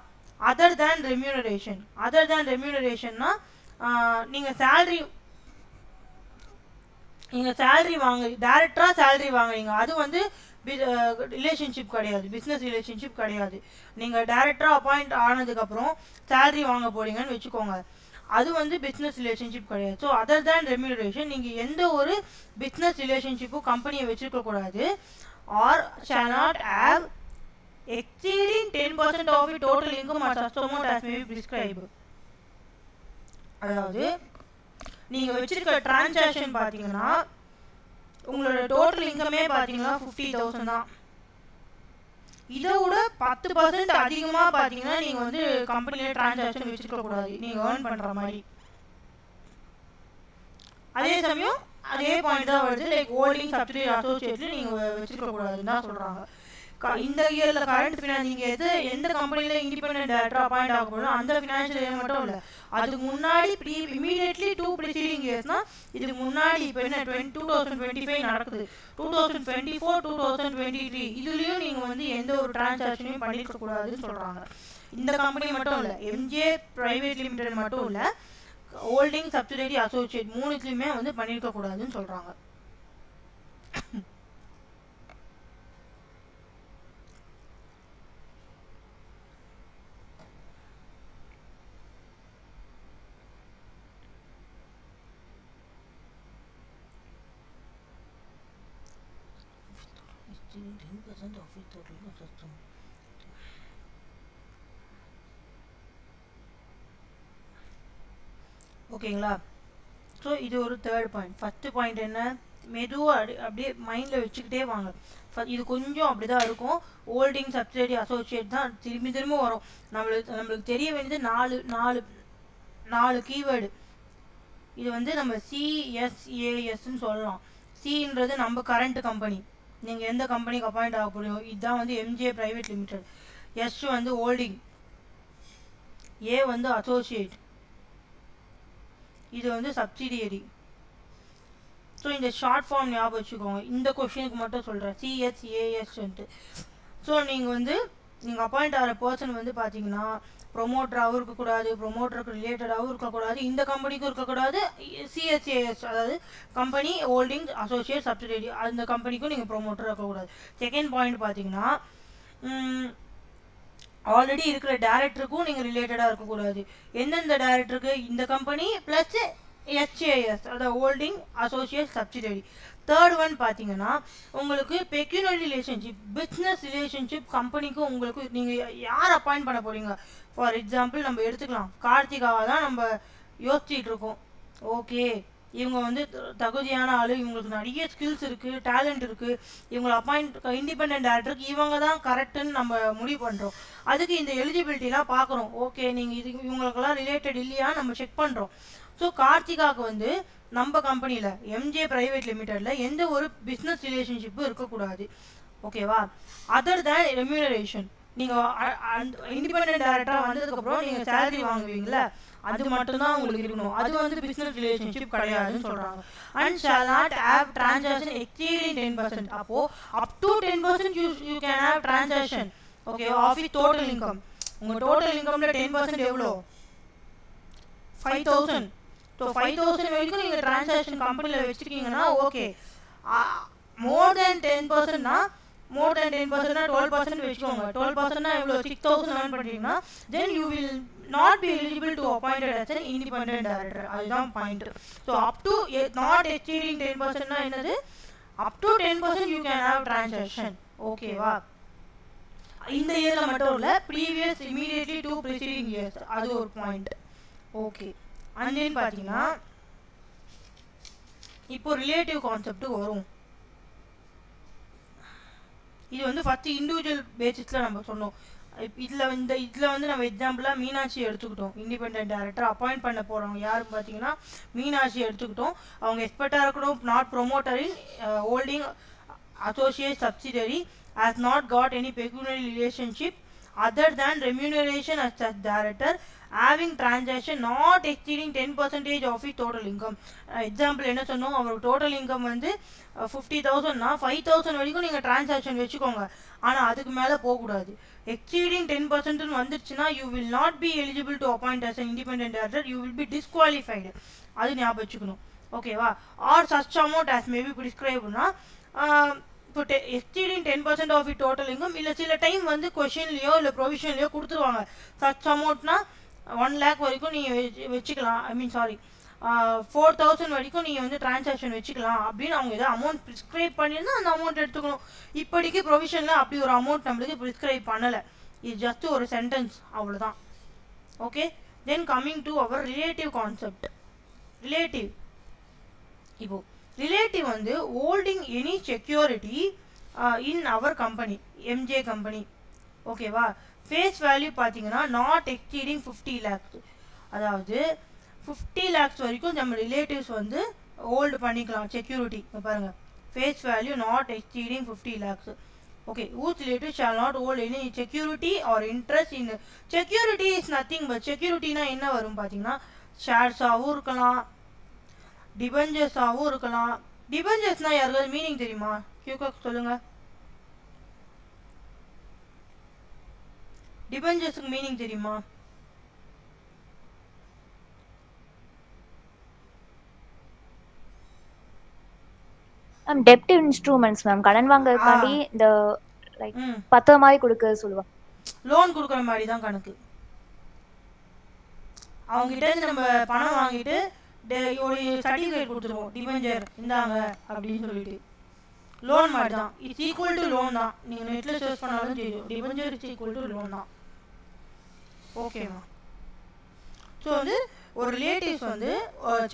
Other than remuneration. Other than ரெம்யூனரேஷன்னா நீங்கள் சேல்ரி டேரக்டராக சேல்ரி வாங்குறீங்க, அது வந்து ரிலேஷன்ஷிப் கிடையாது, பிஸ்னஸ் ரிலேஷன்ஷிப் கிடையாது. நீங்கள் டேரக்டராக அப்பாயிண்ட் ஆனதுக்கப்புறம் சேல்ரி வாங்க போறீங்கன்னு வச்சுக்கோங்க, அது வந்து பிஸ்னஸ் ரிலேஷன்ஷிப் கிடையாது. ஸோ அதர் தேன் ரெம்யூனரேஷன், நீங்கள் எந்த ஒரு பிஸ்னஸ் ரிலேஷன்ஷிப்பும் கம்பெனியை வச்சுருக்கக்கூடாது. Or shall not have exceeding 10% of the total income or such amount as may be prescribed. அதாவது நீங்கள் வச்சிருக்க டிரான்சாக்ஷன் பார்த்தீங்கன்னா உங்களோட டோட்டல் இன்கமே பார்த்தீங்கன்னா 50,000 தான். இதை விட 10% அதிகமாக பார்த்தீங்கன்னா நீங்கள் வந்து கம்பெனியில் டிரான்சாக்ஷன் வச்சுருக்கக்கூடாது, நீங்கள் ஏர்ன் பண்ணுற மாதிரி. அதே சமயம் அதே பாயிண்ட் தான் வருது, லைக் ஹோல்டிங் சப்சிடரி அசோசியேட்ல நீங்கள் வச்சுருக்கக்கூடாதுன்னு தான் சொல்கிறாங்க. இந்த இயரில் கரண்ட் ஃபினான்ஸ் நீங்கள் எந்த கம்பெனியில் இண்டிபெண்டன்ட் டேரக்டர் அப்பாயிண்ட் ஆக போகிறோம் அந்த ஃபினான்ஷியல் இயர் மட்டும் இல்லை, அதுக்கு முன்னாடி இமீடியட்லி 2 ப்ரிசீடிங் இயர்ஸ்னால் இதுக்கு முன்னாடி இப்போ என்ன 2025 நடக்குது, 2024, 2023 இதுலேயும் நீங்கள் வந்து எந்த ஒரு டிரான்சாக்ஷனையும் பண்ணியிருக்கக்கூடாதுன்னு சொல்கிறாங்க. இந்த கம்பெனி மட்டும் இல்லை, எம்ஜே ப்ரைவேட் லிமிடெட் மட்டும் இல்லை, ஹோல்டிங் சப்சிடரி அசோசியேட் மூணுத்துலையுமே வந்து பண்ணியிருக்கக்கூடாதுன்னு சொல்கிறாங்க. ஓகேங்களா? ஸோ இது ஒரு தேர்ட் பாயிண்ட். ஃபஸ்ட்டு பாயிண்ட் என்ன, மெதுவாக அப்படியே மைண்டில் வச்சுக்கிட்டே வாங்க. இது கொஞ்சம் அப்படி தான் இருக்கும். ஹோல்டிங் சப்சிடரி அசோசியேட் தான் திரும்ப வரும். நம்மளுக்கு தெரிய வேண்டியது நாலு கீவேர்டு. இது வந்து நம்ம சிஎஸ்ஏஎஸ்ன்னு சொல்லலாம். சின்றது நம்ம கரண்ட் கம்பெனி, நீங்கள் எந்த கம்பெனிக்கு அப்பாயிண்ட் ஆக போகிறீங்க, இதுதான் வந்து எம்ஜே ப்ரைவேட் லிமிடெட். எஸ் வந்து ஹோல்டிங், ஏ வந்து அசோசியேட், இது வந்து சப்சிடியரி. ஸோ இந்த ஷார்ட் ஃபார்ம் ஞாபகம் வச்சுக்கோங்க, இந்த கொஷினுக்கு மட்டும் சொல்கிறேன், சிஎஸ்ஏஎஸ்ன்ட்டு. ஸோ நீங்கள் அப்பாயிண்ட் ஆகிற பர்சன் வந்து பார்த்தீங்கன்னா ப்ரொமோட்டராகவும் இருக்கக்கூடாது, ப்ரொமோட்டருக்கு ரிலேட்டடாகவும் இருக்கக்கூடாது, இந்த கம்பெனிக்கும் இருக்கக்கூடாது, சிஎஸ்ஏஎஸ் அதாவது கம்பெனி ஹோல்டிங் அசோசியேட் சப்சிடரி அந்த கம்பெனிக்கும் நீங்கள் ப்ரொமோட்டராக இருக்கக்கூடாது. செகண்ட் பாயிண்ட் பார்த்தீங்கன்னா ஆல்ரெடி இருக்கிற டேரக்டருக்கும் நீங்கள் ரிலேட்டடாக இருக்கக்கூடாது. எந்தெந்த டேரக்டருக்கு, இந்த கம்பெனி ப்ளஸ் எஸ்ஏஎஸ் அதாவது holding associate subsidiary. Third one பார்த்தீங்கன்னா உங்களுக்கு பெக்யூனரி ரிலேஷன்ஷிப், பிஸ்னஸ் ரிலேஷன்ஷிப் கம்பெனிக்கும் உங்களுக்கு நீங்கள் யார் அப்பாயிண்ட் பண்ண போகிறீங்க. ஃபார் எக்ஸாம்பிள் நம்ம எடுத்துக்கலாம், கார்த்திகாவை தான் நம்ம யோசிச்சுட்டு இருக்கோம். ஓகே, இவங்க வந்து தகுதியான ஆள், இவங்களுக்கு நிறைய ஸ்கில்ஸ் இருக்குது, டேலண்ட் இருக்குது, இவங்களை இண்டிபெண்டன்ட் டேரக்டருக்கு இவங்க தான் கரெக்டுன்னு நம்ம முடிவு பண்ணுறோம். அதுக்கு இந்த எலிஜிபிலிட்டிலாம் பார்க்குறோம். ஓகே நீங்கள் இவங்களுக்கெல்லாம் ரிலேட்டட் இல்லையா நம்ம செக் பண்ணுறோம். ஸோ கார்த்திகாவுக்கு வந்து நம்ம கம்பெனியில் எம்ஜே பிரைவேட் லிமிடெடில் எந்த ஒரு பிஸ்னஸ் ரிலேஷன்ஷிப்பும் இருக்கக்கூடாது. ஓகேவா? அதர் தேன் ரெம்யூனரேஷன், நீங்கள் இண்டிபெண்டன்ட் டேரக்டராக வந்ததுக்கப்புறம் நீங்கள் சேலரி வாங்குவீங்களா, அது மட்டும்தான் உங்களுக்கு இருக்கணும். அது வந்து பிஸ்னஸ் ரிலேஷன்ஷிப் கிடையாதுன்னு சொல்கிறாங்க. And shall not have transaction exceeding 10%. அப்போது up to 10% you can have transaction. Okay, of it total income. உங்கள் டோட்டல் இன்கமில் 10% எவ்வளோ? 5,000. ஸோ 5,000 வரைக்கும் நீங்கள் டிரான்சாக்ஷன் கம்பெனியில் வச்சுருக்கீங்கன்னா ஓகே. மோர் தேன் 10%னா மோர் தேன் 10%னா 12% வச்சுக்கோங்க. 12%னா எவ்வளோ? 6,000 earn பண்ணுறீங்கன்னா then you will not be eligible to appointed as an independent director. அதுதான் point. So up to not exceeding 10%னா என்னது? Up to 10% you can have transaction. ஓகேவா? இந்த இயரில் மட்டும் இல்லை, previous immediately two preceding years, அது ஒரு பாயிண்ட். ஓகே, அண்ட் தென் பார்த்தீங்கன்னா இப்போ ரிலேட்டிவ் கான்செப்ட் வரும். இது வந்து ஃபஸ்ட்டு இண்டிவிஜுவல் பேசிஸில் நம்ம சொன்னோம். இதில் வந்து நம்ம எக்ஸாம்பிளாக மீனாட்சி எடுத்துக்கிட்டோம். இண்டிபெண்டன்ட் டேரக்டர் அப்பாயிண்ட் பண்ண போகிறவங்க யாருன்னு பார்த்தீங்கன்னா மீனாட்சி எடுத்துக்கிட்டோம். அவங்க எக்ஸ்பர்ட்டாக இருக்கணும், not promoter in holding associate subsidiary, has not got any pecuniary relationship other than remuneration as such director, having transaction not exceeding 10% of his total income. Example என்ன சொன்னோம்? அவர் டோட்டல் இன்கம் வந்து 50,000னா 5,000 வரைக்கும் நீங்கள் டிரான்சாக்ஷன் வச்சுக்கோங்க, ஆனால் அதுக்கு மேலே போகக்கூடாது. எக்ஸீடிங் 10% வந்துருச்சுன்னா you will not be eligible to appoint as independent director, you will be disqualified. அது ஞாபகம் வச்சுக்கணும். ஓகேவா? Or such amount as may be ப்ரிஸ்கிரைப்னா இப்போ exceeding 10% of it total income, இல்லை சில டைம் வந்து கொஷின்லையோ இல்லை ப்ரொவிஷன்லையோ கொடுத்துருவாங்க. சச் அமௌண்ட்னா 1 lakh வரைக்கும் நீங்கள் வச்சுக்கலாம். 4,000 வரைக்கும் நீங்கள் வந்து டிரான்சாக்ஷன் வச்சுக்கலாம் அப்படின்னு அவங்க ஏதோ அமௌண்ட் ப்ரிஸ்கிரைப் பண்ணியிருந்தால் அந்த அமௌண்ட் எடுத்துக்கணும். இப்போதைக்கு ப்ரொவிஷனில் அப்படி ஒரு அமௌண்ட் நம்மளுக்கு ப்ரிஸ்கிரைப் பண்ணலை. இது ஜஸ்ட் ஒரு சென்டென்ஸ், அவ்வளோதான். Okay, then coming to our relative concept. Relative, இப்போ ரிலேட்டிவ் வந்து holding any security in our company, MJ company. ஓகேவா? ஃபேஸ் வேல்யூ பார்த்தீங்கன்னா நாட் எக்ஸீடிங் 50 lakhs. அதாவது 50 lakhs வரைக்கும் நம்ம ரிலேட்டிவ்ஸ் வந்து ஹோல்டு பண்ணிக்கலாம் செக்யூரிட்டி. பாருங்கள், face value not exceeding 50 lakhs. Okay, whose relative shall not hold any security or interest in. security is nothing but, செக்யூரிட்டினா என்ன வரும் பார்த்தீங்கன்னா ஷேர்ஸாகவும் இருக்கலாம், டிபெஞ்சர்ஸாகவும் இருக்கலாம். டிபெஞ்சர்ஸ்னால் யாருக்காவது மீனிங் தெரியுமா? கியூக்காக சொல்லுங்கள். டிபெஞ்சர்ஸுக்கு மீனிங் தெரியுமா? டெப்ட் இன்ஸ்ட்ருமெண்ட்ஸ் மேம். கடன் வாங்குறதுக்காண்டி இந்த லைக் பத்திர மாதிரி கொடுக்க சொல்லுவாங்க. லோன் கொடுக்குற மாதிரி தான் கணக்கு. அவங்க கிட்ட நம்ம பணம் வாங்கிட்டு ஒரு சர்டிஃபிகேட் கொடுத்துருவோம், டிபெஞ்சர் இந்தாங்க அப்படின்னு சொல்லிட்டு. லோன் மாதிரி தான். இட்ஸ் ஈக்குவல் டு லோன் தான். நீங்கள் நெட்டில் சர்ச் பண்ணாலும் தெரியும், debenture it's equal to loan தான். ஓகேவா? ஸோ வந்து ஒரு ரிலேட்டிவ்ஸ் வந்து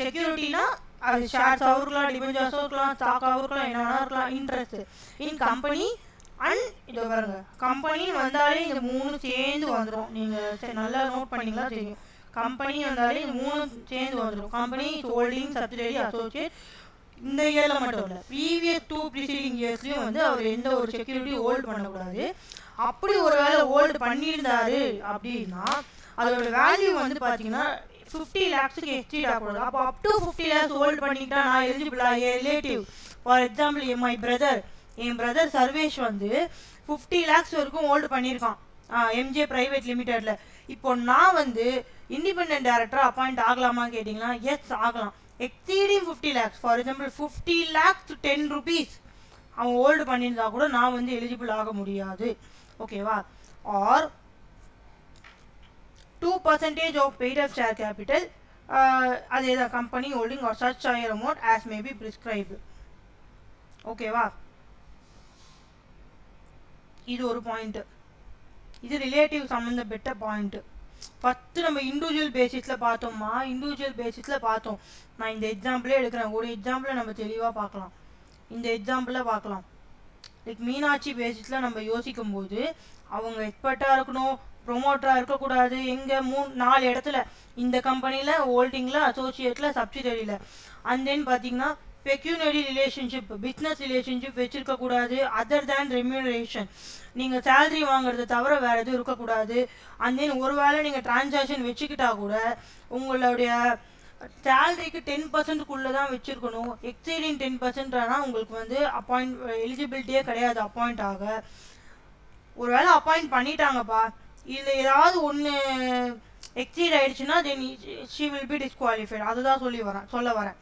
செக்யூரிட்டினா அது ஷேர்ஸாகவும் இருக்கலாம், டிபெஞ்சர்ஸாகவும் இருக்கலாம், ஸ்டாக்காகவும் இருக்கலாம், என்ன வேணா இருக்கலாம். இன்ட்ரெஸ்ட் இன் கம்பெனி அண்ட் இதை பாருங்க, கம்பெனின்னு வந்தாலே இந்த 3 சேர்ந்து வந்துடும். நீங்கள் நல்லா நோட் பண்ணிங்களா தெரியும். கம்பெனி வந்தாலே இந்த 3 சேர்ந்து வந்துடும். Company holding subsidiary associate. இந்த இயரில் மட்டும் இல்லை, ப்ரீவியஸ் 2 ப்ரீசீடிங் இயர்ஸ்லையும் வந்து அவர் எந்த ஒரு செக்யூரிட்டி ஹோல்டு பண்ணக்கூடாது. அப்படி ஒரு வேளை ஹோல்டு பண்ணியிருந்தாரு அப்படின்னா அதோட வேல்யூ வந்து பார்த்தீங்கன்னா 50 lakhsக்கு எக்ஸீட் ஆகக்கூடாது. அப்போ அப் டு 50 lakhs ஹோல்டு பண்ணிக்கிட்டா நான் எலிஜிபிளா? என் ரிலேட்டிவ், ஃபார் எக்ஸாம்பிள் என் பிரதர் சர்வேஷ் வந்து 50 lakhs வரைக்கும் ஹோல்டு பண்ணியிருக்கான் எம்ஜே பிரைவேட் லிமிடெடில். இப்போ நான் வந்து இண்டிபெண்டன்ட் டேரக்டராக அப்பாயிண்ட் ஆகலாமா கேட்டிங்கன்னா எஸ் ஆகலாம். Exceeding 50 lakhs, for example 50 lakhs to 10 rupees அவன் ஹோல்டு பண்ணியிருந்தா கூட நான் வந்து எலிஜிபிள் ஆக முடியாது. ஓகேவா? Or 2% of paid up share capital, அதே தான் company holding or such higher amount as may be prescribed. ஓகேவா? இது ஒரு பாயிண்ட். இது ரிலேட்டிவ் சம்மந்தப்பட்ட பாயிண்ட். ஃபஸ்ட்டு நம்ம இண்டிவிஜுவல் பேசிஸில் பார்த்தோம்மா, இண்டிவிஜுவல் பேசிஸில் பார்த்தோம். நான் இந்த எக்ஸாம்பிளே எடுக்கிறேன், ஒரு எக்ஸாம்பிளை நம்ம தெளிவாக பார்க்கலாம். இந்த எக்ஸாம்பிளில் பார்க்கலாம். லைக் மீனாட்சி பேசிஸில் நம்ம யோசிக்கும் போது அவங்க எக்ஸ்பர்ட்டாக இருக்கணும், ப்ரொமோட்டராக இருக்கக்கூடாது. எங்கே 4 இடத்துல, இந்த கம்பெனியில், ஹோல்டிங்கில், அசோசியேட்டில், சப்சிடரியில். அண்ட் தென் பார்த்தீங்கன்னா பெக்யூனரி ரிலேஷன்ஷிப், பிஸ்னஸ் ரிலேஷன்ஷிப் வச்சுருக்கக்கூடாது. அதர் தேன் ரெம்யூனரேஷன், நீங்கள் சேலரி வாங்குறத தவிர வேறு எதுவும் இருக்கக்கூடாது. அண்ட் தென் ஒரு வேளை நீங்கள் டிரான்சாக்ஷன் வச்சுக்கிட்டா கூட உங்களுடைய சேலரிக்கு 10%க்குள்ளே தான் வச்சுருக்கணும். எக்ஸீடிங் 10% ஆனால் உங்களுக்கு வந்து எலிஜிபிலிட்டியே கிடையாது அப்பாயிண்ட் ஆக. ஒரு வேளை அப்பாயிண்ட் பண்ணிட்டாங்கப்பா, இதில் ஏதாவது ஒன்று எக்ஸீட் ஆகிடுச்சுன்னா then she will be disqualified. அதுதான் சொல்ல வரேன்.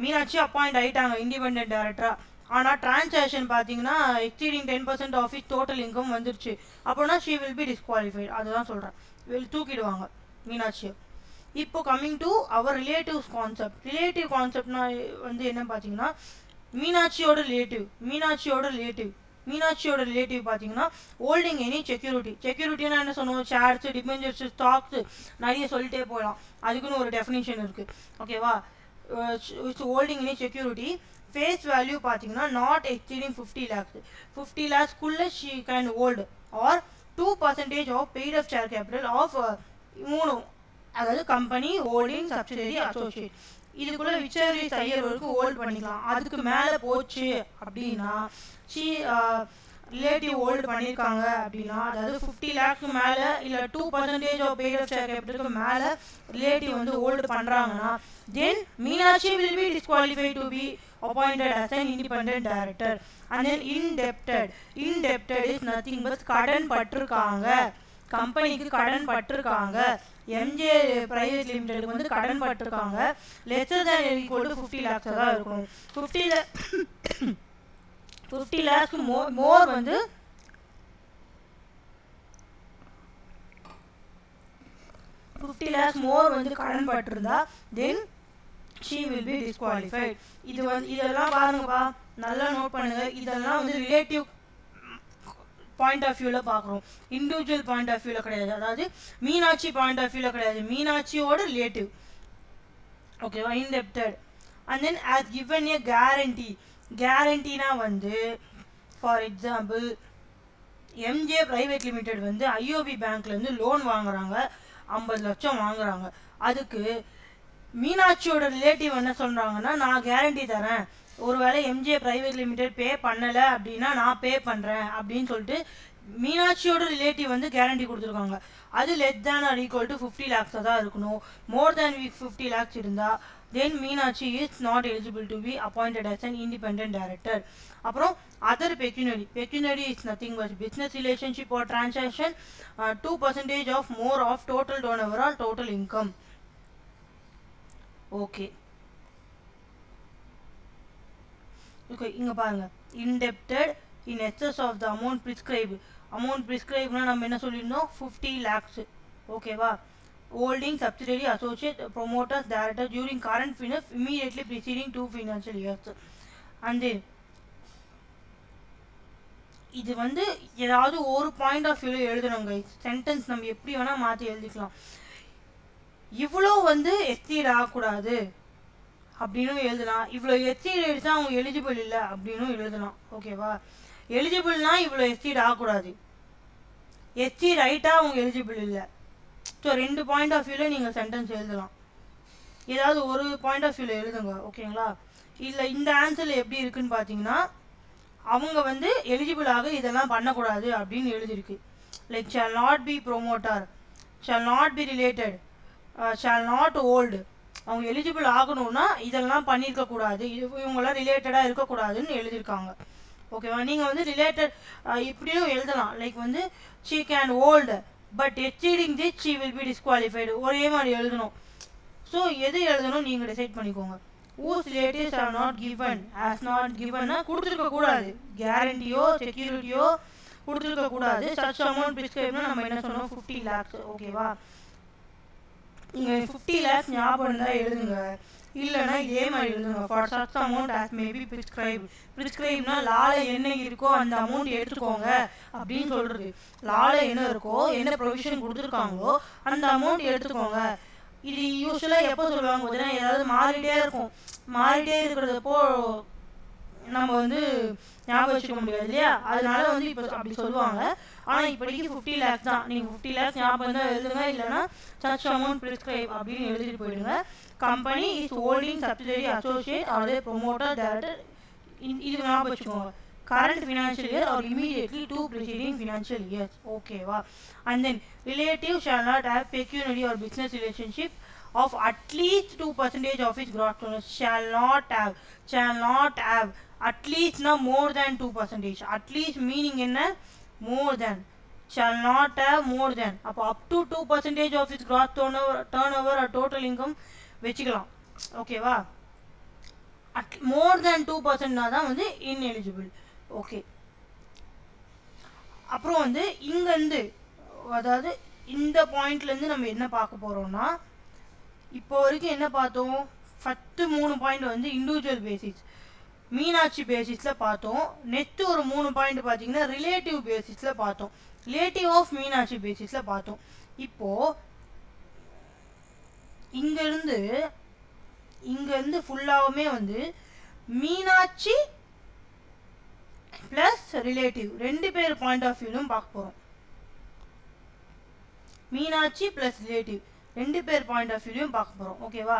மீனாட்சி அப்பாயிண்ட் ஆகிட்டாங்க இண்டிபெண்டன்ட் டைரக்டராக, ஆனால் டிரான்சாக்ஷன் பார்த்தீங்கன்னா exceeding 10% of his total income வந்துருச்சு அப்படின்னா ஷி வில் பி டிஸ்குவாலிஃபைட். அதுதான் சொல்கிறேன், தூக்கிடுவாங்க மீனாட்சியை. இப்போ coming to our relatives concept. Relative கான்செப்ட்னா வந்து என்ன பார்த்தீங்கன்னா மீனாட்சியோட ரிலேட்டிவ் பார்த்தீங்கன்னா ஹோல்டிங் எனி செக்யூரிட்டினா என்ன சொன்னோம், ஷேர்ஸ், டிபெஞ்சர்ஸ், ஸ்டாக்ஸ், நிறைய சொல்லிட்டே போகலாம். அதுக்குன்னு ஒரு டெஃபினிஷன் இருக்குது. ஓகேவா? Holding any security, face value பார்த்தீங்கன்னா நாட் எக்ஸீடிங் 50 lakhs. 50 lakhsக்குள்ளே she can hold or 2% of paid up share capital of 3, அதாவது கம்பெனி, ஹோல்டிங், சப்சிடரி, அசோசியேட். இதுக்குள்ள விச்சர் இஸ் ஹையர் வரைக்கும் ஹோல்ட் பண்ணிக்கலாம். அதுக்கு மேலே போச்சு அப்படின்னா ரிலேட்டிவ் ஹோல்டு பண்ணியிருக்காங்க அப்படின்னா, அதாவது 50 lakhs மேலே இல்லை 2% ஆஃப் பெய்ட் அப் ஷேர் கேபிட்டலுக்கு மேலே ரிலேட்டிவ் வந்து ஹோல்டு பண்ணுறாங்கன்னா then Meenakshi will be disqualified to be appointed as an independent director. And then indebted is nothing but கடன் பட்டிருக்காங்க, கம்பெனிக்கு கடன் பட்டிருக்காங்க, எம்ஜே பிரைவேட் லிமிடெட் வந்து கடன் பட்டிருக்காங்க. Lesser than equal to 50 lakhs தான் இருக்கும். 50 lakhs மோர் வந்து 50 lakhs மோர் வந்து கடன் பட்டிருந்தா தென் she will be disqualified. இதெல்லாம் பாருங்கப்பா, நல்லா நோட் பண்ணுங்க. இதெல்லாம் வந்து ரிலேட்டிவ் பாயிண்ட் ஆஃப் வியூவில் பார்க்குறோம், இண்டிவிஜுவல் பாயிண்ட் ஆஃப் வியூவில் கிடையாது. அதாவது மீனாட்சி பாயிண்ட் ஆஃப் வியூவில் கிடையாது, மீனாட்சியோட ரிலேட்டிவ். ஓகேவா? Indebted. And then as given a கேரண்டினா வந்து for example MJ private limited வந்து ஐஓபி பேங்க்லேருந்து லோன் வாங்குறாங்க, 50 லட்சம் வாங்குறாங்க. அதுக்கு மீனாட்சியோட ரிலேட்டிவ் என்ன சொல்கிறாங்கன்னா, நான் கேரண்டி தரேன், ஒருவேளை எம்ஜே பிரைவேட் லிமிடெட் பே பண்ணலை அப்படின்னா நான் பே பண்ணுறேன் அப்படின்னு சொல்லிட்டு மீனாட்சியோட ரிலேட்டிவ் வந்து கேரண்டி கொடுத்துருக்காங்க. அது less than or equal to 50 lakhs தான் இருக்கணும். மோர் தேன் 50 lakhs இருந்தால் then Meenakshi is not eligible to be appointed as an independent director. அப்புறம் other pecuniary is nothing but business relationship or transaction 2% of more of total turnover or total income. Okay, இங்கே பாருங்க, indebted in excess of the amount prescribed. Amount ப்ரிஸ்கிரைப்னா நம்ம என்ன சொல்லியிருந்தோம், 50 lakhs. ஓகேவா? Holding, subsidiary, associate, promoters, director during current finance immediately preceding 2 financial years. And இது வந்து ஏதாவது ஒரு பாயிண்ட் ஆஃப் வியூவில் எழுதணுங்க. சென்டென்ஸ் நம்ம எப்படி வேணால் மாற்றி எழுதிக்கலாம். இவ்வளோ வந்து எக்ஸீட் ஆகக்கூடாது அப்படின்னு எழுதலாம், இவ்வளோ எக்ஸீட் ஆகிடுச்சா அவங்க எலிஜிபிள் இல்லை அப்படின்னு எழுதலாம். ஓகேவா? எலிஜிபிள்னா இவ்வளோ எக்ஸீட் ஆகக்கூடாது, எக்ஸீட் ஆகிட்டா அவங்க எலிஜிபிள் இல்லை. ஸோ 2 பாயிண்ட் ஆஃப் வியூவில் நீங்கள் சென்டென்ஸ் எழுதலாம், ஏதாவது ஒரு பாயிண்ட் ஆஃப் வியூவில் எழுதுங்க. ஓகேங்களா? இல்லை இந்த ஆன்சரில் எப்படி இருக்குன்னு பார்த்தீங்கன்னா, அவங்க வந்து எலிஜிபிளாக இதெல்லாம் பண்ணக்கூடாது அப்படின்னு எழுதியிருக்கு. Like shawl not B promoter, shawl not B related, shawl not hold. அவங்க எலிஜிபிள் ஆகணும்னா இதெல்லாம் பண்ணியிருக்கக்கூடாது, இவங்களாம் ரிலேட்டடாக இருக்கக்கூடாதுன்னு எழுதியிருக்காங்க. ஓகேவா? நீங்கள் வந்து ரிலேட்டட் இப்படியும் எழுதலாம். லைக் வந்து she can hold but exceeding this she will be disqualified, ஒரே மாதிரி எழுதணும். ஸோ எது எழுதணும் நீங்கள் டிசைட் பண்ணிக்கோங்க. whose relatives are not given as not given கொடுத்துருக்கக்கூடாது, கேரண்டியோ செக்யூரிட்டியோ கொடுத்துருக்கக்கூடாது. சச் அமௌண்ட் ப்ரிஸ்கிரைப்னா நம்ம என்ன சொன்னோம், 50 lakhs. ஓகேவா? இங்கே 50 lakhs ஞாபகம் இருந்தால் எழுதுங்க, இல்லைன்னா இதே மாதிரி எழுதுங்க. For such amount as may be ப்ரிஸ்கிரைப்னா லால என்ன இருக்கோ அந்த அமௌண்ட் எடுத்துக்கோங்க அப்படின்னு சொல்கிறது. லால என்ன இருக்கோ, என்ன ப்ரொவிஷன் கொடுத்துருக்காங்களோ அந்த அமௌண்ட் எடுத்துக்கோங்க. இது யூஸ்வலாக எப்போ சொல்லுவாங்க பார்த்தீங்கன்னா, ஏதாவது மாறிட்டே இருக்கும், மாறிட்டே இருக்கிறதப்போ நம்ம வந்து ஞாபகம் வச்சுக்க முடியாது இல்லையா, அதனால வந்து இப்போ அப்படி சொல்லுவாங்க. ஆனால் இப்போதைக்கு 50 lakhs தான். நீங்கள் 50 lakhs ஞாபகம் தான் எழுதுங்க, இல்லைன்னா சச் அமௌண்ட் ப்ரிஸ்கிரைப் அப்படின்னு எழுதிட்டு போயிடுங்க. Company is holding subsidiary associate or promoter director, இது ஞாபகம் வச்சுக்கோங்க. current financial year or immediately two preceding financial years. ஓகேவா? And then relative shall not have pecuniary or business relationship of at least 2% of its gross turnover. Shall not have at least na more than 2%. At least meaning என்ன? More than. Shall not have more than. அப்போ up to 2% of its gross turnover or total income வச்சுக்கலாம். ஓகேவா? more than 2% தான் வந்து ineligible. Okay, அப்புறம் வந்து இங்கேருந்து, அதாவது இந்த பாயிண்ட்லேருந்து நம்ம என்ன பார்க்க போகிறோம்னா, இப்போ வரைக்கும் என்ன பார்த்தோம்? ஃபஸ்ட்டு 3 பாயிண்ட் வந்து இண்டிவிஜுவல் பேசிஸ், மீனாட்சி பேசிஸில் பார்த்தோம். நெக்ஸ்ட்டு ஒரு 3 பாயிண்ட் பார்த்தீங்கன்னா ரிலேட்டிவ் பேசிஸில் பார்த்தோம், ரிலேட்டிவ் ஆஃப் மீனாட்சி பேசிஸில் பார்த்தோம். இப்போது இங்கேருந்து ஃபுல்லாகவுமே வந்து மீனாட்சி ப்ளஸ் ரிலேட்டிவ் 2 பேர் பாயிண்ட் ஆஃப் வியூலும் பார்க்க போகிறோம். மீனாட்சி ப்ளஸ் ரிலேட்டிவ் 2 பேர் பாயிண்ட் ஆஃப் வியூலையும் பார்க்க போகிறோம். ஓகேவா?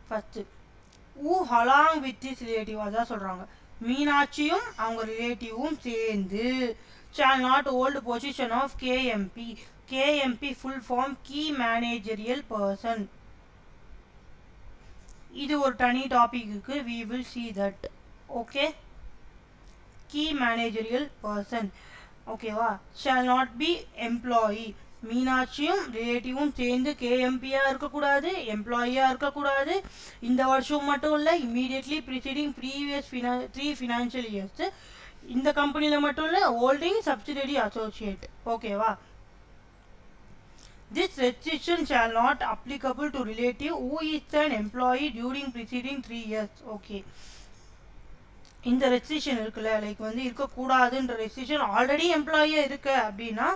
First uh along with this relative, அதான் சொல்கிறாங்க. மீனாட்சியும் அவங்க ரிலேட்டிவும் சேர்ந்து shall not hold position of KMP. KMP full form key managerial person. இது ஒரு தனி டாபிக் இருக்கு, we will see that. Okay, key managerial person. ஓகேவா? shall not be employee. மீனாட்சியும் ரிலேட்டிவும் சேர்ந்து கேஎம்பியாக இருக்கக்கூடாது, எம்ப்ளாயியாக இருக்கக்கூடாது. இந்த வருஷம் மட்டும் இல்லை, immediately preceding previous 3 financial years இந்த கம்பெனியில் மட்டும் இல்லை, ஹோல்டிங் சப்சிடரி அசோசியேட். ஓகேவா? This restriction shall not applicable to relative who is an employee during preceding 3 years. Okay, இந்த ரெஸ்ட்ரிக்ஷன் இருக்குல்ல, லைக் வந்து இருக்கக்கூடாதுன்ற ரெஸ்ட்ரிக்ஷன் ஆல்ரெடி எம்ப்ளாயியாக இருக்கு அப்படின்னா,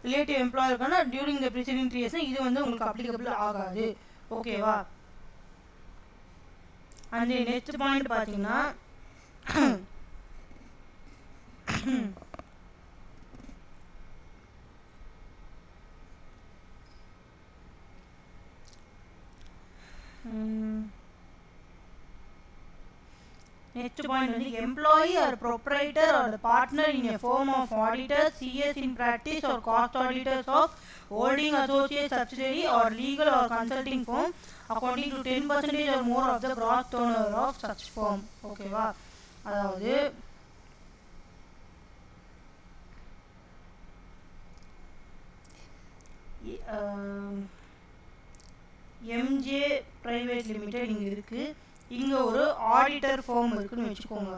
ரிலேட்டிவ் எம்ப்ளாயி இருக்குன்னா டியூரிங் த ப்ரீசீடிங் 3 years இது வந்து உங்களுக்கு அப்ளிகபிள் ஆகாது. ஓகேவா? அந்த நெக்ஸ்ட் பாயிண்ட் பார்த்தீங்கன்னா, next point வந்து employee or proprietor or the partner in a firm of auditors, CS in practice or cost auditors of holding associate subsidiary or legal or consulting firm according to 10% or more of the gross turnover of such firm. ஓகேவா? அதாவது MJ private limited இங்கே இருக்குது, இங்கே ஒரு auditor form இருக்குன்னு வச்சுக்கோங்க.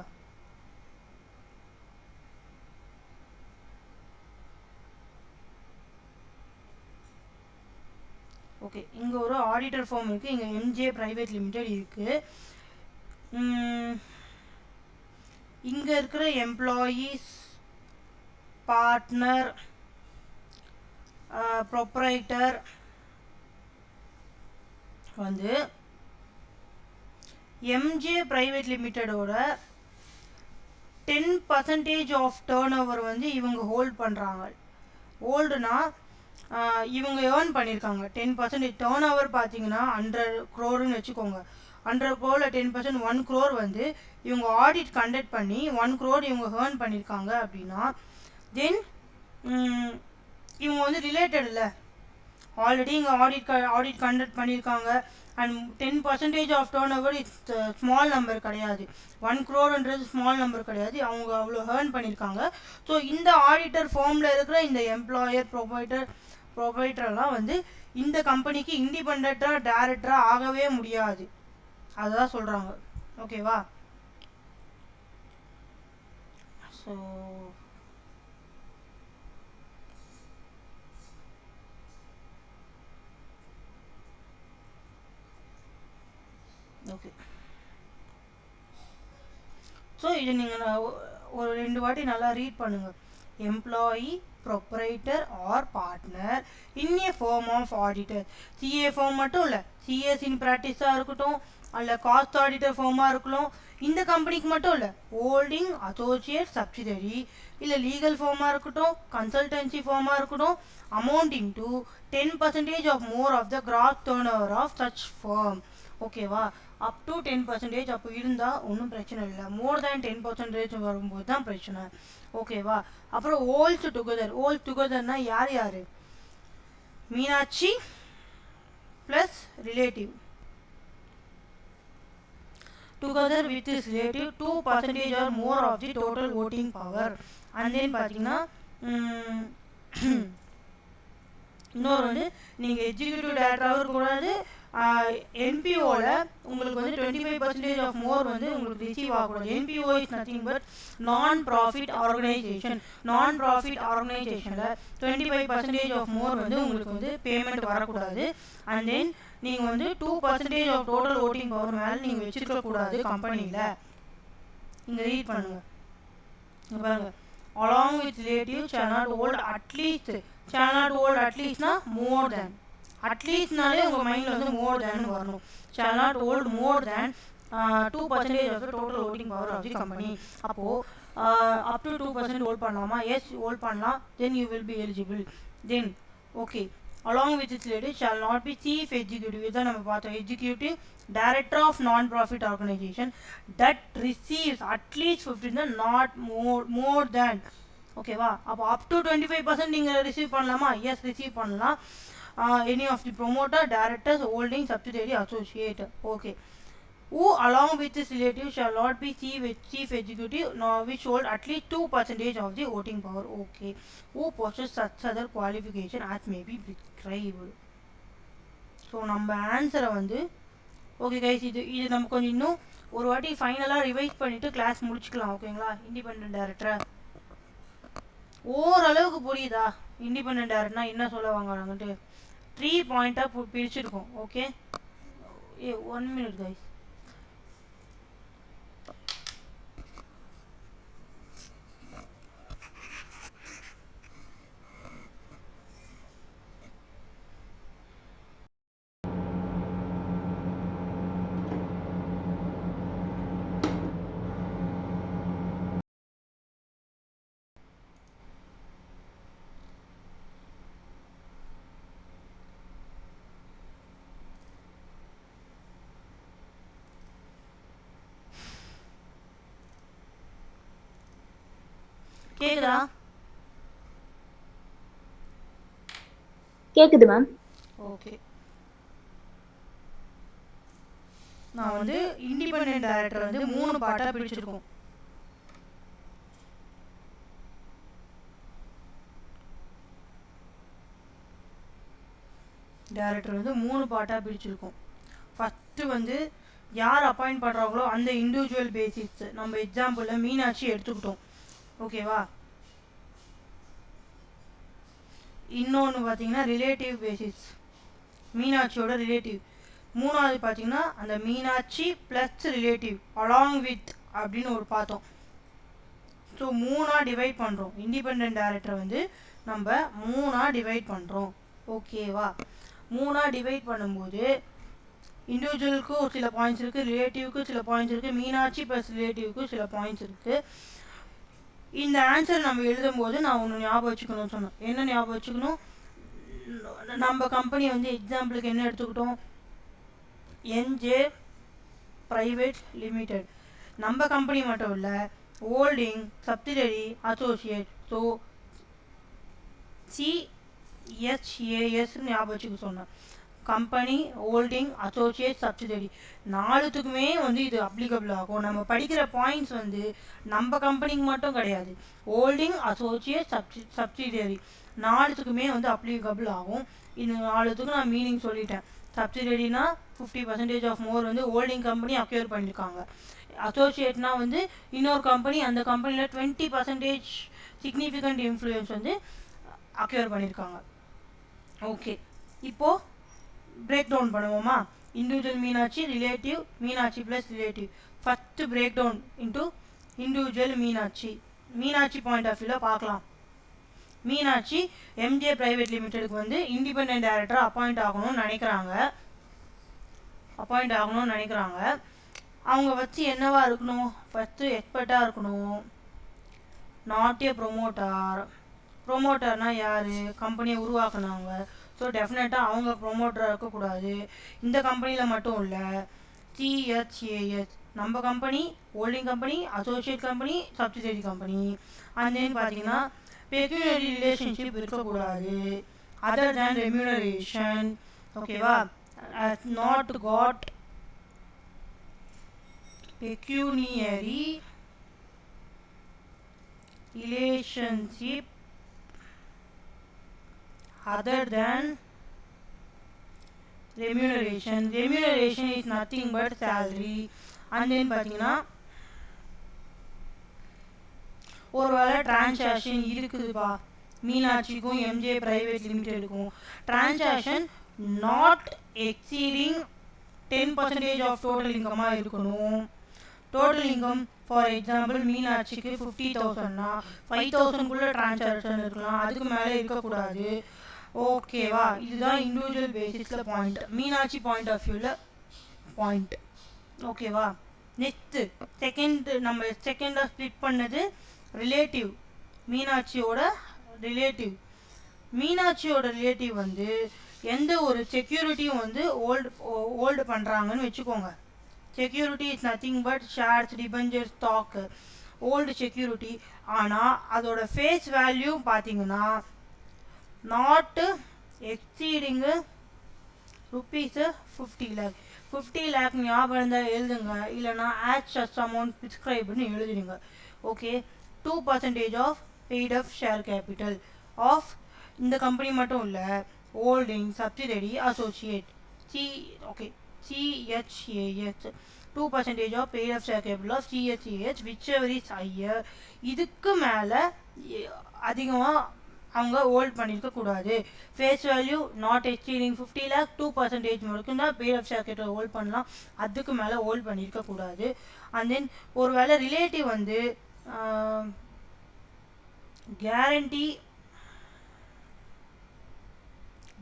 Okay, இங்கே ஒரு ஆடிட்டர் ஃபார்ம் இருக்குது, இங்கே எம்ஜே பிரைவேட் லிமிடெட் இருக்குது. இங்கே இருக்கிற எம்ப்ளாயீஸ், பார்ட்னர், ப்ரொப்ரைட்டர் வந்து எம்ஜே பிரைவேட் லிமிட்டடோட 10% ஆஃப் டேர்ன் ஓவர் வந்து இவங்க ஹோல்ட் பண்ணுறாங்க. ஹோல்டுனா இவங்க ஏர்ன் பண்ணியிருக்காங்க 10%. டேர்ன் ஓவர் பார்த்தீங்கன்னா 100 crore வச்சுக்கோங்க. 100 crore 10% 1 crore வந்து இவங்க ஆடிட் கண்டக்ட் பண்ணி 1 crore இவங்க ஏர்ன் பண்ணியிருக்காங்க அப்படின்னா, தென் இவங்க வந்து ரிலேட்டட் இல்லை, ஆல்ரெடி இங்கே ஆடிட் கண்டக்ட் பண்ணியிருக்காங்க. And 10% of turnover it's small number கிடையாது, 1 crore ஸ்மால் நம்பர் கிடையாது, அவங்க அவ்வளோ ஏர்ன் பண்ணியிருக்காங்க. ஸோ இந்த ஆடிட்டர் ஃபார்மில் இருக்கிற இந்த எம்ப்ளாயர், ப்ரொவைட்டர்லாம் வந்து இந்த கம்பெனிக்கு இண்டிபெண்ட்டாக டைரக்டராக ஆகவே முடியாது, அதுதான் சொல்கிறாங்க. ஓகேவா? So okay. ஸோ இது நீங்கள் ஒரு 2 வாட்டி நல்லா ரீட் பண்ணுங்கள். Employee, proprietor or partner in a firm of auditor. CA firm மட்டும் இல்லை, சிஎஸ் இன் ப்ராக்டிஸாக இருக்கட்டும், அல்ல காஸ்ட் ஆடிட்டர் ஃபார்மாக இருக்கலாம், இந்த கம்பெனிக்கு மட்டும் இல்லை, ஹோல்டிங், அசோசியேட், சப்சிடரி, இல்லை லீகல் ஃபார்மாக இருக்கட்டும், கன்சல்டன்சி ஃபார்மாக இருக்கட்டும், amounting to 10% of more of the gross turnover of such firm. Okay? Up to 10% அப்போ இருந்தால் ஒன்றும் பிரச்சனை இல்லை. மோர் தேன் 10% வரும்போது தான் பிரச்சனை. ஓகேவா? அப்புறம் ஹோல்ஸ் டுகெதர். ஹோல்ஸ் டுகெதர்னா யார் யார்? Meenakshi plus relative together with his relative 2% or more of the total voting power. And then பார்த்தீங்கன்னா இன்னொரு வந்து நீங்கள் எக்ஸிக்யூட்டிவ் டைரக்டராகவும் இருக்கக்கூடாது. என்பிஓவில் உங்களுக்கு வந்து 25% ஆஃப் மோர் வந்து உங்களுக்கு ரிசீவ் ஆகக்கூடாது. என்பிஓ இஸ் நத்திங் பட் நான் ப்ராஃபிட் ஆர்கனைசேஷன். நான் ப்ராஃபிட் ஆர்கனைசேஷனில் 25% ஆஃப் மோர் வந்து உங்களுக்கு வந்து பேமெண்ட் வரக்கூடாது. அண்ட் தென் நீங்கள் வந்து 2% ஆஃப் டோட்டல் ஓட்டிங் பவர் மேலே நீங்கள் வச்சுருக்கக்கூடாது கம்பெனியில். இங்கே ரீட் பண்ணுங்கள். இங்கே பாருங்கள். along with relative shall not hold at least. shall not hold at least na more than. at least நாலே உங்கள் மைண்டில் வந்து more than வரணும். shall not hold more than 2% of the total voting power of the company. அப்போது up to 2% hold பண்ணலாமா? yes hold பண்ணலாம். then you will be eligible. then okay, along with its relative shall not be chief executive. இதான் நம்ம பார்த்தோம். executive director of non-profit organization that receives at least 15, not more than. ஓகேவா? அப்போ up to 25% நீங்கள் receive பண்ணலாமா? Yes receive பண்ணலாம். Any of the promoter, directors, holding, subsidiary, associate. Okay. who along with his relative shall not be chief executive which hold at least 2% of the voting power. okay. who possess such other qualification as may be prescribed. So நம்ம ஆன்சரை வந்து okay guys, இது நம்ம கொஞ்சம் இன்னும் ஒரு வாட்டி ஃபைனலாக ரிவைஸ் பண்ணிவிட்டு கிளாஸ் முடிச்சுக்கலாம். ஓகேங்களா? இண்டிபெண்டன்ட் டைரக்டரை ஓரளவுக்கு புரியுதா? இண்டிபெண்டன்ட் டைரக்டர்னா என்ன சொல்ல வாங்குறாங்கன்ட்டு 3 பாயிண்ட்டாக பிரிச்சுருக்கோம். ஓகே. 1 minute guys. கேக்குதா? கேக்குது மேம். ஓகே. நான் வந்து இண்டிபெண்டன்ட் டைரக்டர் வந்து 3 பார்ட்டாக பிரிச்சிருக்கோம். டைரக்டர் வந்து 3 பார்ட்டாக பிரிச்சிருக்கோம். ஃபஸ்ட்டு வந்து யார் அப்பாயிண்ட் பண்ணுறாங்களோ அந்த இண்டிவிஜுவல் பேசிஸ். நம்ம எக்ஸாம்பிளில் மீனாட்சி எடுத்துக்கிட்டோம். ஓகேவா? இன்னொன்று பார்த்தீங்கன்னா ரிலேட்டிவ் பேசிஸ், மீனாட்சியோட ரிலேட்டிவ். மூணாவது பார்த்தீங்கன்னா அந்த Meenakshi plus relative along with அப்படின்னு ஒரு பார்த்தோம். ஸோ 3ஆக டிவைட் பண்ணுறோம். இண்டிபெண்டன்ட் டைரக்டர் வந்து நம்ம 3ஆக டிவைட் பண்ணுறோம். ஓகேவா? 3ஆக டிவைட் பண்ணும்போது இண்டிவிஜுவலுக்கு ஒரு சில பாயிண்ட்ஸ் இருக்குது, ரிலேட்டிவ்க்கு சில பாயிண்ட்ஸ் இருக்குது, மீனாட்சி ப்ளஸ் ரிலேட்டிவ்க்கு சில பாயிண்ட்ஸ் இருக்குது. இந்த ஆன்சர் நம்ம எழுதும்போது நான் ஒன்று ஞாபகம் வச்சுக்கணும்னு சொன்னேன். என்ன ஞாபகம் வச்சுக்கணும்? நம்ம கம்பெனி வந்து எக்ஸாம்பிளுக்கு என்ன எடுத்துக்கிட்டோம்? NJ private limited. நம்ம கம்பெனி மட்டும் இல்லை, ஹோல்டிங், சப்சிடரி, அசோசியேட். ஸோ சிஎஸ்ஏஎஸ்ன்னு ஞாபகம் வச்சுக்க சொன்னேன். கம்பெனி, ஹோல்டிங், அசோசியேட், சப்சிடரி 4த்துக்குமே வந்து இது அப்ளிகபிள் ஆகும். நம்ம படிக்கிற பாயிண்ட்ஸ் வந்து நம்ம கம்பெனிக்கு மட்டும் கிடையாது, ஹோல்டிங், அசோசியேட், சப்சிடரி 4த்துக்குமே வந்து அப்ளிகபிள் ஆகும். இது 4த்துக்கும் நான் மீனிங் சொல்லிட்டேன். சப்சிடரினா 50% ஆஃப் மோர் வந்து ஹோல்டிங் கம்பெனி அக்யூர் பண்ணியிருக்காங்க. அசோசியேட்னா வந்து இன்னொரு கம்பெனி, அந்த கம்பெனியில் 20% சிக்னிஃபிகண்ட் இன்ஃப்ளூயன்ஸ் வந்து அக்யூர் பண்ணியிருக்காங்க. ஓகே. இப்போது பிரேக் டவுன் பண்ணுவோமா? individual Meenakshi, relative Meenakshi plus relative. First breakdown into individual Meenakshi. Meenakshi point of view பார்க்கலாம். மீனாட்சி எம்ஜே பிரைவேட் லிமிடெடுக்கு வந்து இண்டிபெண்டன்ட் டைரக்டர் அப்பாயிண்ட் ஆகணும்னு நினைக்கிறாங்க. அவங்க வச்சு என்னவா இருக்கணும்? ஃபஸ்ட்டு எக்ஸ்பர்ட்டாக இருக்கணும். Not a promoter. ப்ரொமோட்டர்னால் யார்? கம்பெனியை உருவாக்குனவங்க. ஸோ டெஃபினட்டாக அவங்க ப்ரொமோட்டராக இருக்கக்கூடாது. இந்த கம்பெனியில் மட்டும் இல்லை, THAS நம்ம company, holding company, associate company, subsidiary company. And then பார்த்தீங்கன்னா பெக்யூனரி ரிலேஷன்ஷிப் இருக்கக்கூடாது. Other than remuneration. Okay? Not got pecuniary relationship other than remuneration. Remuneration is nothing but salary. And then பார்த்தீங்கன்னா ஒருவேளை டிரான்சாக்ஷன் இருக்குதுப்பா மீனாட்சிக்கும் MJ private லிமிடெடுக்கும், transaction not exceeding 10% of total இன்கமாக இருக்கணும். Total income for example மீனாட்சிக்கு 50,000னா 5,000குள்ளே டிரான்சாக்ஷன் இருக்கலாம், அதுக்கு மேலே இருக்கக்கூடாது. ஓகேவா? இதுதான் இண்டிவிஜுவல் பேசிஸில் பாயிண்ட், மீனாட்சி பாயிண்ட் ஆஃப் வியூவில் பாயிண்ட். ஓகேவா? நெக்ஸ்ட்டு நம்ம செகண்டாக ஸ்ப்ளிட் பண்ணது ரிலேட்டிவ். மீனாட்சியோட ரிலேட்டிவ் வந்து எந்த ஒரு செக்யூரிட்டியும் வந்து ஹோல்டு பண்ணுறாங்கன்னு வச்சுக்கோங்க. Security is nothing but shares, debenture, stock, old security. ஆனால் அதோட ஃபேஸ் வேல்யூ பார்த்தீங்கன்னா not exceeding rupees 50 lakh. 50 lakh ஞாபகம் இருந்தால் எழுதுங்க, இல்லைனா ஆட் சச் அமௌண்ட் ப்ரிஸ்கிரைப்னு எழுதுறீங்க. Okay. 2% of paid up share capital of இந்த கம்பெனி மட்டும் இல்லை, holding, subsidiary, associate, CHAS. 2% of paid up share capital of CHAS whichever is higher. இதுக்கு மேலே அதிகமாக அவங்க ஹோல்ட் பண்ணியிருக்கக்கூடாது. Face value not exceeding 50 lakh, 2% வரைக்கும் தான் paid up share capital hold பண்ணலாம், அதுக்கு மேலே ஹோல்ட் பண்ணியிருக்கக்கூடாது. அண்ட் தென் ஒரு வேளை ரிலேட்டிவ் வந்து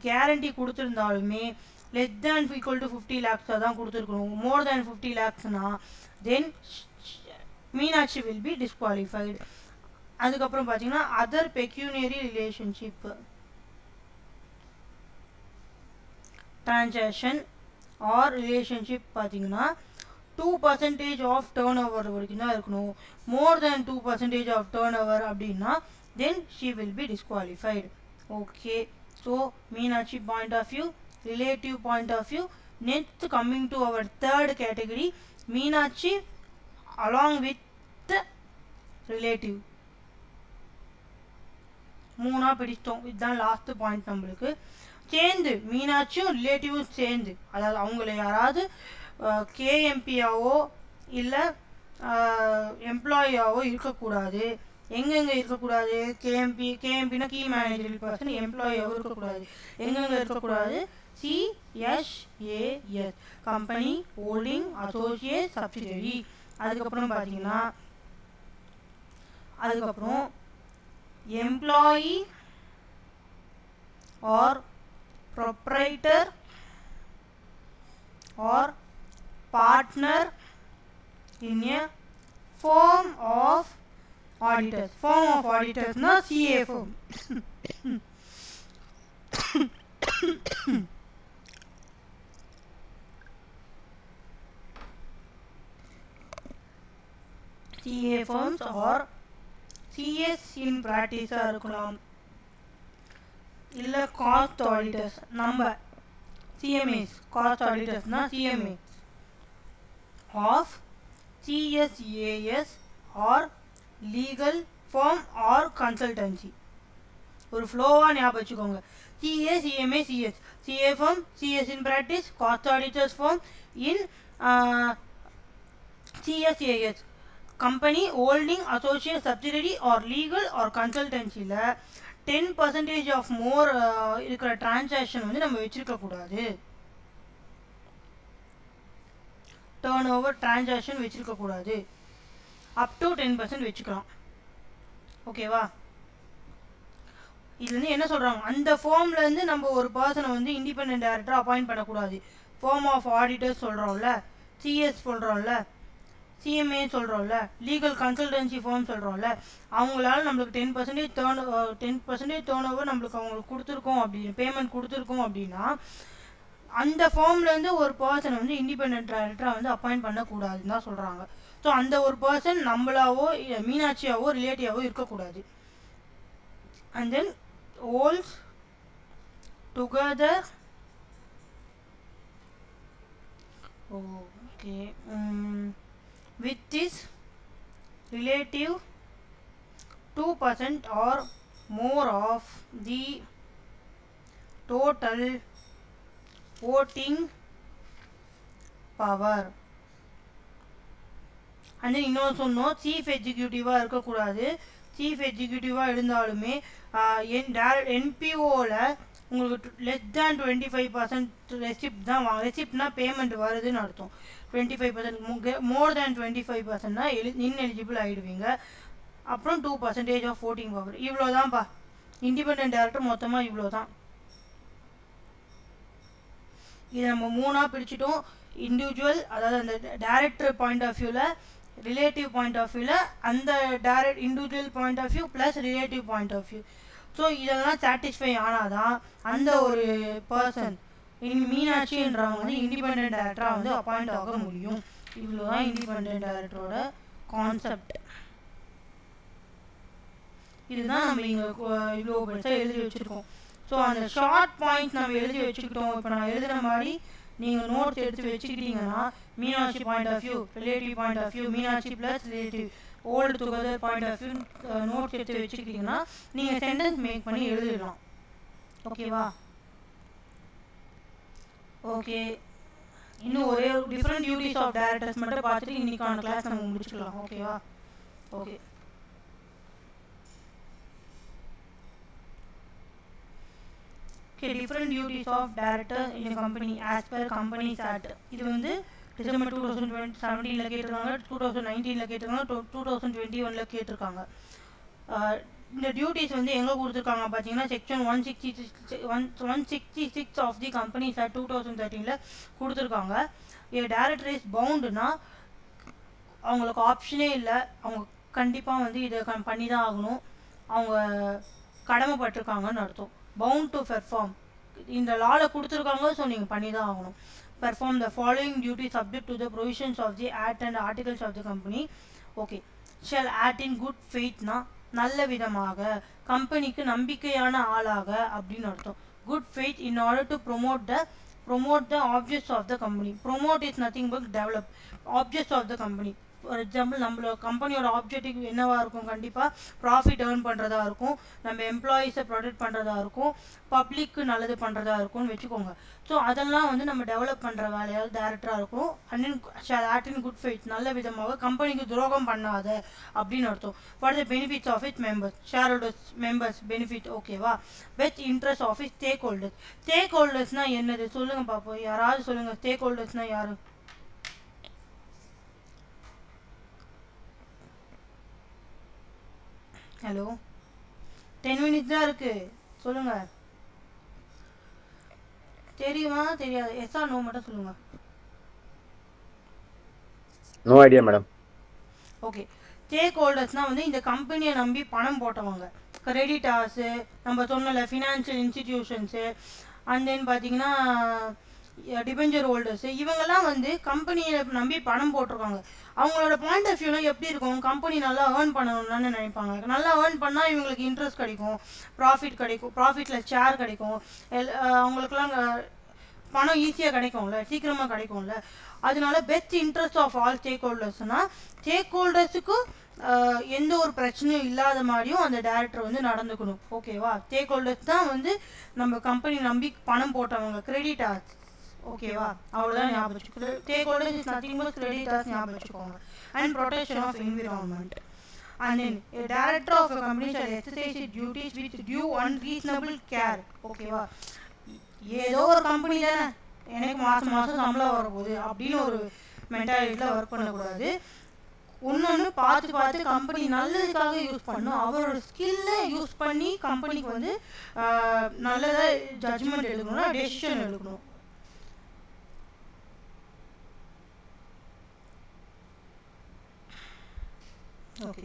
guarantee கொடுத்துருந்தாலுமே less than equal to 50 lakhs தான் கொடுத்துருக்கணும். more than 50 lakhsனா then Meenakshi will be disqualified. அதுக்கப்புறம் பார்த்தீங்கன்னா other pecuniary relationship transaction or relationship பார்த்தீங்கன்னா 2% ஆஃப் டேர்ன் ஓவர் வரைக்கும் தான் இருக்கணும். More than 2% of turnover அப்படின்னா then she will be disqualified. Okay. So Meenakshi point of view, relative point of view. Next, coming to our third category, Meenakshi along with the relative. மூணா பிடிச்சிட்டோம். இதுதான் last point நம்மளுக்கு. சேர்ந்து மீனாட்சியும் ரிலேட்டிவும் சேர்ந்து, அதாவது அவங்கள யாராவது கேஎம்பியாவோ இல்லை எம்ப்ளாயியாவோ இருக்கக்கூடாது. எங்கெங்கே இருக்கக்கூடாது? கேஎம்பினா கீ மேனேஜர் பர்சன், எம்ப்ளாயியாகவும் இருக்கக்கூடாது. எங்கெங்கே இருக்கக்கூடாது? CHAS company, holding, associate, subsidiary. அதுக்கப்புறம் பார்த்தீங்கன்னா employee or proprietor or partner in a firm of auditors. Firm of ஆடிட்டர்ஸ்னா CFO. CA firms or CS in practice இருக்கலாம், இல்லை காஸ்ட் ஆடிட்டர்ஸ். நம்ம CMAs காஸ்ட் ஆடிட்டர்ஸ்னா CMA of CSAS or legal firm or consultancy. ஒரு ஃப்ளோவாக ஞாபகம் வச்சுக்கோங்க. CA, CMA, CS. CA firm, CS in practice, cost auditors firm in CSAS. Company, holding, associate, subsidiary or legal or consultancy ல 10% of மோர் இருக்கிற transaction வந்து நம்ம வச்சிருக்கக்கூடாது. Turnover transaction வச்சுருக்கக்கூடாது. அப் டு 10% வச்சுக்கலாம். ஓகேவா? இதுலேருந்து என்ன சொல்கிறாங்க, அந்த ஃபார்ம்லேருந்து நம்ம ஒரு பர்சனை வந்து இண்டிபெண்டன்ட் டைரக்டராக அப்பாயிண்ட் பண்ணக்கூடாது. ஃபார்ம் ஆஃப் ஆடிட்டர்ஸ் சொல்கிறோம்ல, சிஎஸ் சொல்கிறோம்ல, சிஎம்ஏ சொல்கிறோம்ல, லீகல் கன்சல்டன்சி ஃபார்ம் சொல்கிறோம்ல, அவங்களால நம்மளுக்கு 10% டேர்ன் ஓவர் நம்மளுக்கு அவங்களுக்கு கொடுத்துருக்கோம் பேமெண்ட் கொடுத்துருக்கோம் அப்படின்னா அந்த ஃபார்ம்லேருந்து ஒரு பர்சனை வந்து இண்டிபெண்டன்ட் டைரக்டராக வந்து அப்பாயிண்ட் பண்ணக்கூடாதுன்னு தான் சொல்கிறாங்க. ஸோ அந்த ஒரு பர்சன் நம்மளாவோ மீனாட்சியாவோ ரிலேட்டிவாவோ இருக்கக்கூடாது. And then holds together with his relative 2% or more of the total voting power. and then இன்னொன்று சொன்னோம், சீஃப் எக்ஸிக்யூட்டிவாக இருக்கக்கூடாது. சீஃப் எக்ஸிக்யூட்டிவாக இருந்தாலுமே என்பிஓவில் உங்களுக்கு லெஸ் தேன் 25% ரெசிப்ட் தான் ரெசிப்ட்னா பேமெண்ட் வருதுன்னு அர்த்தம். 25% மோர் தேன் 25%னா இன்எலிஜிபிள் ஆகிடுவீங்க. அப்புறம் 2% ஆஃப் voting power. இவ்வளோ தான்ப்பா இண்டிபெண்டன்ட் டைரக்டர், மொத்தமாக இவ்வளோ தான். இதை நம்ம 3ஆக பிரிச்சுட்டோம். இண்டிவிஜுவல், அதாவது அந்த டைரக்டர் பாயிண்ட் ஆஃப் வியூவில், ரிலேட்டிவ் பாயிண்ட் ஆஃப் வியூவில், அந்த direct individual point of view plus relative point of view. So இதெல்லாம் சாட்டிஸ்ஃபை ஆனால் தான் அந்த ஒரு பர்சன் மீனாட்சின்றவங்க வந்து இண்டிபெண்டன்ட் டைரக்டராக வந்து அப்பாயிண்ட் ஆக முடியும். இவ்வளோ தான் இண்டிபெண்டன்ட் டைரக்டரோட கான்செப்ட். இதுதான் நம்ம இங்கே இவ்வளோ பெருசாக எழுதி வச்சுருக்கோம். ஸோ அந்த ஷார்ட் பாயிண்ட்ஸ் நம்ம எழுதி வச்சுக்கிட்டோம். இப்போ நான் எழுதுகிற மாதிரி நீங்கள் நோட்ஸ் எடுத்து வச்சுக்கிட்டீங்கன்னா Meenakshi point of view, relative point of view, Meenakshi plus relative, all together point of view notes எடுத்து வச்சுக்கிட்டீங்கன்னா நீங்கள் சென்டென்ஸ் மேக் பண்ணி எழுதிடலாம். ஓகேவா? ஓகே, இன்னும் ஒரே டிஃப்ரெண்ட் டியூட்டிஸ் ஆஃப் டைரக்டர்ஸ் மட்டும் பார்த்துட்டு இன்னைக்கான கிளாஸ் நம்ம முடிச்சுக்கலாம். ஓகேவா? Okay. different duties of director in a company as per Companies Act. இது வந்து டிசம்பர் 2017ல கேட்டிருக்காங்க, 2019ல கேட்டிருக்காங்க, 2021ல கேட்டிருக்காங்க. இந்த டியூட்டிஸ் வந்து எங்கே கொடுத்துருக்காங்க பார்த்தீங்கன்னா section 166 of the companies act 2013ல கொடுத்துருக்காங்க. டைரக்டர் இஸ் பவுண்டுனா அவங்களுக்கு ஆப்ஷனே இல்லை, அவங்க கண்டிப்பாக வந்து இதை பண்ணி தான் ஆகணும், அவங்க கடமைப்பட்டிருக்காங்கன்னு அர்த்தம். பவுண்ட் டு பெர்ஃபார்ம், இந்த லாவில் கொடுத்துருக்காங்க, ஸோ நீங்கள் பண்ணி தான் ஆகணும். perform the following duties subject to the provisions of the act and articles of the company. Okay, shall act in good faith na நல்ல விதமாக, கம்பெனிக்கு நம்பிக்கையான ஆளாக அப்படின்னு அர்த்தம். Good faith in order to promote the objects of the company. promote is nothing but develop objects of the company. For example நம்மளோட கம்பெனியோட objective என்னவாக இருக்கும், கண்டிப்பாக ப்ராஃபிட் ஏர்ன் பண்ணுறதா இருக்கும், நம்ம எம்ப்ளாயீஸை ப்ரொடெக்ட் பண்ணுறதா இருக்கும், பப்ளிக்கு நல்லது பண்ணுறதா இருக்கும்னு வச்சுக்கோங்க. ஸோ அதெல்லாம் வந்து நம்ம டெவலப் பண்ணுற வேலையால் டேரக்டராக இருக்கும். And then shall act in good faith, நல்ல விதமாக, கம்பெனிக்கு துரோகம் பண்ணாத அப்படின்னு அர்த்தம். For the benefits of its members, shareholders members benefit. ஓகேவா? Best interest of its stakeholders. ஸ்டேக் ஹோல்டர்ஸ்னால் என்னது சொல்லுங்கள் பார்ப்போம், யாராவது சொல்லுங்கள். ஸ்டேக் ஹோல்டர்ஸ்னால் யார்? ஹலோ, 10 minutes தான் இருக்கு, சொல்லுங்க. தெரியுமா தெரியாது? எஸ் ஆர் நோ மட்டும் சொல்லுங்க. No idea madam. ஓகே, ஸ்டேக் ஹோல்டர்ஸ்னால் வந்து இந்த கம்பெனியை நம்பி பணம் போட்டவங்க, கிரெடிட்டார்ஸு, நம்ம சொன்னல ஃபினான்ஷியல் இன்ஸ்டிடியூஷன்ஸு, அண்ட் தென் பார்த்தீங்கன்னா டிபெஞ்சர் ஹோல்டர்ஸு, இவங்கெல்லாம் வந்து கம்பெனியை நம்பி பணம் போட்டிருக்காங்க. அவங்களோட பாயிண்ட் ஆஃப் வியூவில் எப்படி இருக்கும், கம்பெனி நல்லா ஏர்ன் பண்ணணும்னு நினைப்பாங்க. நல்லா ஏர்ன் பண்ணால் இவங்களுக்கு இன்ட்ரெஸ்ட் கிடைக்கும், ப்ராஃபிட் கிடைக்கும், ப்ராஃபிட்டில் ஷேர் கிடைக்கும், அவங்களுக்குலாம் பணம் ஈஸியாக கிடைக்கும்ல, சீக்கிரமாக கிடைக்கும்ல. அதனால பெஸ்ட் இன்ட்ரெஸ்ட் ஆஃப் ஆல் ஸ்டேக் ஹோல்டர்ஸ்னால் ஸ்டேக் ஹோல்டர்ஸுக்கு எந்த ஒரு பிரச்சனையும் இல்லாத மாதிரியும் அந்த டைரக்டர் வந்து நடந்துக்கணும். ஓகேவா? ஸ்டேக் ஹோல்டர்ஸ் தான் வந்து நம்ம கம்பெனி நம்பி பணம் போட்டவங்க, கிரெடிட்டார்ஸ். ஓகேவா? அவ்வளோதான் ஞாபகம் வச்சுக்கோங்க. Stakeholders is nothing but creditors ஞாபகம் வச்சுக்கோங்க. And protection of environment. And then a director of a company shall exercise its duties with due and reasonable care. ஓகேவா? ஏதோ ஒரு கம்பெனி தானே, எனக்கு மாதம் மாதம் சம்பளம் வரப்போகுது அப்படின்னு ஒரு மென்டாலிட்டியில் ஒர்க் பண்ணக்கூடாது. ஒன்று பார்த்து பார்த்து கம்பெனி நல்லதுக்காக யூஸ் பண்ணணும். அவரோட ஸ்கில்லை யூஸ் பண்ணி கம்பெனிக்கு வந்து நல்லதாக ஜட்ஜ்மெண்ட் எடுக்கணும்னா டெசிஷன் எடுக்கணும். ஓகே,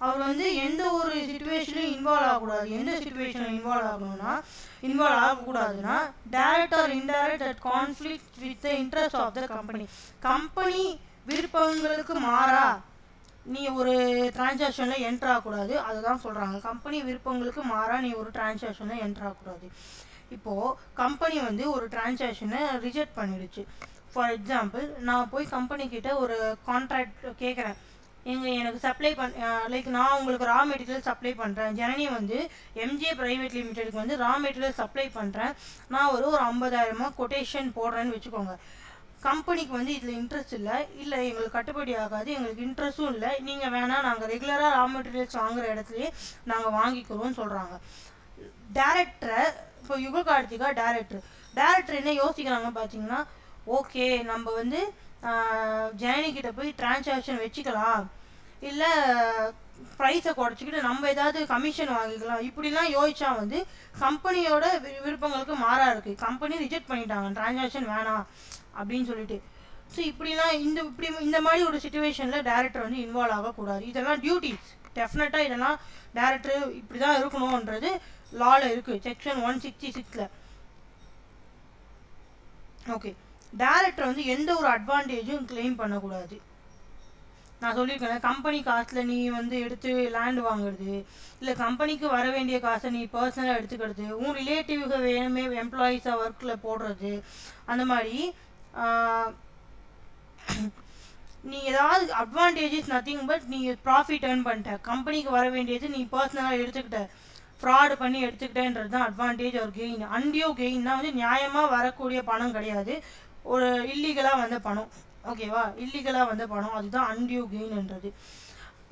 அவர் வந்து எந்த ஒரு சுச்சுவேஷன்லையும் இன்வால்வ் ஆகக்கூடாது. எந்த சுச்சுவேஷனில் இன்வால்வ் ஆகக்கூடாதுன்னா direct or indirect that conflict with the interest of the company விருப்பங்களுக்கு மாறா நீ ஒரு டிரான்சாக்ஷனில் என்ட்ரு ஆகக்கூடாது. அதுதான் சொல்கிறாங்க, கம்பெனி விருப்பங்களுக்கு மாறா நீ ஒரு டிரான்சாக்ஷனில் என்ட்ரு ஆகக்கூடாது. இப்போது கம்பெனி வந்து ஒரு டிரான்சாக்ஷனை ரிஜெக்ட் பண்ணிடுச்சு. ஃபார் எக்ஸாம்பிள், நான் போய் கம்பெனிக்கிட்ட ஒரு கான்ட்ராக்ட் கேட்குறேன், எனக்கு சப்ளை லைக் நான் உங்களுக்கு ரா மெட்டீரியல் சப்ளை பண்ணுறேன். ஜனனி வந்து எம்ஜே ப்ரைவேட் லிமிடெடுக்கு வந்து ரா மெட்டீரியல் சப்ளை பண்ணுறேன். நான் ஒரு 50,000 கொட்டேஷன் போடுறேன்னு வச்சுக்கோங்க. கம்பெனிக்கு வந்து இதில் இன்ட்ரெஸ்ட் இல்லை எங்களுக்கு கட்டுப்படி ஆகாது, எங்களுக்கு இன்ட்ரெஸ்ட்டும் இல்லை, நீங்கள் வேணால் நாங்கள் ரெகுலராக ரா மெட்டீரியல்ஸ் வாங்குகிற இடத்துலையே நாங்கள் வாங்கிக்கிறோம்னு சொல்கிறாங்க. டேரக்டரை இப்போ யுக கார்த்திகா டேரக்டர் என்ன யோசிக்கிறாங்க பார்த்தீங்கன்னா, ஓகே நம்ம வந்து ஜனனிக்கிட்ட போய் டிரான்சாக்ஷன் வச்சுக்கலாம், இல்லை ப்ரைஸை குறைச்சிக்கிட்டு நம்ம ஏதாவது கமிஷன் வாங்கிக்கலாம். இப்படிலாம் யோசிச்சா வந்து கம்பெனியோட விருப்பங்களுக்கு மாறா இருக்குது. கம்பெனி ரிஜெக்ட் பண்ணிட்டாங்க, டிரான்சாக்ஷன் வேணாம் அப்படின்னு சொல்லிட்டு. ஸோ இப்படிலாம் இந்த மாதிரி ஒரு சுச்சுவேஷனில் டேரக்டர் வந்து இன்வால்வ் ஆகக்கூடாது. இதெல்லாம் டியூட்டிஸ், டெஃபினட்டாக இதெல்லாம் டேரக்டர் இப்படி தான் இருக்கணுன்றது லாவில் இருக்குது, செக்ஷன் 166. ஓகே, டேரக்டர் வந்து எந்த ஒரு அட்வான்டேஜும் கிளைம் பண்ணக்கூடாது. நான் சொல்லியிருக்கேன், கம்பெனி காசில் நீ வந்து எடுத்து லேண்ட் வாங்குறது, இல்லை கம்பெனிக்கு வர வேண்டிய காசை நீ பர்சனலாக எடுத்துக்கிறது, உன் ரிலேட்டிவ்க வேணுமே எம்ப்ளாயீஸாக ஒர்க்கில் போடுறது, அந்த மாதிரி நீ ஏதாவது அட்வான்டேஜஸ் நத்திங் பட் நீ ப்ராஃபிட் ஏர்ன் பண்ணிட்ட, கம்பெனிக்கு வர வேண்டியது நீ பர்சனலாக எடுத்துக்கிட்ட, ஃப்ராடு பண்ணி எடுத்துக்கிட்டேன்றது தான் அட்வான்டேஜ் ஒரு கெயின். அன்டியூ கெயின்னா வந்து நியாயமாக வரக்கூடிய பணம் கிடையாது, ஒரு இல்லீகலாக வந்த பணம். ஓகேவா, இல்லீகலாக வந்த பணம், அதுதான் அன்டியூ கெயின்ன்றது.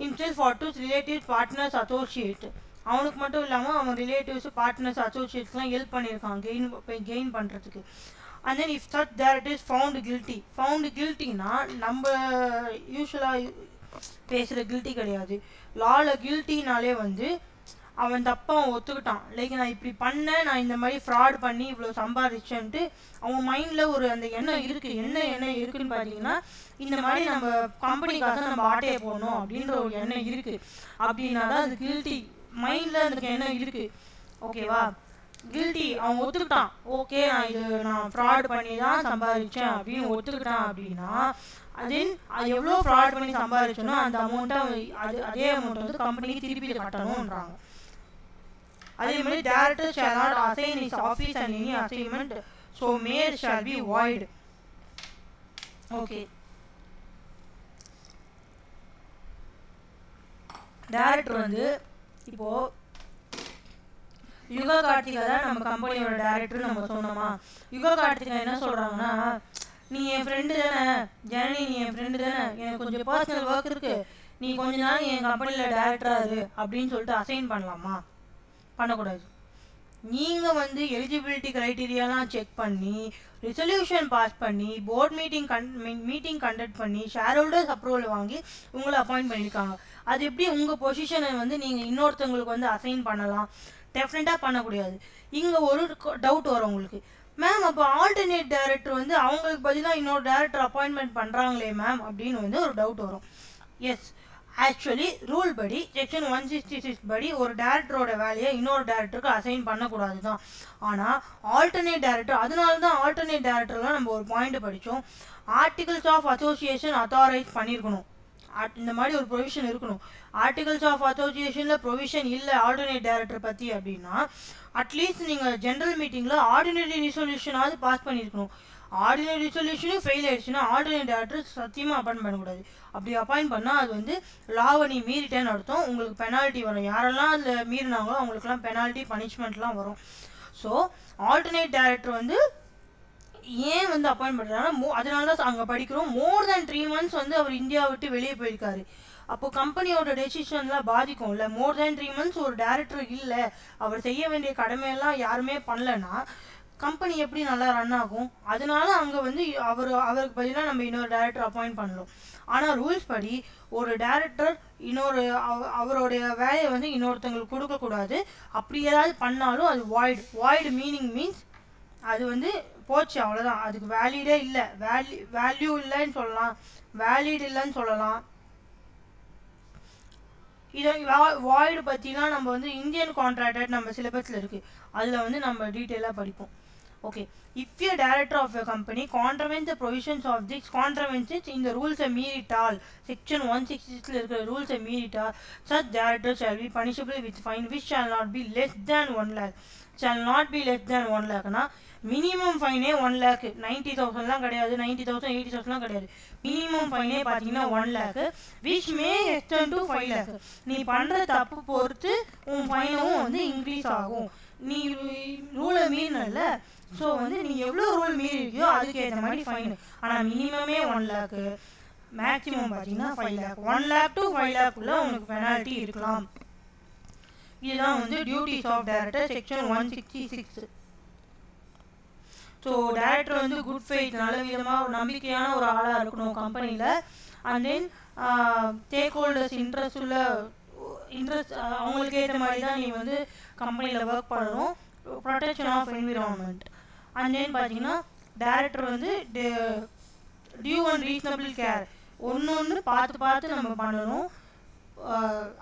Instead for to relative partners associate, அவனுக்கு மட்டும் இல்லாமல் அவன் ரிலேட்டிவ்ஸ் பார்ட்னர்ஸ் அசோசியேட்ஸ்லாம் ஹெல்ப் பண்ணியிருக்கான் கெயின் பண்ணுறதுக்கு. And then if such there it is found கில்ட்டினா நம்ம யூஸ்வலாக பேசுகிற கில்ட்டி கிடையாது. லாவில் கில்ட்டினாலே வந்து அவன் தப்பாக ஒத்துக்கிட்டான், லைக் நான் இப்படி பண்ணேன், நான் இந்த மாதிரி ஃப்ராட் பண்ணி இவ்வளோ சம்பாதிச்சேன்ட்டு அவன் மைண்டில் ஒரு அந்த எண்ணம் இருக்குது. என்ன எண்ணம் இருக்குதுன்னு பார்த்தீங்கன்னா, இந்த மாதிரி நம்ம கம்பெனிக்காக நம்ம ஆட்டையை போடணும் அப்படின்ற ஒரு எண்ணம் இருக்குது. அப்படின்னா தான் அது கில்ட்டி, மைண்டில் அந்த எண்ணம் இருக்குது. ஓகேவா, கில்ட்டி அவன் ஒத்துக்கிட்டான், ஓகே நான் ஃப்ராட் பண்ணி தான் சம்பாதிச்சேன் அப்படின்னு ஒத்துக்கிட்டான். அப்படின்னா அது எவ்வளோ ஃப்ராட் பண்ணி சம்பாதிச்சோன்னா அந்த அமௌண்ட்டை அதே அமௌண்ட் வந்து கம்பெனிக்கு திருப்பி கட்டணுன்றாங்க. அதே மாதிரி director shall not assign his office and any assignment so made shall be void. Okay, director வந்து இப்போ யுகா கார்த்திகா தான் நம்ம கம்பெனியோட டைரக்டர் நம்ம சொன்னோமா. யுகா கார்த்திகா என்ன சொல்றாங்கன்னா, நீ என் ஃப்ரெண்டு தானே ஜனனி, நீ என் ஃப்ரெண்டு தானே, எனக்கு கொஞ்சம் பர்சனல் ஒர்க் இருக்கு, நீ கொஞ்ச நாள் என் கம்பெனியில் டைரக்டராக இரு அப்படின்னு சொல்லிட்டு அசைன் பண்ணலாமா? பண்ணக்கூடாது. நீங்கள் வந்து எலிஜிபிலிட்டி க்ரைட்டீரியாலாம் செக் பண்ணி ரிசல்யூஷன் பாஸ் பண்ணி போர்ட் மீட்டிங் கண்டக்ட் பண்ணி ஷேர் ஹோல்டர்ஸ் அப்ரூவல் வாங்கி உங்களை அப்பாயிண்ட் பண்ணியிருக்காங்க. அது எப்படி உங்கள் பொசிஷனை வந்து நீங்கள் இன்னொருத்தவங்களுக்கு வந்து அசைன் பண்ணலாம்? டெஃபினட்டாக பண்ணக்கூடாது. இங்கே ஒரு டவுட் வரும் உங்களுக்கு, மேம் அப்போ ஆல்டர்னேட் டைரக்டர் வந்து அவங்களுக்கு பதிலாக இன்னொரு டைரக்டர் அப்பாயின்மெண்ட் பண்ணுறாங்களே மேம் அப்படின்னு வந்து ஒரு டவுட் வரும். எஸ், ஆக்சுவலி ரூல் படி செக்ஷன் 166 படி ஒரு டேரக்டரோட வேலையை இன்னொரு டேரக்டருக்கு அசைன் பண்ணக்கூடாது தான். ஆனால் ஆல்டர்னேட் டேரக்டர், அதனால தான் ஆல்டர்னேட் டேரக்டர்லாம் நம்ம ஒரு பாயிண்ட் படித்தோம், ஆர்டிகல்ஸ் ஆஃப் அசோசியேஷன் அத்தாரைஸ் பண்ணியிருக்கணும். இந்த மாதிரி ஒரு ப்ரொவிஷன் இருக்கணும். ஆர்டிகல்ஸ் ஆஃப் அசோசியேஷனில் ப்ரொவிஷன் இல்லை ஆல்டர்னேட் டேரக்டர் பற்றி அப்படின்னா அட்லீஸ்ட் நீங்கள் ஜென்ரல் மீட்டிங்கில் ஆர்டினரி ரிசொல்யூஷனாவது பாஸ் பண்ணியிருக்கணும். ஆர்டினரி ரிசொல்யூஷனும் ஃபெயில் ஆயிடுச்சுன்னா ஆல்டர்னேட் டேரக்டர் சத்தியமாக அப்பாயிண்ட் பண்ணக்கூடாது. அப்படி அப்பாயிண்ட் பண்ணால் அது வந்து லாவை நீ மீறிட்டேன்னு அர்த்தம், உங்களுக்கு பெனால்ட்டி வரும். யாரெல்லாம் அதில் மீறினாங்களோ அவங்களுக்குலாம் பெனால்ட்டி பனிஷ்மெண்ட்லாம் வரும். ஸோ ஆல்டர்னேட் டேரக்டர் வந்து ஏன் வந்து அப்பாயிண்ட் பண்ணுறாங்கன்னா அதனால தான் அங்கே படிக்கிறோம், மோர் தேன் 3 months வந்து அவர் இந்தியா விட்டு வெளியே போயிருக்காரு. அப்போது கம்பெனியோட டெசிஷன்லாம் பாதிக்கும்ல. மோர் தேன் 3 months ஒரு டேரக்டர் இல்லை, அவர் செய்ய வேண்டிய கடமையெல்லாம் யாருமே பண்ணலன்னா கம்பெனி எப்படி நல்லா ரன் ஆகும்? அதனால அங்கே வந்து அவருக்கு பதிலாக நம்ம இன்னொரு டேரக்டர் அப்பாயிண்ட் பண்ணலாம். ஆனால் ரூல்ஸ் படி ஒரு டேரக்டர் அவருடைய வேலையை வந்து இன்னொருத்தங்களுக்கு கொடுக்கக்கூடாது. அப்படி ஏதாவது பண்ணாலும் அது வாய்டு மீனிங் மீன்ஸ் அது வந்து போச்சு, அவ்வளோதான். அதுக்கு வேலிடே இல்லை, வேல்யூ இல்லைன்னு சொல்லலாம், வேலிட் இல்லைன்னு சொல்லலாம். இதை வாய்டு பற்றிலாம் நம்ம வந்து இந்தியன் கான்ட்ராக்ட் நம்ம சிலபஸில் இருக்குது, அதில் வந்து நம்ம டீட்டெயிலாக படிப்போம். Okay, if a director of a company contravenes the provisions of this contraventions in the rules மீறிட்டால், செக்ஷன் 166 இருக்கிற ரூல்ஸை மீறிட்டால், such director shall be punishable with fine which shall not be less than 1 lakh. shall not be less than 1 lakhனா minimum ஃபைனே 1 lakh, 90,000லாம் கிடையாது, 90,000 80,000லாம் கிடையாது. Minimum ஃபைனே பார்த்தீங்கன்னா 1 lakh, which may extend to 5 lakh. நீ பண்ணுற தப்பு பொறுத்து உன் ஃபைனும் வந்து இன்க்ரீஸ் ஆகும். நீ ரூலை மீறினல, ஸோ வந்து நீ எவ்வளோ ரூல் மீறிருக்கியோ அதுக்கேற்ற மாதிரி ஃபைனு. ஆனால் மினிமமே 1 lakh, மேக்ஸிமம் பார்த்தீங்கன்னா 5 lakh. 1 lakh to 5 lakhக்குள்ளே உனக்கு பெனால்ட்டி இருக்கலாம். இதுதான் வந்து duties of director section 166. So director வந்து குட் ஃபெய்த், நல்ல விதமாக ஒரு நம்பிக்கையான ஒரு ஆளாக இருக்கணும் கம்பெனியில். And then stakeholders interest அவங்களுக்கு ஏற்ற மாதிரி தான் நீ வந்து கம்பெனியில் ஒர்க் பண்ணணும். Protection of environment. And then பார்த்தீங்கன்னா டைரக்டர் வந்து டியூ அண்ட் ரீசனபிள் கேர், ஒன்று பார்த்து நம்ம பண்ணணும்,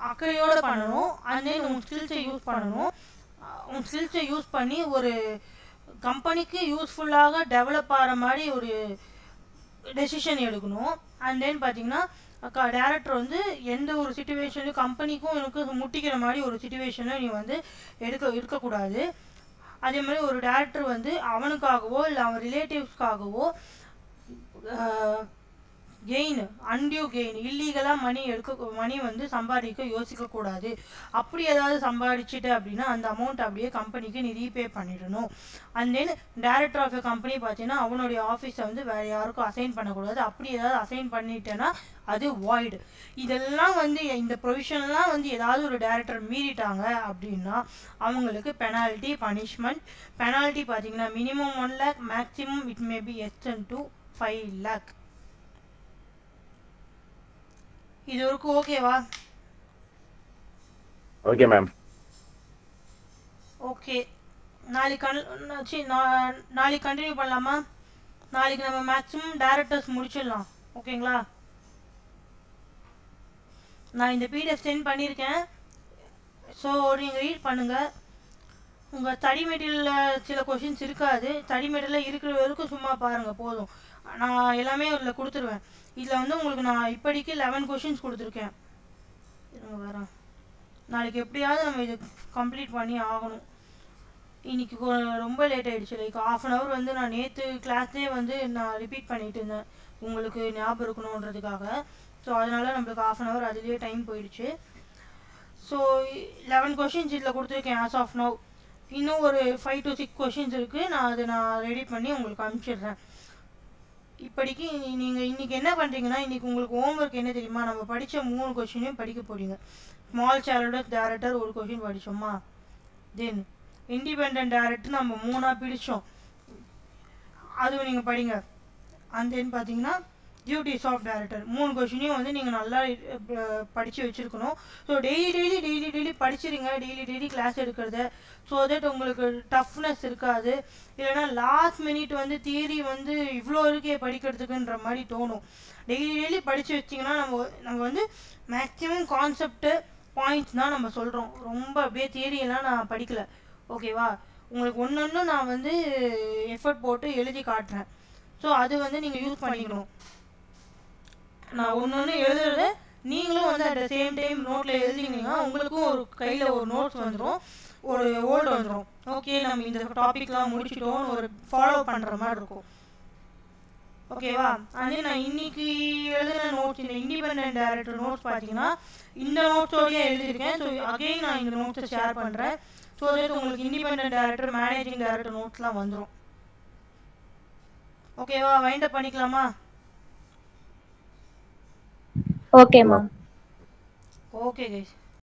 அக்கறையோடு பண்ணணும். அண்ட் தென் உன் ஸ்கில்ஸை யூஸ் பண்ணணும். உன் ஸ்கில்ஸை யூஸ் பண்ணி ஒரு கம்பெனிக்கு யூஸ்ஃபுல்லாக டெவலப் ஆகிற மாதிரி ஒரு டெசிஷன் எடுக்கணும். அண்ட் தென் பார்த்தீங்கன்னா டேரக்டர் வந்து எந்த ஒரு சுச்சுவேஷன்லையும் கம்பெனிக்கும் எனக்கு முட்டிக்கிற மாதிரி ஒரு சுச்சுவேஷனில் நீ வந்து இருக்கக்கூடாது. அதே மாதிரி ஒரு டேரக்டர் வந்து அவனுக்காகவோ இல்லை அவன் ரிலேட்டிவ்ஸ்க்காகவோ கெயின், அன்டியூ கெயின், இல்லீகலாக மணி வந்து சம்பாதிக்க யோசிக்கக்கூடாது. அப்படி ஏதாவது சம்பாதிச்சுட்டு அப்படின்னா அந்த அமௌண்ட் அப்படியே கம்பெனிக்கு நீ ரீபே பண்ணிடணும். And then director of a company பார்த்தீங்கன்னா அவனுடைய ஆஃபீஸை வந்து வேறு யாருக்கும் அசைன் பண்ணக்கூடாது. அப்படி ஏதாவது அசைன் பண்ணிட்டேன்னா அது வாய்டு. இதெல்லாம் வந்து இந்த ப்ரொவிஷன்லாம் வந்து ஏதாவது ஒரு டைரக்டர் மீறிட்டாங்க அப்படின்னா அவங்களுக்கு பெனால்ட்டி, பனிஷ்மெண்ட். பெனால்ட்டி பார்த்தீங்கன்னா minimum 1 lakh, maximum it may be extend to 5 lakh. இது வரைக்கும் ஓகேவா? Okay ma'am. ஓகே, நாளைக்கு கண்டினியூ பண்ணலாமா? நாளைக்கு நம்ம மேக்ஸிமம் டேரக்டர்ஸ் முடிச்சிடலாம். ஓகேங்களா? நான் இந்த பிடிஎஃப் சென்ட் பண்ணியிருக்கேன். ஸோ நீங்கள் ரீட் பண்ணுங்கள். உங்கள் ஸ்டடி மெட்டீரியலில் சில கொஷின்ஸ் இருக்காது. ஸ்டடி மெட்டீரியலில் இருக்கிற வரைக்கும் சும்மா பாருங்கள், போதும். நான் எல்லாமே இதில் கொடுத்துருவேன். இதில் வந்து உங்களுக்கு நான் இப்போதைக்கு 11 கொஷின்ஸ் கொடுத்துருக்கேன். வரேன், நாளைக்கு எப்படியாவது நம்ம இது கம்ப்ளீட் பண்ணி ஆகணும். இன்றைக்கி ரொம்ப லேட் ஆகிடுச்சு. லைக் 1/2 hour வந்து நான் நேற்று கிளாஸ்லேயே வந்து நான் ரிப்பீட் பண்ணிகிட்டு இருந்தேன் உங்களுக்கு ஞாபகம் இருக்கணுன்றதுக்காக. ஸோ அதனால் நம்மளுக்கு 1/2 hour அதுலேயே டைம் போயிடுச்சு. ஸோ 11 கொஷின்ஸ் இதில் கொடுத்துருக்கேன் ஆஸ் ஆஃப் நவ். இன்னும் ஒரு 5 to 6 கொஷின்ஸ் இருக்குது. நான் ரெடி பண்ணி உங்களுக்கு அனுப்பிச்சிடுறேன். இப்படிக்கு நீங்கள் இன்றைக்கி என்ன பண்ணுறீங்கன்னா, இன்றைக்கி உங்களுக்கு ஹோம்ஒர்க் என்ன தெரியுமா? நம்ம படித்த 3 கொஷினையும் படிக்க போகிறீங்க. ஸ்மால் ஷேர்ஹோல்டர்ஸ் டைரக்டர் ஒரு கொஷின் படித்தோமா? தென் இண்டிபெண்டன்ட் டைரக்டர் நம்ம 3ஆக பிரித்தோம், அதுவும் நீங்கள் படிங்க. அண்ட் தென் பார்த்தீங்கன்னா டியூட்டிஸ் ஆஃப் டைரக்டர் 3 கொஷினையும் வந்து நீங்கள் நல்லா படித்து வச்சுருக்கணும். ஸோ டெய்லி படிச்சிருங்க. டெய்லி கிளாஸ் எடுக்கிறத, ஸோ தட் உங்களுக்கு டஃப்னஸ் இருக்காது. இல்லைனா லாஸ்ட் மினிட் வந்து தியரி வந்து இவ்வளோ இருக்கே படிக்கிறதுக்குன்ற மாதிரி தோணும். டெய்லி படித்து வச்சிங்கன்னா நம்ம வந்து மேக்ஸிமம் கான்செப்ட்டு பாயிண்ட்ஸ் தான் நம்ம சொல்கிறோம். ரொம்ப அப்படியே தியரியெல்லாம் நான் படிக்கலை. ஓகேவா? உங்களுக்கு ஒன்று நான் வந்து எஃபர்ட் போட்டு எழுதி காட்டுறேன். ஸோ அது வந்து நீங்கள் யூஸ் பண்ணிக்கணும். நான் ஒன்று எழுதுறத நீங்களும் வந்து அட் த சேம் டைம் நோட்டில் எழுதிங்கன்னா உங்களுக்கும் ஒரு கையில் ஒரு நோட்ஸ் வந்துடும், ஒரு வேர்டு வந்துடும். ஓகே, நம்ம இந்த டாபிக்லாம் முடிச்சிட்டோம்னு ஒரு ஃபாலோ பண்ணுற மாதிரி இருக்கும். ஓகேவா? அதே நான் இன்னைக்கு எழுதின நோட்ஸ், இந்த இண்டிபெண்டன்ட் டைரக்டர் நோட்ஸ் பார்த்தீங்கன்னா இந்த நோட்ஸோடய எழுதியிருக்கேன். ஸோ அகெயின் நான் இந்த நோட்ஸை ஷேர் பண்ணுறேன். ஸோ தட் உங்களுக்கு இண்டிபெண்டன்ட் டைரக்டர், மேனேஜிங் டைரக்டர் நோட்ஸ்லாம் வந்துடும். ஓகேவா? வைண்ட் அப் பண்ணிக்கலாமா? Okay ma'am. Okay guys.